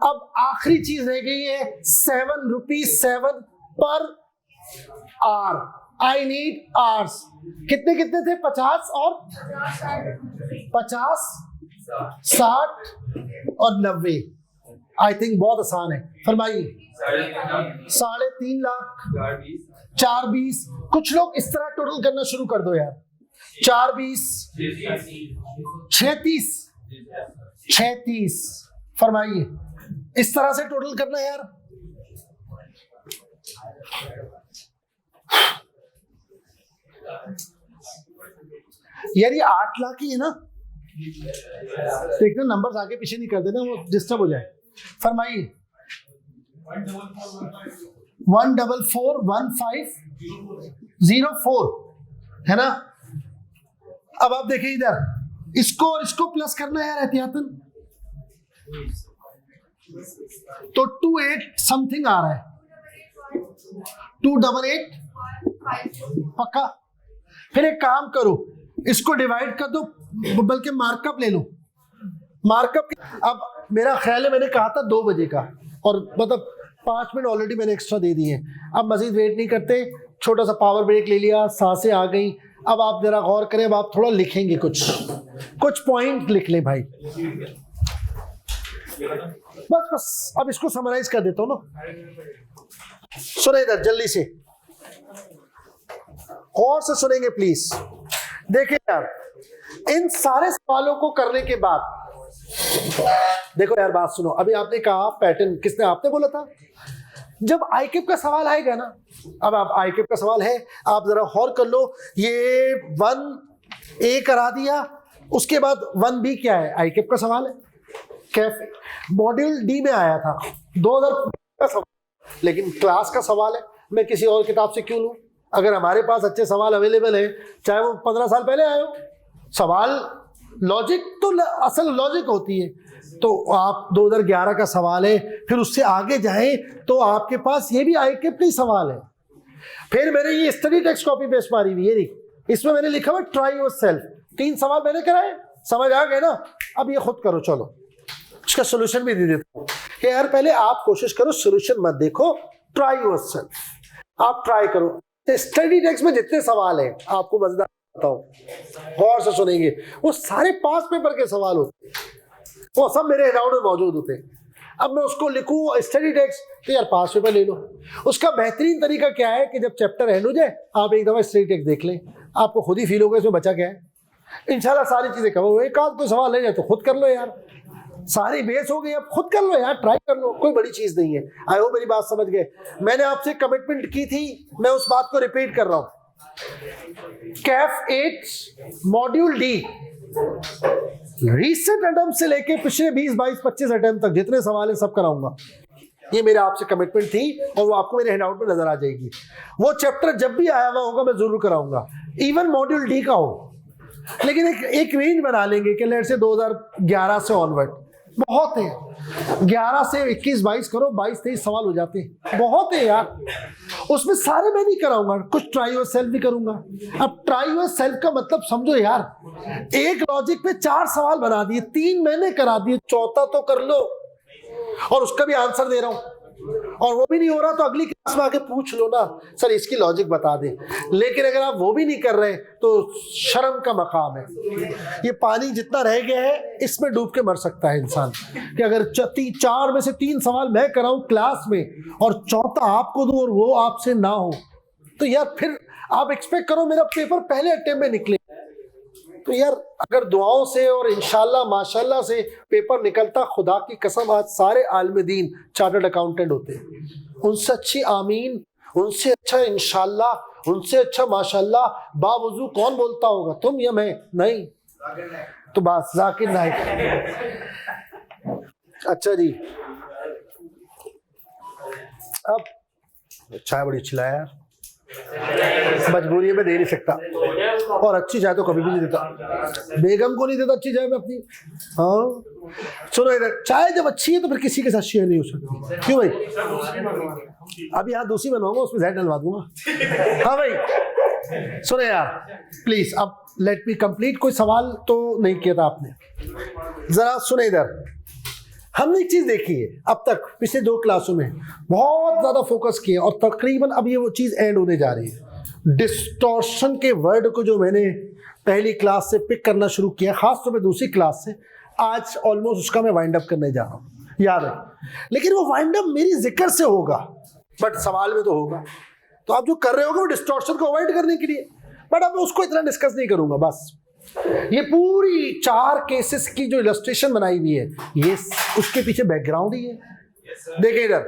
अब आखिरी चीज रह गई है 7 per hour. I need hours. कितने कितने थे? 50 और 50, 60 और 90। आई थिंक बहुत आसान है। फरमाइए। 3.5 लाख, 420। कुछ लोग इस तरह टोटल करना शुरू कर दो यार। 420, 36। फरमाइए। इस तरह से टोटल करना है यार। यार ये 8 लाख ही है ना, देखना नंबर्स आगे पीछे नहीं कर देना, वो डिस्टर्ब हो जाए। फरमाइए। 1441504 है ना। अब आप देखिए इधर, इसको और इसको प्लस करना है यार एहतियातन, तो 28 समथिंग आ रहा है। 288 पक्का। फिर एक काम करो, इसको डिवाइड कर दो, बल्कि मार्कअप ले लो। मार्कअप अब मेरा ख्याल है मैंने कहा था 2 बजे का, और मतलब 5 मिनट ऑलरेडी मैंने एक्स्ट्रा दे दिए। अब मजीद वेट नहीं करते, छोटा सा पावर ब्रेक ले लिया, सांसें आ गई। अब आप जरा गौर करें, अब आप थोड़ा लिखेंगे, कुछ पॉइंट लिख लें भाई। बस अब इसको समराइज कर देता हूं ना। सुने इधर जल्दी से, और से सुनेंगे प्लीज। देखिए यार, इन सारे सवालों को करने के बाद देखो यार, बात सुनो। अभी आपने कहा पैटर्न, किसने? आपने बोला था। जब आईक्यूब का सवाल आएगा ना, अब आप आईक्यूब का सवाल है, आप जरा गौर कर लो। ये 1A करा दिया, उसके बाद 1B क्या है? आईक्यूब का सवाल है। कैफे मॉड्यूल D में आया था 2000 का सवाल, लेकिन क्लास का सवाल है, मैं किसी और किताब से क्यों लूं? अगर हमारे पास अच्छे सवाल अवेलेबल है, चाहे वो 15 साल पहले आए हो। सवाल लॉजिक तो असल लॉजिक होती है। तो आप 2011 का सवाल है, फिर उससे आगे जाएं तो आपके पास ये भी आईक्यूब का सवाल है। फिर मैंने ये स्टडी टेक्स्ट कॉपी पेस्ट मारी हुई है, इसमें मैंने लिखा हुआ ट्राई योरसेल्फ। 3 सवाल मैंने कराए, समझ आ गए ना? अब ये खुद करो। चलो इसका सोल्यूशन भी दे देता हूँ कि यार पहले आप कोशिश करो, सोल्यूशन मत देखो, ट्राई योरसेल्फ। आप ट्राई करो। स्टडी टेक्स्ट में जितने सवाल हैं आपको मजेदार बताओ, गौर से सुनेंगे, वो सारे 5 पेपर के सवाल होते, वो सब मेरे अकाउंट में मौजूद होते। अब मैं उसको लिखूं स्टडी टेक्स्ट, तो यार 5 पेपर ले लो। उसका बेहतरीन तरीका क्या है कि जब चैप्टर एंड हो जाए, आप एक दफा स्टडी टेक्स्ट देख लें, आपको खुद ही फील होगा इसमें बचा क्या है। इंशाल्लाह सारी चीजें कवर हो। एक आध तो सवाल ले जाए तो खुद कर लो यार, सारी बेस हो गई, अब खुद कर लो यार, ट्राई कर लो, कोई बड़ी चीज नहीं है। आई होप मेरी बात समझ गए। मैंने आपसे कमिटमेंट की थी, मैं उस बात को रिपीट कर रहा हूं। Kaif 8 module D, recent attempt से लेके पिछले 20, 22, 25 अटेम्प्ट तक जितने सवाल है सब कराऊंगा। ये मेरे आपसे कमिटमेंट थी और वो आपको मेरे हैंडआउट में नजर आ जाएगी। वो चैप्टर जब भी आया हुआ होगा मैं जरूर कराऊंगा, इवन मॉड्यूल डी का हो। लेकिन एक रेंज बना लेंगे कि लेट से 2011 से ऑनवर्ड बहुत है, 11 से 21, 22 करो, 22, 23 सवाल हो जाते हैं, बहुत है यार। उसमें सारे मैं नहीं कराऊंगा, कुछ ट्राई योर सेल्फ भी करूंगा। अब ट्राई योर सेल्फ का मतलब समझो यार, एक लॉजिक पे 4 सवाल बना दिए, 3 मैंने करा दिए, चौथा तो कर लो, और उसका भी आंसर दे रहा हूं, और वो भी नहीं हो रहा तो अगली क्लास में आके पूछ लो ना, सर इसकी लॉजिक बता दे। लेकिन अगर आप वो भी नहीं कर रहे तो शर्म का मकाम है। ये पानी जितना रह गया है इसमें डूब के मर सकता है इंसान, कि अगर 4 में से 3 सवाल मैं कराऊं क्लास में और चौथा आपको दूं और वो आपसे ना हो, तो यार फिर आप एक्सपेक्ट करो मेरा पेपर पहले अटेम्प्ट में निकले। तो यार अगर दुआओं से और इंशाल्लाह माशाल्लाह से पेपर निकलता, खुदा की कसम आज सारे आलिम दीन चार्टर्ड अकाउंटेंट होते। उनसे अच्छी आमीन, उनसे अच्छा इंशाल्लाह, उनसे अच्छा माशाल्लाह बावजू कौन बोलता होगा, तुम या मैं? नहीं, तो बस जाकिर नाइक। अच्छा जी, अब चाय बड़ी अच्छी लाया यार, मजबूरी में दे नहीं सकता, और अच्छी चाय तो कभी भी नहीं देता, बेगम को नहीं देता अच्छी चाय में अपनी। हाँ सुनो इधर, चाय जब अच्छी है तो फिर किसी के साथ शेयर नहीं हो सकती, क्यों भाई? अभी यहाँ दूसरी बनवाऊंगा, उसमें जहर डलवा दूंगा। हाँ भाई सुनो यार प्लीज, अब लेट मी कंप्लीट। कोई सवाल तो नहीं किया था आपने? जरा सुने इधर, हमने एक चीज देखी है अब तक पिछले 2 क्लासों में, बहुत ज्यादा फोकस किया, और तकरीबन अब ये वो चीज एंड होने जा रही है। डिस्टॉर्शन के वर्ड को जो मैंने पहली क्लास से पिक करना शुरू किया, खासतौर पे दूसरी क्लास से, आज ऑलमोस्ट उसका मैं वाइंड अप करने जा रहा हूँ, याद है। लेकिन वो वाइंड अप मेरी जिक्र से होगा, बट सवाल में तो होगा। तो आप जो कर रहे होगे वो डिस्टॉर्शन को अवॉइड करने के लिए, बट अब मैं उसको इतना डिस्कस नहीं करूंगा। बस ये पूरी 4 केसेस की जो इलस्ट्रेशन बनाई हुई है, ये उसके पीछे बैकग्राउंड ही है। देखिए इधर,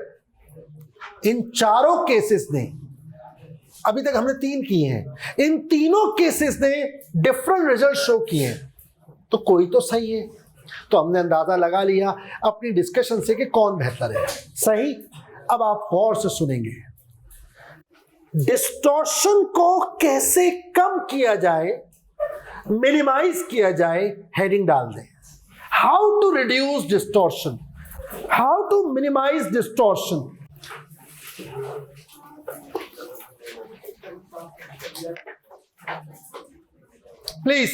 इन 4 केसेस ने, अभी तक हमने 3 किए हैं, इन तीनों केसेस ने डिफरेंट रिजल्ट शो किए हैं, तो कोई तो सही है। तो हमने अंदाजा लगा लिया अपनी डिस्कशन से कि कौन बेहतर है। सही। अब आप गौर से सुनेंगे, डिस्टॉर्शन को कैसे कम किया जाए, मिनिमाइज किया जाए, हेडिंग डाल दें। How to reduce distortion, how to minimise distortion. Please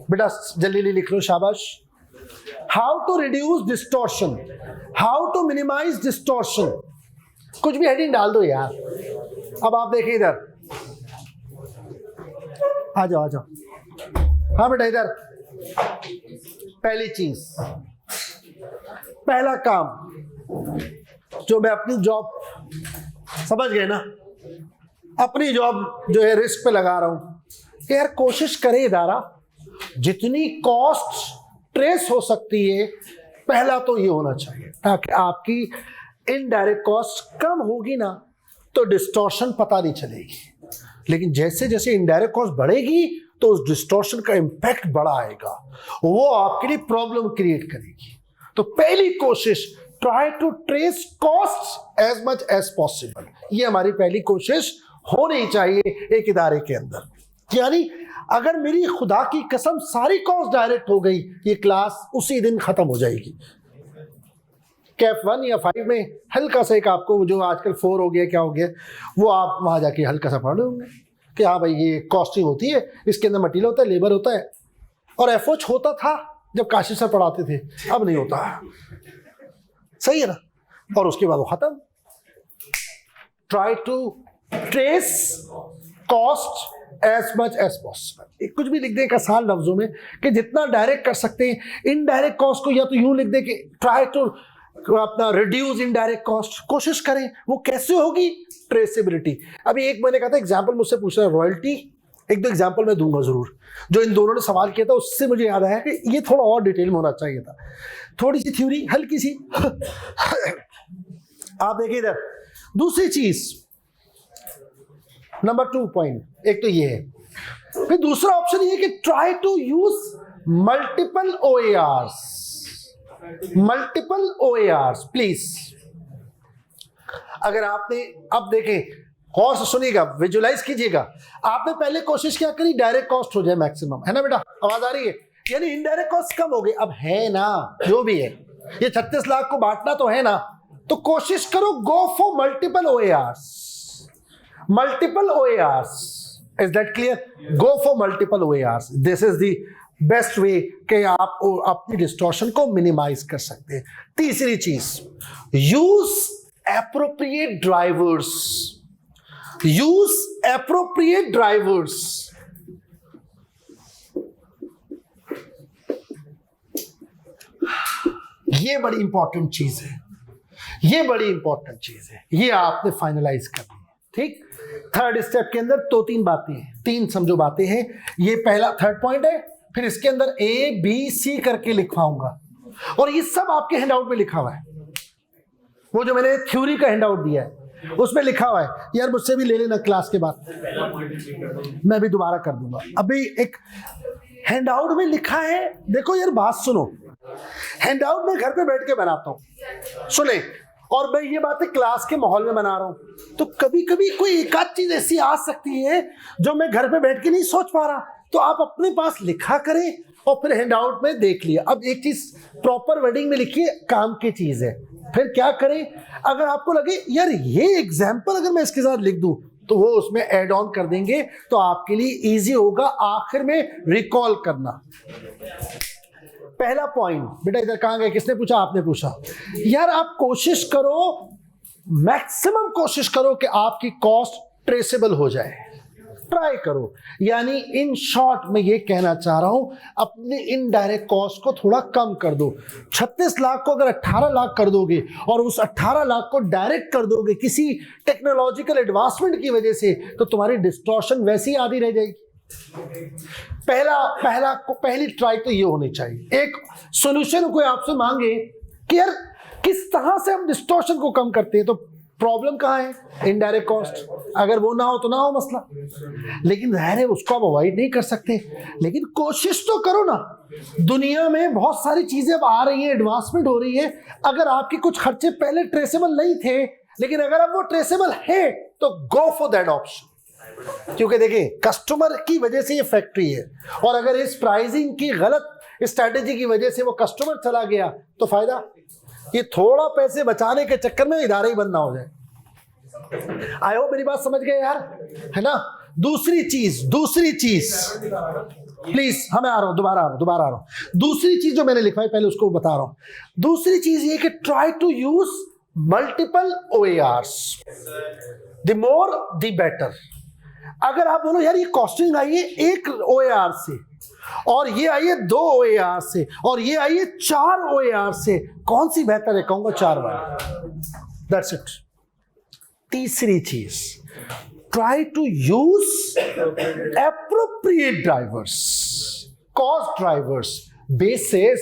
बेटा जल्दी लिख लो, शाबाश। How to reduce distortion, how to minimise distortion, कुछ भी हेडिंग डाल दो यार। अब आप देखिए इधर, आ जाओ आ जाओ। हाँ बेटा इधर, पहली चीज, पहला काम जो मैं अपनी जॉब, समझ गए ना, अपनी जॉब जो है रिस्क पे लगा रहा हूं, यार कोशिश करे इदारा जितनी कॉस्ट ट्रेस हो सकती है, पहला तो ये होना चाहिए, ताकि आपकी इनडायरेक्ट कॉस्ट कम होगी ना तो डिस्टॉर्शन पता नहीं चलेगी। लेकिन जैसे जैसे इनडायरेक्ट कॉस्ट बढ़ेगी तो उस डिस्टॉर्शन का इंपैक्ट बड़ा आएगा, वो आपके लिए प्रॉब्लम क्रिएट करेगी। तो पहली कोशिश, try to trace cost as much as possible, ये हमारी पहली कोशिश होनी चाहिए एक इदारे के अंदर। यानी अगर मेरी खुदा की कसम सारी कॉस्ट डायरेक्ट हो गई, ये क्लास उसी दिन खत्म हो जाएगी। कैफ 1 या 5 में हल्का सा एक आपको, जो आजकल 4 हो गया क्या हो गया, वो आप वहाँ जाके हल्का सा पढ़ होंगे कि हाँ भाई ये कॉस्टिंग होती है, इसके अंदर मटीरियल होता है, लेबर होता है, और एफओच होता था जब काशी सर पढ़ाते थे, अब नहीं होता। सही है ना? और उसके बाद वो खत्म। Try to trace cost as much as possible. कुछ भी लिख दें आसान लफ्जों में कि जितना डायरेक्ट कर सकते हैं। इनडायरेक्ट कॉस्ट को या तो यूं लिख दें कि ट्राई टू अपना रिड्यूस इनडायरेक्ट कॉस्ट, कोशिश करें। वो कैसे होगी? ट्रेसेबिलिटी। अभी एक मैंने कहा था एग्जांपल मुझसे पूछ रहा है, रॉयल्टी एक दो एग्जाम्पल मैं दूंगा जरूर। जो इन दोनों ने सवाल किया था उससे मुझे याद आया कि ये थोड़ा और डिटेल में होना चाहिए था। थोड़ी सी थ्योरी हल्की सी। आप देखिए इधर दूसरी चीज, नंबर 2 पॉइंट, एक तो ये है। फिर दूसरा ऑप्शन ये कि try to use multiple OARs, multiple OARs please. अगर आपने, अब देखें और सुनिएगा, विजुलाइज कीजिएगा, आपने पहले कोशिश क्या करी डायरेक्ट कॉस्ट हो जाए मैक्सिमम, है ना बेटा, आवाज आ रही है, यानी इनडायरेक्ट कॉस्ट कम हो गई। अब है ना जो भी है, ये 36 लाख को बांटना तो है ना, तो कोशिश करो go for multiple OARs, multiple OARs। Is that clear? Go for multiple OARs, this is the best way कि आप अपनी डिस्टॉर्शन को मिनिमाइज कर सकते हैं। तीसरी चीज, use appropriate drivers, use appropriate drivers. ये बड़ी इंपॉर्टेंट चीज है, ये बड़ी इंपॉर्टेंट चीज है, ये आपने फाइनलाइज करनी है। ठीक, थर्ड स्टेप के अंदर तो 3 बातें हैं, 3 समझो बातें हैं। ये पहला थर्ड पॉइंट है, फिर इसके अंदर ABC करके लिखवाऊंगा, और ये सब आपके हैंडआउट में लिखा हुआ है। वो जो मैंने थ्योरी का हैंडआउट दिया है उसमें लिखा हुआ है, यार मुझसे भी ले लेना क्लास के बाद, मैं भी दोबारा कर दूंगा। अभी एक हैंडआउट में लिखा है, देखो यार बात सुनो, हैंडआउट में घर पे बैठ के बनाता हूं, सुने, और मैं ये बातें क्लास के माहौल में बना रहा हूं, तो कभी कभी कोई एक आध चीज ऐसी आ सकती है जो मैं घर पे बैठ के नहीं सोच पा रहा, तो आप अपने पास लिखा करें और फिर हैंडआउट में देख लिया। अब एक चीज प्रॉपर वर्डिंग में लिखिए, काम की चीज है। फिर क्या करें, अगर आपको लगे यार ये एग्जाम्पल अगर मैं इसके साथ लिख दूं तो वो उसमें ऐड ऑन कर देंगे, तो आपके लिए इजी होगा आखिर में रिकॉल करना। पहला पॉइंट, बेटा इधर कहां गए, किसने पूछा? आपने पूछा। यार आप कोशिश करो, मैक्सिमम कोशिश करो कि आपकी कॉस्ट ट्रेसेबल हो जाए, ट्राई करो। यानी इन शॉर्ट में ये कहना चाह रहा हूं, अपनी इनडायरेक्ट कॉस्ट को थोड़ा कम कर दो। 36 लाख को अगर 18 लाख कर दोगे और उस 18 लाख को डायरेक्ट कर दोगे किसी टेक्नोलॉजिकल एडवांसमेंट की वजह से, तो तुम्हारी डिस्टॉर्शन वैसी आधी रह जाएगी। पहली ट्राई तो ये होनी चाहिए। एक सॉल्यूशन कोई आपसे मांगे कि यार किस तरह से हम डिस्टॉर्शन को कम करते हैं, तो प्रॉब्लम कहाँ है? Indirect cost. अगर वो ना हो तो ना हो मसला, लेकिन जाहिर है उसको आप अवॉइड नहीं कर सकते, लेकिन कोशिश तो करो ना। दुनिया में बहुत सारी चीजें अब आ रही है, एडवांसमेंट हो रही है। अगर आपके कुछ खर्चे पहले ट्रेसेबल नहीं थे, लेकिन अगर अब वो ट्रेसेबल है, तो गो फॉर दैट ऑप्शन। क्योंकि देखिए कस्टमर की वजह से ये फैक्ट्री है, और अगर इस प्राइसिंग की गलत स्ट्रैटेजी की वजह से वो कस्टमर चला गया तो फायदा, ये थोड़ा पैसे बचाने के चक्कर में इदारा ही बंद ना हो जाए। आई होप मेरी बात समझ गए यार, है ना। दूसरी चीज प्लीज, हमें आ रहा हूं। दूसरी चीज जो मैंने लिखवाई पहले उसको बता रहा हूं। दूसरी चीज ये कि try to use multiple OARs, the more the better. अगर आप बोलो यार ये कॉस्टिंग आई है 1 OAR से, और ये आई है 2 OAR से, और ये आई है 4 OAR से, कौन सी बेहतर है? कहूंगा 4 वाली। That's it. तीसरी चीज, try to use appropriate drivers, cost drivers, basis,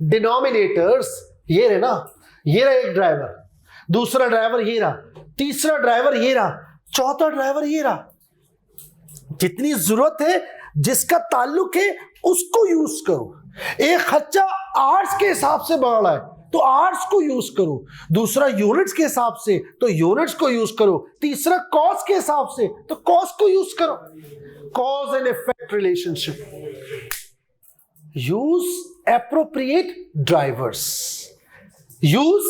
denominators. ये रहे ना, ये रहा एक ड्राइवर, दूसरा ड्राइवर ये रहा, तीसरा ड्राइवर ये रहा, चौथा ड्राइवर ये रहा। जितनी जरूरत है, जिसका ताल्लुक है, उसको यूज करो। एक खर्चा आर्ट्स के हिसाब से बढ़ रहा है तो आर्ट्स को यूज करो, दूसरा यूनिट्स के हिसाब से तो यूनिट्स को यूज करो, तीसरा कॉस्ट के हिसाब से तो कॉस्ट को यूज करो। Cause and effect relationship. Use appropriate drivers, use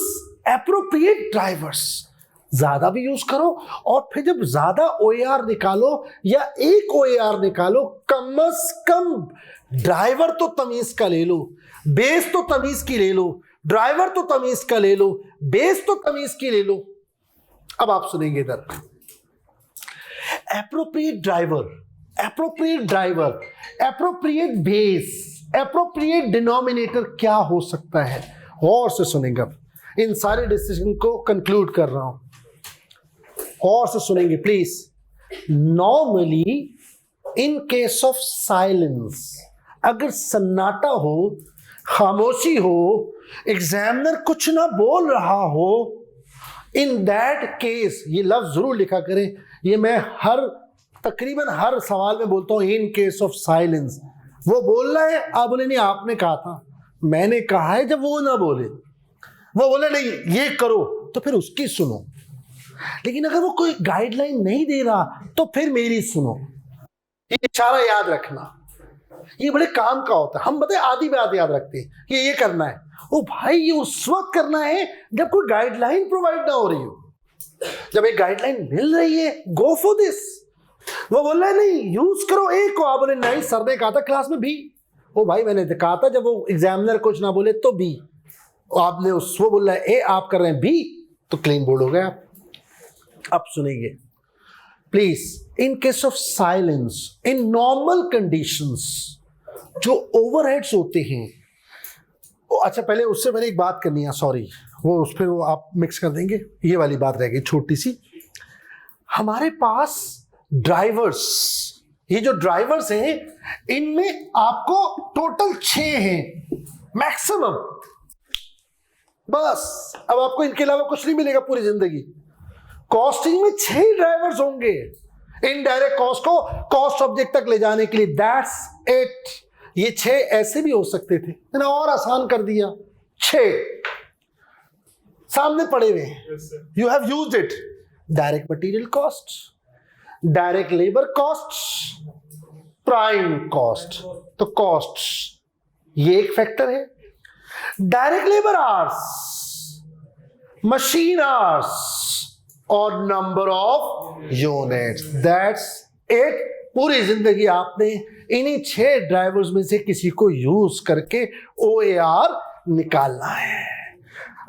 appropriate drivers. ज्यादा भी यूज करो, और फिर जब ज्यादा OAR निकालो या एक OAR निकालो, कम से कम ड्राइवर तो तमीज का ले लो, बेस तो तमीज की ले लो, ड्राइवर तो तमीज का ले लो, बेस तो तमीज की ले लो। अब आप सुनेंगे इधर, appropriate driver, appropriate driver, appropriate base, appropriate denominator क्या हो सकता है? और से सुनेंगे। अब इन सारे डिसीजन को कंक्लूड कर रहा हूं, और से सुनेंगे please. Normally in case of silence, अगर सन्नाटा हो, खामोशी हो, एग्जामिनर कुछ ना बोल रहा हो, इन दैट केस, ये लफ्ज जरूर लिखा करें, ये मैं तकरीबन हर सवाल में बोलता हूं, इन केस ऑफ साइलेंस। वो बोल रहा है, आप बोले नहीं आपने कहा था, मैंने कहा है। जब वो ना बोले, वो बोले नहीं ये करो, तो फिर उसकी सुनो। लेकिन अगर वो कोई गाइडलाइन नहीं दे रहा तो फिर मेरी सुनो। ये इशारा याद रखना, ये बड़े काम का होता है। हम बताए आधी बात याद रखते हैं कि ये करना है, ओ भाई ये उस वक्त करना है जब कोई गाइडलाइन प्रोवाइड ना हो रही हो। जब एक गाइडलाइन मिल रही है, गो फॉर दिस। वो बोल रहा है नहीं यूज करो ए को, आप बोले नहीं सर ने कहा था क्लास में बी। ओ भाई मैंने कहा था जब वो एग्जामिनर कुछ ना बोले तो बी, आपने वो बोल रहा है ए, आप कर रहे हैं बी, तो क्लीन बोर्ड हो गया। अब सुनिए please, in case of silence, in normal conditions, जो ओवरहेड्स होते हैं, अच्छा पहले उससे मैंने एक बात करनी है, सॉरी, वो फिर वो आप मिक्स कर देंगे, ये वाली बात रह गई छोटी सी। हमारे पास ड्राइवर्स, ये जो ड्राइवर्स हैं इनमें आपको टोटल 6 हैं मैक्सिमम, बस। अब आपको इनके अलावा कुछ नहीं मिलेगा पूरी जिंदगी। कॉस्टिंग में 6 ड्राइवर्स होंगे इनडायरेक्ट कॉस्ट को कॉस्ट ऑब्जेक्ट तक ले जाने के लिए, दैट्स इट। ये 6 ऐसे भी हो सकते थे, मैंने और आसान कर दिया। 6 सामने पड़े हुए हैं, you have used it. Direct material cost, direct labour cost, prime cost, तो कॉस्ट ये एक फैक्टर है। Direct labour hours, machine hours और number of units, that's it. पूरी जिंदगी आपने इन्हीं 6 ड्राइवर्स में से किसी को यूज करके OAR निकालना है।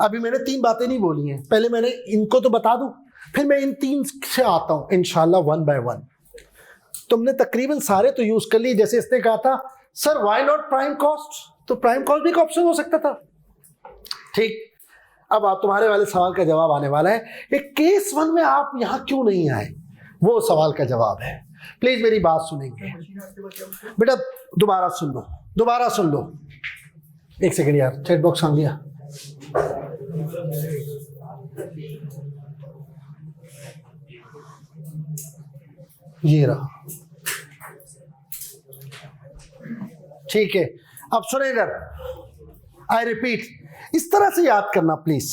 अभी मैंने 3 बातें नहीं बोली हैं, पहले मैंने इनको तो बता दूं, फिर मैं इन 3 से आता हूं इंशाल्लाह 1 by 1। तुमने तकरीबन सारे तो यूज कर लिए। जैसे इसने कहा था sir why not prime cost, तो प्राइम कॉस्ट भी एक ऑप्शन हो सकता था, ठीक। अब आप तुम्हारे वाले सवाल का जवाब आने वाला है, एक केस 1 में आप यहां क्यों नहीं आए, वो सवाल का जवाब है। प्लीज मेरी बात सुनेंगे बेटा, दोबारा सुन लो, दोबारा सुन लो। एक सेकंड यार, चैट बॉक्स आ गया। ये रहा, ठीक है। अब सुने इधर, आई रिपीट, इस तरह से याद करना प्लीज,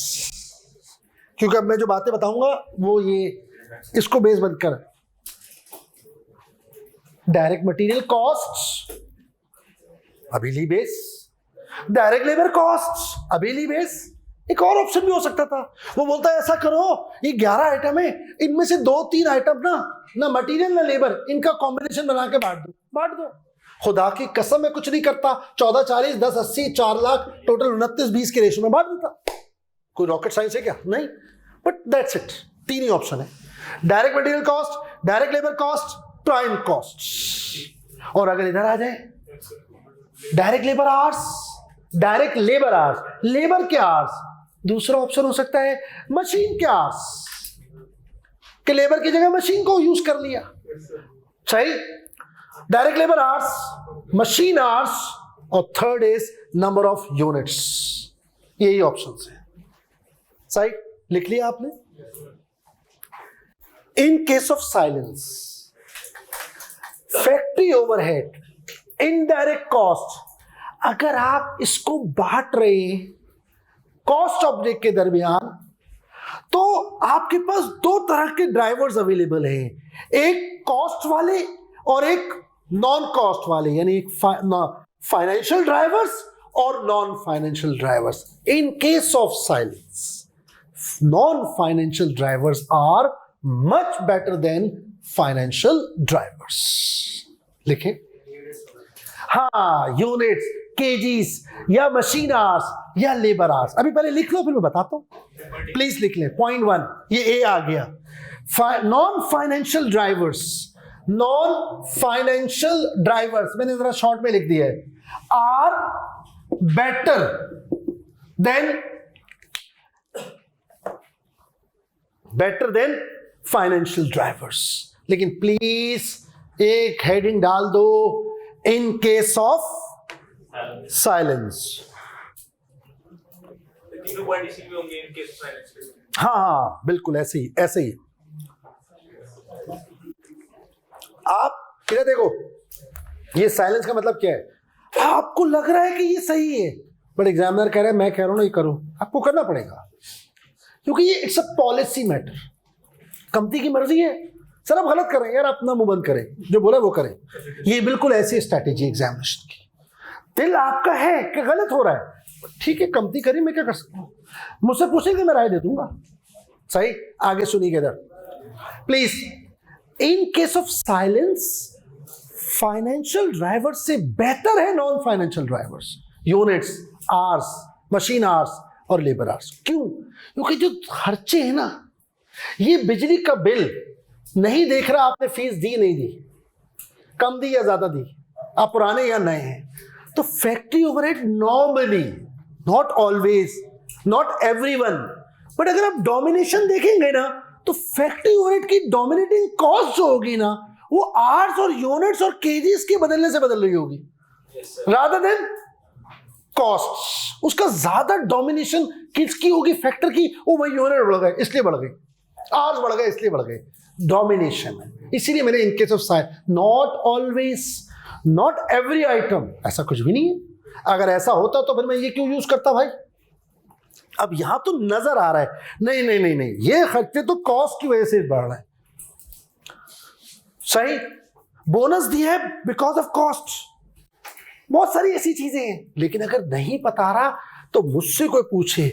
क्योंकि अब मैं जो बातें बताऊंगा वो ये इसको बेस बंद कर। डायरेक्ट मटेरियल कॉस्ट अबीली बेस, डायरेक्ट लेबर कॉस्ट अबीली बेस। एक और ऑप्शन भी हो सकता था, वो बोलता है ऐसा करो, ये 11 आइटम है, इनमें से 2-3 आइटम ना मटेरियल ना लेबर, इनका कॉम्बिनेशन बना के बांट दो। खुदा की कसम मैं कुछ नहीं करता, 14-40, 10-80, 4 लाख, टोटल 29-20 के रेशो में बांट देता। कोई रॉकेट साइंस है क्या? नहीं, बट दैट्स इट। 3 ही ऑप्शन है, direct material cost, direct labour cost, prime cost. और अगर इधर आ जाए direct labour hours, direct labour hours, labour के आवर्स, दूसरा ऑप्शन हो सकता है मशीन के आवर्स, कि लेबर की जगह मशीन को यूज कर लिया, सही। Direct labour hours, machine hours, और third is number of units. यही ऑप्शंस है, सही। लिख लिया आपने। In case of silence, factory overhead, indirect cost, अगर आप इसको बांट रहे हैं कॉस्ट ऑब्जेक्ट के दरमियान, तो आपके पास 2 तरह के ड्राइवर्स अवेलेबल हैं, एक कॉस्ट वाले और एक नॉन कॉस्ट वाले, यानी एक फाइनेंशियल ड्राइवर्स और non financial drivers. In case of silence, non financial drivers are much better than financial drivers. लिखें, हाँ, यूनिट्स, केजीस या मशीन आवर्स या लेबर आवर्स। अभी पहले लिख लो, फिर मैं बताता हूं। प्लीज लिख लें। पॉइंट 1, ये ए आ गया। Non financial drivers, non financial drivers मैंने जरा शॉर्ट में लिख दिया है, are better than financial drivers. लेकिन प्लीज एक हेडिंग डाल दो, इन केस ऑफ साइलेंस। तीनों पॉइंट इसी में होंगे इन केस साइलेंस। हाँ हाँ बिल्कुल ऐसे ही ऐसे ही। आप इधर देखो, ये साइलेंस का मतलब क्या है? आपको लग रहा है कि ये सही है, बट एग्जामिनर कह रहा है, मैं कह रहा हूं ना ये करो, आपको करना पड़ेगा, क्योंकि ये it's a policy matter. Company की मर्जी है, सर आप गलत कर रहे हैं यार, अपना मुंह बंद करें, जो बोला वो करें। ये बिल्कुल ऐसी स्ट्रैटेजी एग्जामिनेशन की। दिल आपका है कि गलत हो रहा है, ठीक है कंपनी करी, मैं क्या कर सकता हूं, मुझसे पूछेंगे मैं राय दे दूंगा। सही, आगे सुनिए इधर please. In case of silence, financial driver से बेहतर है non financial drivers, units, hours, machine hours और लेबर आवर्स। क्यों? क्योंकि जो खर्चे हैं ना, ये बिजली का बिल नहीं देख रहा आपने फीस दी नहीं दी, कम दी या ज्यादा दी, आप पुराने या नए हैं, तो factory overhead normally, not always, not everyone, but अगर आप डोमिनेशन देखेंगे ना, तो फैक्ट्री ओवरहेड की डोमिनेटिंग कॉस्ट जो होगी ना, वो आवर्स और यूनिट्स और केजीस के बदलने से बदल रही होगी, रादर देन कॉस्ट। उसका ज्यादा डोमिनेशन किसकी होगी? फैक्टर की। ओ भाई यूनिट बढ़ गए इसलिए बढ़ गई, आवर्स बढ़ गए इसलिए बढ़ गए, डोमिनेशन है। इसीलिए मैंने इन case of side, not always, not every item, ऐसा कुछ भी नहीं है। अगर ऐसा होता तो फिर मैं ये क्यों यूज करता भाई? अब यहां तो नजर आ रहा है, नहीं नहीं नहीं नहीं, ये खर्चे तो कॉस्ट की वजह से बढ़ रहे हैं। सही, बोनस दिया है बिकॉज ऑफ कॉस्ट, बहुत सारी ऐसी चीजें हैं। लेकिन अगर नहीं पता रहा तो मुझसे कोई पूछे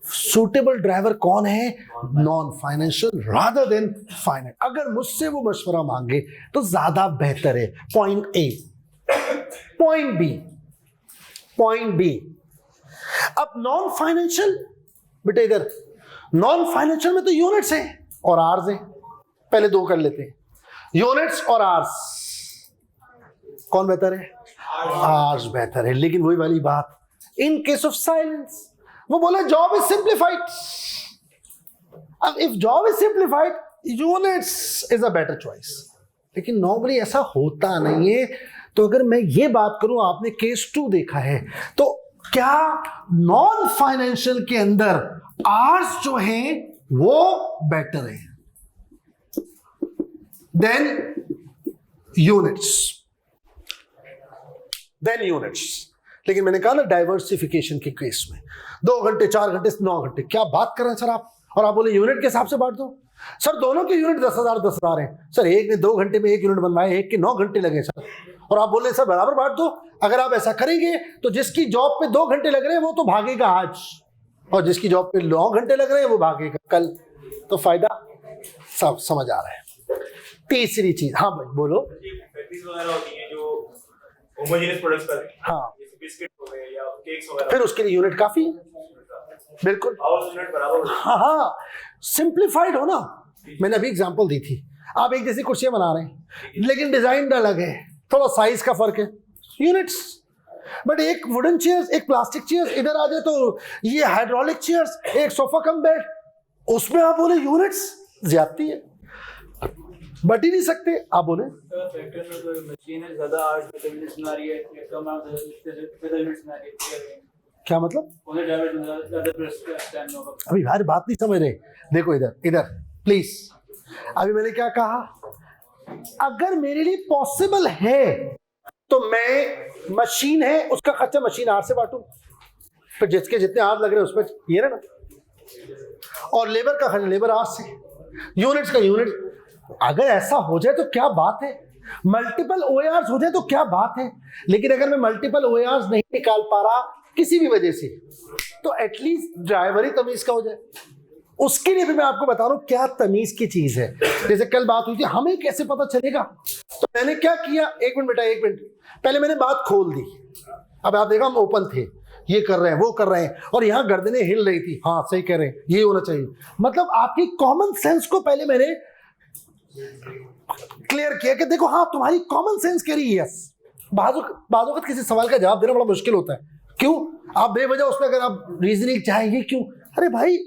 सूटेबल ड्राइवर कौन है, non financial rather than finance, अगर मुझसे वो मशवरा मांगे तो ज्यादा बेहतर है। Point A, point B, point B. अब नॉन फाइनेंशियल, बेटे इधर नॉन फाइनेंशियल में तो यूनिट्स हैं और आर्स हैं, पहले दो कर लेते हैं, यूनिट्स और आर्स, कौन बेहतर है? आर्स बेहतर है। लेकिन वही वाली बात, इन केस ऑफ साइलेंस, वो बोला जॉब इज सिंप्लीफाइड। अब if job is simplified, units is a better choice, लेकिन नॉर्मली ऐसा होता नहीं है। तो अगर मैं ये बात करूं, आपने केस 2 देखा है, तो क्या नॉन फाइनेंशियल के अंदर आर्स जो हैं वो बेटर है देन यूनिट्स, देन यूनिट्स। लेकिन मैंने कहा ना डाइवर्सिफिकेशन के केस में 2 घंटे 4 घंटे 9 घंटे, क्या बात कर रहे हैं सर आप, और आप बोले यूनिट के हिसाब से बांट दो। सर दोनों के यूनिट 10,000 हैं सर, एक ने 2 घंटे में एक यूनिट बनवाए, एक के 9 घंटे लगे सर, और आप बोल रहे हैं सर बराबर बांट दो। अगर आप ऐसा करेंगे तो जिसकी जॉब पे 2 घंटे लग रहे हैं वो तो भागेगा आज, और जिसकी जॉब पे 9 घंटे लग रहे हैं वो भागेगा कल। तो फायदा सब समझ आ रहा है। तीसरी चीज, हाँ भाई बोलो। फैक्ट्रीज वगैरह होती हैं जो होमोजेनियस प्रोडक्ट्स करते हैं, हाँ, जैसे बिस्किट हो गए या केक्स वगैरह, फिर उसके लिए यूनिट काफी है, बिल्कुल। और यूनिट बराबर हाँ हाँ, सिंप्लीफाइड हो ना। मैंने अभी एग्जांपल दी थी, आप एक जैसी कुर्सियां बना रहे हैं लेकिन डिजाइन अलग है, थोड़ा साइज का फर्क है, यूनिट्स। बट एक वुडन चेयर्स, एक प्लास्टिक चेयर्स, इधर आ जाए तो ये हाइड्रोलिक चेयर्स, एक सोफा कम बेड, उसमें आप बोले यूनिट्स ज्यादती है, बट ही नहीं सकते। आप बोले फैक्ट्री में कोई मशीन है ज्यादा आवर्स में यूनिट्स बना रही है या कम आवर्स में यूनिट्स बना रही है, क्या मतलब? उन्हें ड्राइवर ज्यादा टाइम होगा। अभी यार बात नहीं समझ रहे, देखो इधर इधर प्लीज। अभी मैंने क्या कहा, अगर मेरे लिए पॉसिबल है तो मैं मशीन है उसका खर्चा मशीन आर से बांटू, फिर जिसके जितने आर लग रहे हैं उस पर ये रहा ना, और लेबर का खर्चा लेबर आर से, यूनिट्स का यूनिट। अगर ऐसा हो जाए तो क्या बात है, मल्टीपल ओएआर्स हो जाए तो क्या बात है। लेकिन अगर मैं मल्टीपल ओएआर्स नहीं निकाल पा रहा किसी भी वजह से, तो एटलीस्ट ड्राइवर ही तमीज का हो जाए। उसके लिए भी मैं आपको बता रहा हूं क्या तमीज की चीज है। जैसे कल बात हुई थी, हमें कैसे पता चलेगा, तो मैंने क्या किया, एक मिनट बेटा एक मिनट, पहले मैंने बात खोल दी। अब आप देखो हम ओपन थे, ये कर रहे हैं वो कर रहे हैं, और यहां गर्दनें हिल रही थी, हाँ सही कह रहे हैं ये होना चाहिए। मतलब आपकी कॉमन सेंस को पहले मैंने क्लियर किया कि देखो हाँ तुम्हारी कॉमन सेंस कह रही है यस। बाजू किसी सवाल का जवाब देना बड़ा मुश्किल होता है, क्यों? आप बेवजह उसमें अगर आप रीजनिंग चाहेंगे क्यों, अरे भाई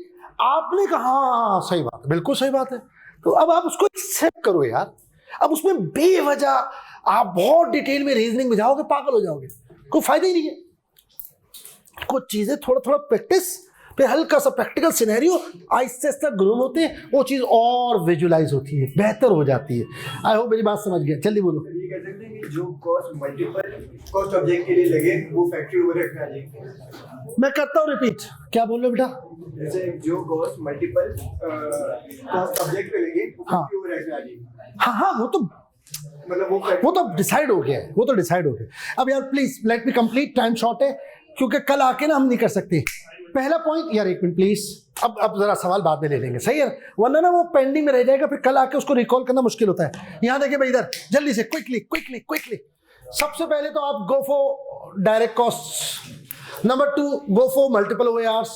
आपने कहा हाँ सही बात है, बिल्कुल सही बात है, तो अब आप उसको एक्सेप्ट करो यार। अब उसमें बेवजह आप बहुत डिटेल में रीजनिंग में जाओगे, पागल हो जाओगे, कोई फायदा ही नहीं है। कुछ चीजें थोड़ा थोड़ा प्रैक्टिस, फिर हल्का सा प्रैक्टिकल सिनेरियो, आहिस्ते आहिस्ते ग्रूम होते हैं, वो चीज़ और विजुलाइज होती है, बेहतर हो जाती है। आई होप मेरी बात समझ गया, जल्दी बोलो। ये कह सकते हैं कि जो कॉस्ट मल्टीपल कॉस्ट ऑब्जेक्ट के लिए लगे वो फैक्ट्री ओवरहेड में आ जाएगी। मैं करता हूँ रिपीट, क्या बोल रहे हो बेटा? जैसे जो कॉस्ट मल्टीपल कॉस्ट ऑब्जेक्ट पे लगे वो हाँ। फैक्ट्री ओवरहेड में आ जाएगी। हाँ हाँ, वो तो मतलब वो तो डिसाइड हो गया है, वो तो डिसाइड हो गया। अब यार please let me complete, time short है, क्योंकि कल आके ना हम नहीं कर सकते। पहला पॉइंट यार, एक मिनट प्लीज, अब जरा सवाल बाद में ले लेंगे, सही है? वरना ना वो पेंडिंग में रह जाएगा, फिर कल आके उसको रिकॉल करना मुश्किल होता है। यहाँ देखिए भाई, इधर जल्दी से क्विकली क्विकली क्विकली। सबसे पहले तो आप go for direct cost, number 2 go for multiple OARs,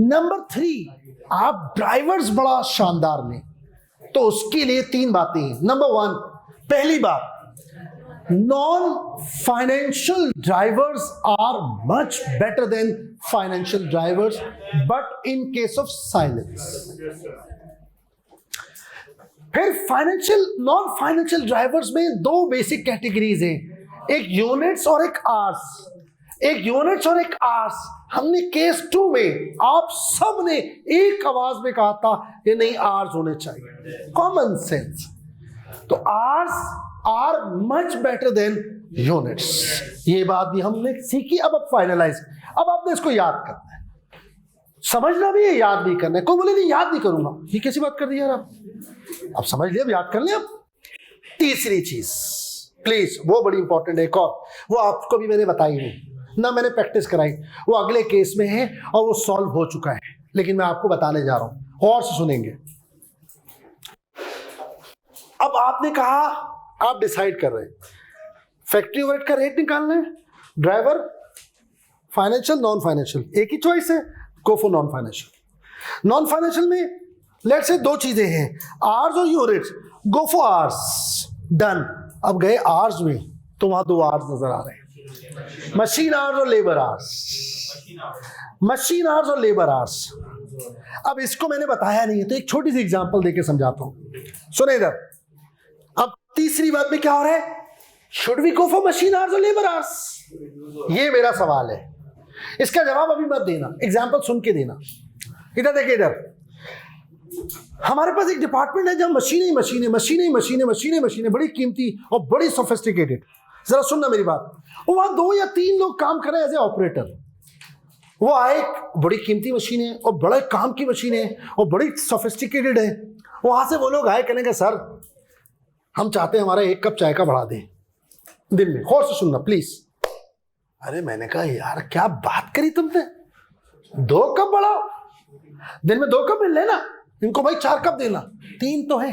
number 3 आप ड्राइवर्स बड़ा शानदार लें। तो उसके लिए 3 बातें हैं। नंबर 1, पहली बात, non-financial drivers are much better than financial drivers, but in case of silence. फिर फाइनेंशियल नॉन फाइनेंशियल ड्राइवर्स में 2 बेसिक कैटेगरीज हैं, एक यूनिट्स और एक आवर्स। एक यूनिट्स और एक आवर्स। हमने केस 2 में आप सब ने एक आवाज में कहा था कि नहीं आवर्स होने चाहिए, कॉमन सेंस। तो hours are much better than units, ये बात भी हमने सीखी। अब फाइनलाइज, अब आपने इसको याद करना है, समझना भी है, याद भी करना है। कोई बोले नहीं याद नहीं करूंगा, ये कैसी बात कर दी यार आप? अब समझ लिया, अब याद कर लें। अब तीसरी चीज प्लीज, वो बड़ी इंपॉर्टेंट है, एक और, वो आपको भी मैंने बताई नहीं ना, मैंने प्रैक्टिस कराई, वो अगले केस में है और वो सॉल्व हो चुका है, लेकिन मैं आपको बताने जा रहा हूं, और से सुनेंगे। अब आपने कहा, आप डिसाइड कर रहे हैं फैक्ट्री ओवरहेड का रेट निकालना है, ड्राइवर फाइनेंशियल नॉन फाइनेंशियल, एक ही चॉइस है, go for non financial. Non financial में लेट्स से 2 चीजें हैं, आवर्स और units, go for hours, done. अब गए आवर्स में, तो वहां 2 आवर्स नजर आ रहे हैं, मशीन आवर्स और लेबर आवर्स, मशीन आवर्स और लेबर आवर्स। अब इसको मैंने बताया नहीं है, तो एक छोटी सी एग्जांपल देके समझाता हूं, सुने इधर। अब तीसरी बात में क्या हो रहा है, should we go for machine hours और लेबर आवर्स? ये मेरा सवाल है, इसका जवाब अभी मत देना, एग्जांपल सुन के देना। इधर देखिए, इधर हमारे पास एक डिपार्टमेंट है जहां मशीनें मशीनें मशीनें मशीनें मशीनें मशीनें बड़ी कीमती और बड़ी सोफिस्टिकेटेड। जरा सुनना मेरी बात, वहां 2 या 3 लोग काम कर रहे हैं एज ए ऑपरेटर। वो आए, बड़ी कीमती मशीन है और बड़े काम की मशीन है और बड़ी सोफिस्टिकेटेड है। वहां से वो लोग आए, कहने का सर हम चाहते हैं हमारा 1 कप चाय का बढ़ा दें दिन में। गौर से सुनना प्लीज। अरे मैंने कहा यार क्या बात करी तुमने, 2 कप बढ़ाओ, दिन में 2 कप मिल लेना, इनको भाई 4 कप देना, 3 तो है,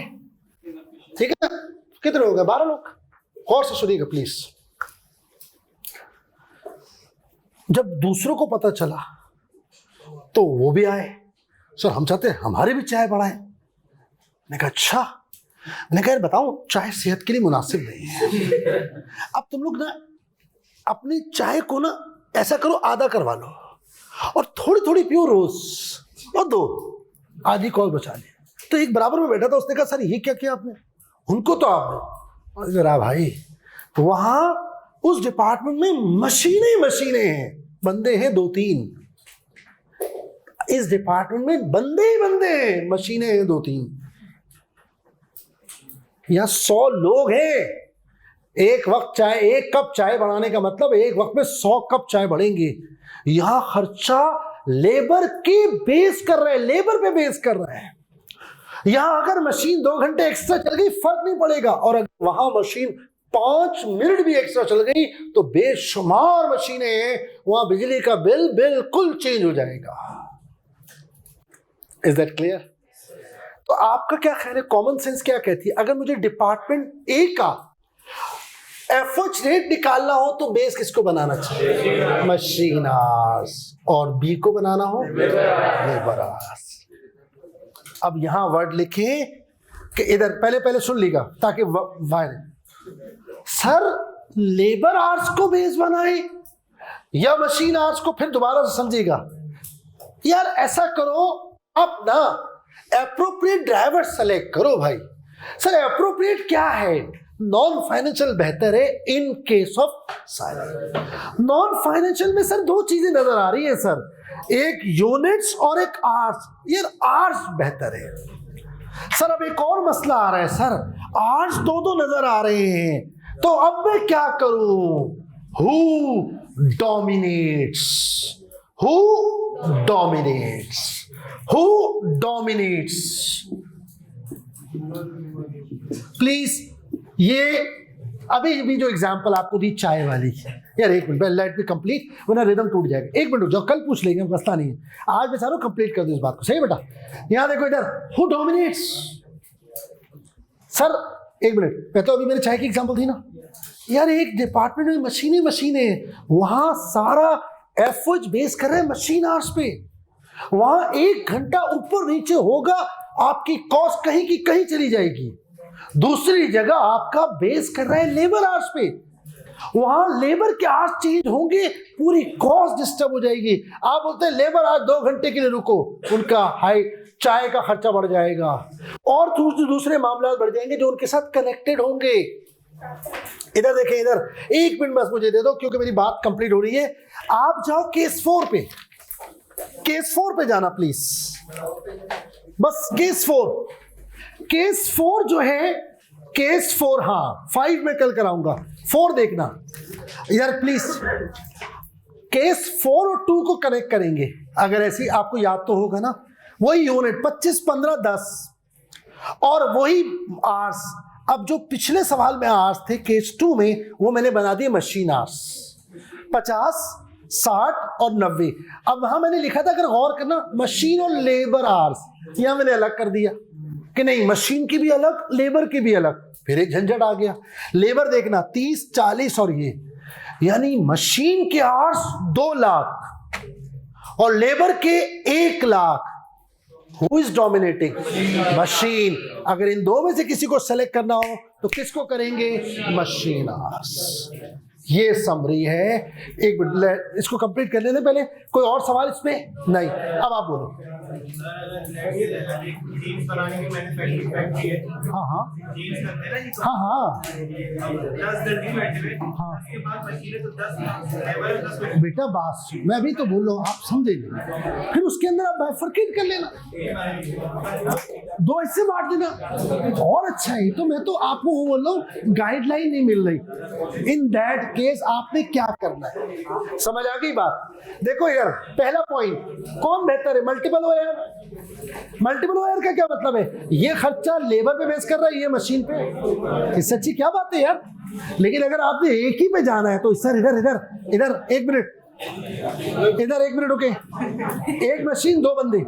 ठीक है ना? कितने हो गए? 12 लोग। गौर से सुनिएगा प्लीज। जब दूसरों को पता चला तो वो भी आए, सर हम चाहते हैं हमारे भी चाय बढ़ाएं। मैंने कहा अच्छा, मैंने कहा बताओ चाय सेहत के लिए मुनासिब नहीं है। अब तुम लोग ना अपनी चाय को ना ऐसा करो, आधा करवा लो और थोड़ी थोड़ी पियो रोज, और 2 आधी कॉल बचा ले। तो एक बराबर में बैठा था, उसने कहा सर ये क्या किया आपने? उनको तो आपने, जरा भाई वहां उस डिपार्टमेंट में मशीनें हैं, बंदे हैं 2-3, इस डिपार्टमेंट में बंदे ही बंदे हैं, मशीनें हैं 2-3। यहां 100 लोग हैं, एक कप चाय बनाने का मतलब एक वक्त में 100 कप चाय बढ़ेंगे। यहां खर्चा लेबर के बेस कर रहे हैं, लेबर पे बेस कर रहे हैं। यहां अगर मशीन 2 घंटे एक्स्ट्रा चल गई फर्क नहीं पड़ेगा, और अगर वहां मशीन 5 मिनट भी एक्स्ट्रा चल गई तो बेशुमार मशीनें हैं, वहां बिजली का बिल बिल्कुल चेंज हो जाएगा। Is that clear? तो आपका क्या ख्याल है, कॉमन सेंस क्या कहती है? अगर मुझे डिपार्टमेंट ए का एफर्ट रेट निकालना हो तो बेस किसको बनाना चाहिए? Machine hours. और बी को बनाना हो लेबर आवर्स। अब यहां वर्ड लिखें कि इधर पहले सुन लीजिएगा ताकि सर लेबर आवर्स को बेस बनाए या मशीन आवर्स को? फिर दोबारा से समझिएगा यार, ऐसा करो आप ना एप्रोप्रिएट ड्राइवर सेलेक्ट करो भाई। सर अप्रोप्रिएट क्या है? नॉन फाइनेंशियल बेहतर है इन case of silence. Non financial में सर दो चीजें नजर आ रही है सर, एक यूनिट्स और एक आवर्स। यार आवर्स बेहतर है सर। अब एक और मसला आ रहा है सर, आवर्स दो नजर आ रहे हैं, तो अब मैं क्या करूं? Who dominates? Who dominates? Who dominates? Please ये अभी भी जो एग्जांपल आपको दी चाय वाली, यार एक मिनट लेट मी कंप्लीट, वरना रिदम टूट जाएगा। एक मिनट रुक जाओ, कल पूछ लेंगे, मसला नहीं है। आज मैं चाहूँ कंप्लीट कर दूं इस बात को। सही बेटा, यहां देखो इधर, हु डोमिनेट्स? सर एक मिनट, मैं तो अभी मेरे चाय की एग्जांपल थी ना यार, एक डिपार्टमेंट में मशीनें, वहां सारा एफर्ट बेस कर रहे हैं मशीन आवर्स पे। वहां 1 घंटा ऊपर नीचे होगा, आपकी कॉस्ट कहीं की कहीं चली जाएगी। दूसरी जगह आपका बेस कर रहा है लेबर आवर्स पे, वहां लेबर के आवर्स चेंज होंगे, पूरी कॉस्ट डिस्टर्ब हो जाएगी। आप बोलते हैं लेबर आज 2 घंटे के लिए रुको, उनका हाई चाय का खर्चा बढ़ जाएगा और दूसरे मामला बढ़ जाएंगे जो उनके साथ कनेक्टेड होंगे। इधर देखें, इधर 1 मिनट बस मुझे दे दो क्योंकि मेरी बात कंप्लीट हो रही है। आप जाओ केस 4 पे, केस 4 पे जाना प्लीज, बस केस 4। केस 4 जो है, केस 4, हाँ 5 में कल कराऊंगा, 4 देखना इधर प्लीज। केस 4 और 2 को कनेक्ट करेंगे, अगर ऐसी आपको याद तो होगा ना, वही यूनिट 25, 15, 10 और वही आवर्स। अब जो पिछले सवाल में आवर्स थे केस 2 में, वो मैंने बना दिए मशीन आवर्स, 50, 60 और 90। अब वहां मैंने लिखा था, अगर गौर करना, मशीन और लेबर आवर्स, यहां मैंने अलग कर दिया कि नहीं, मशीन की भी अलग, लेबर की भी अलग। फिर एक झंझट आ गया। लेबर देखना 30, 40 और ये, यानी मशीन के आवर्स 2 लाख और लेबर के 1 lakh. Who is dominating? Machine. अगर इन दो में से किसी को सेलेक्ट करना हो तो किसको करेंगे? Machine hours. ये समरी है। एक मिनट इसको कंप्लीट कर लेने पहले। कोई और सवाल इसमें? नहीं। अब आप बोलो। हाँ हाँ हाँ हाँ बेटा बात मैं अभी तो बोल रहा हूँ, आप समझेंगे। फिर उसके अंदर आप बाइफरकेट कर लेना, 2 हिस्से बांट देना, और अच्छा है। तो मैं तो आपको वो बोल रहा हूँ, गाइडलाइन नहीं मिल रही। इन दैट केस आपने क्या करना है, समझ आ गई बात? देखो यार, पहला पॉइंट, कौन बेहतर है? मल्टीपल ओयर। मल्टीपल ओयर का क्या मतलब है? ये खर्चा लेबर पे बेस कर रहा है, ये मशीन पे। ये सच्ची क्या बात है यार। लेकिन अगर आपने एक ही पे जाना है तो सर इधर इधर इधर 1 मिनट, इधर 1 मिनट रुके। एक मशीन 2 बंदे,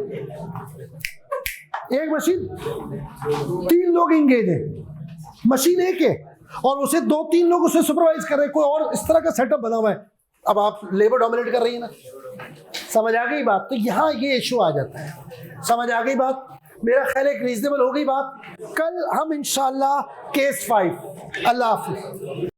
एक मशीन 3 लोग इंगेज है, मशीन एक है और उसे 2-3 लोग उसे सुपरवाइज कर रहे हैं, कोई और इस तरह का सेटअप बना हुआ है। अब आप लेबर डोमिनेट कर रही है ना, समझ आ गई बात? तो यहां ये इशू आ जाता है। समझ आ गई बात? मेरा ख्याल एक रीजनेबल हो गई बात। कल हम इंशाल्लाह केस 5। अल्लाह हाफिज।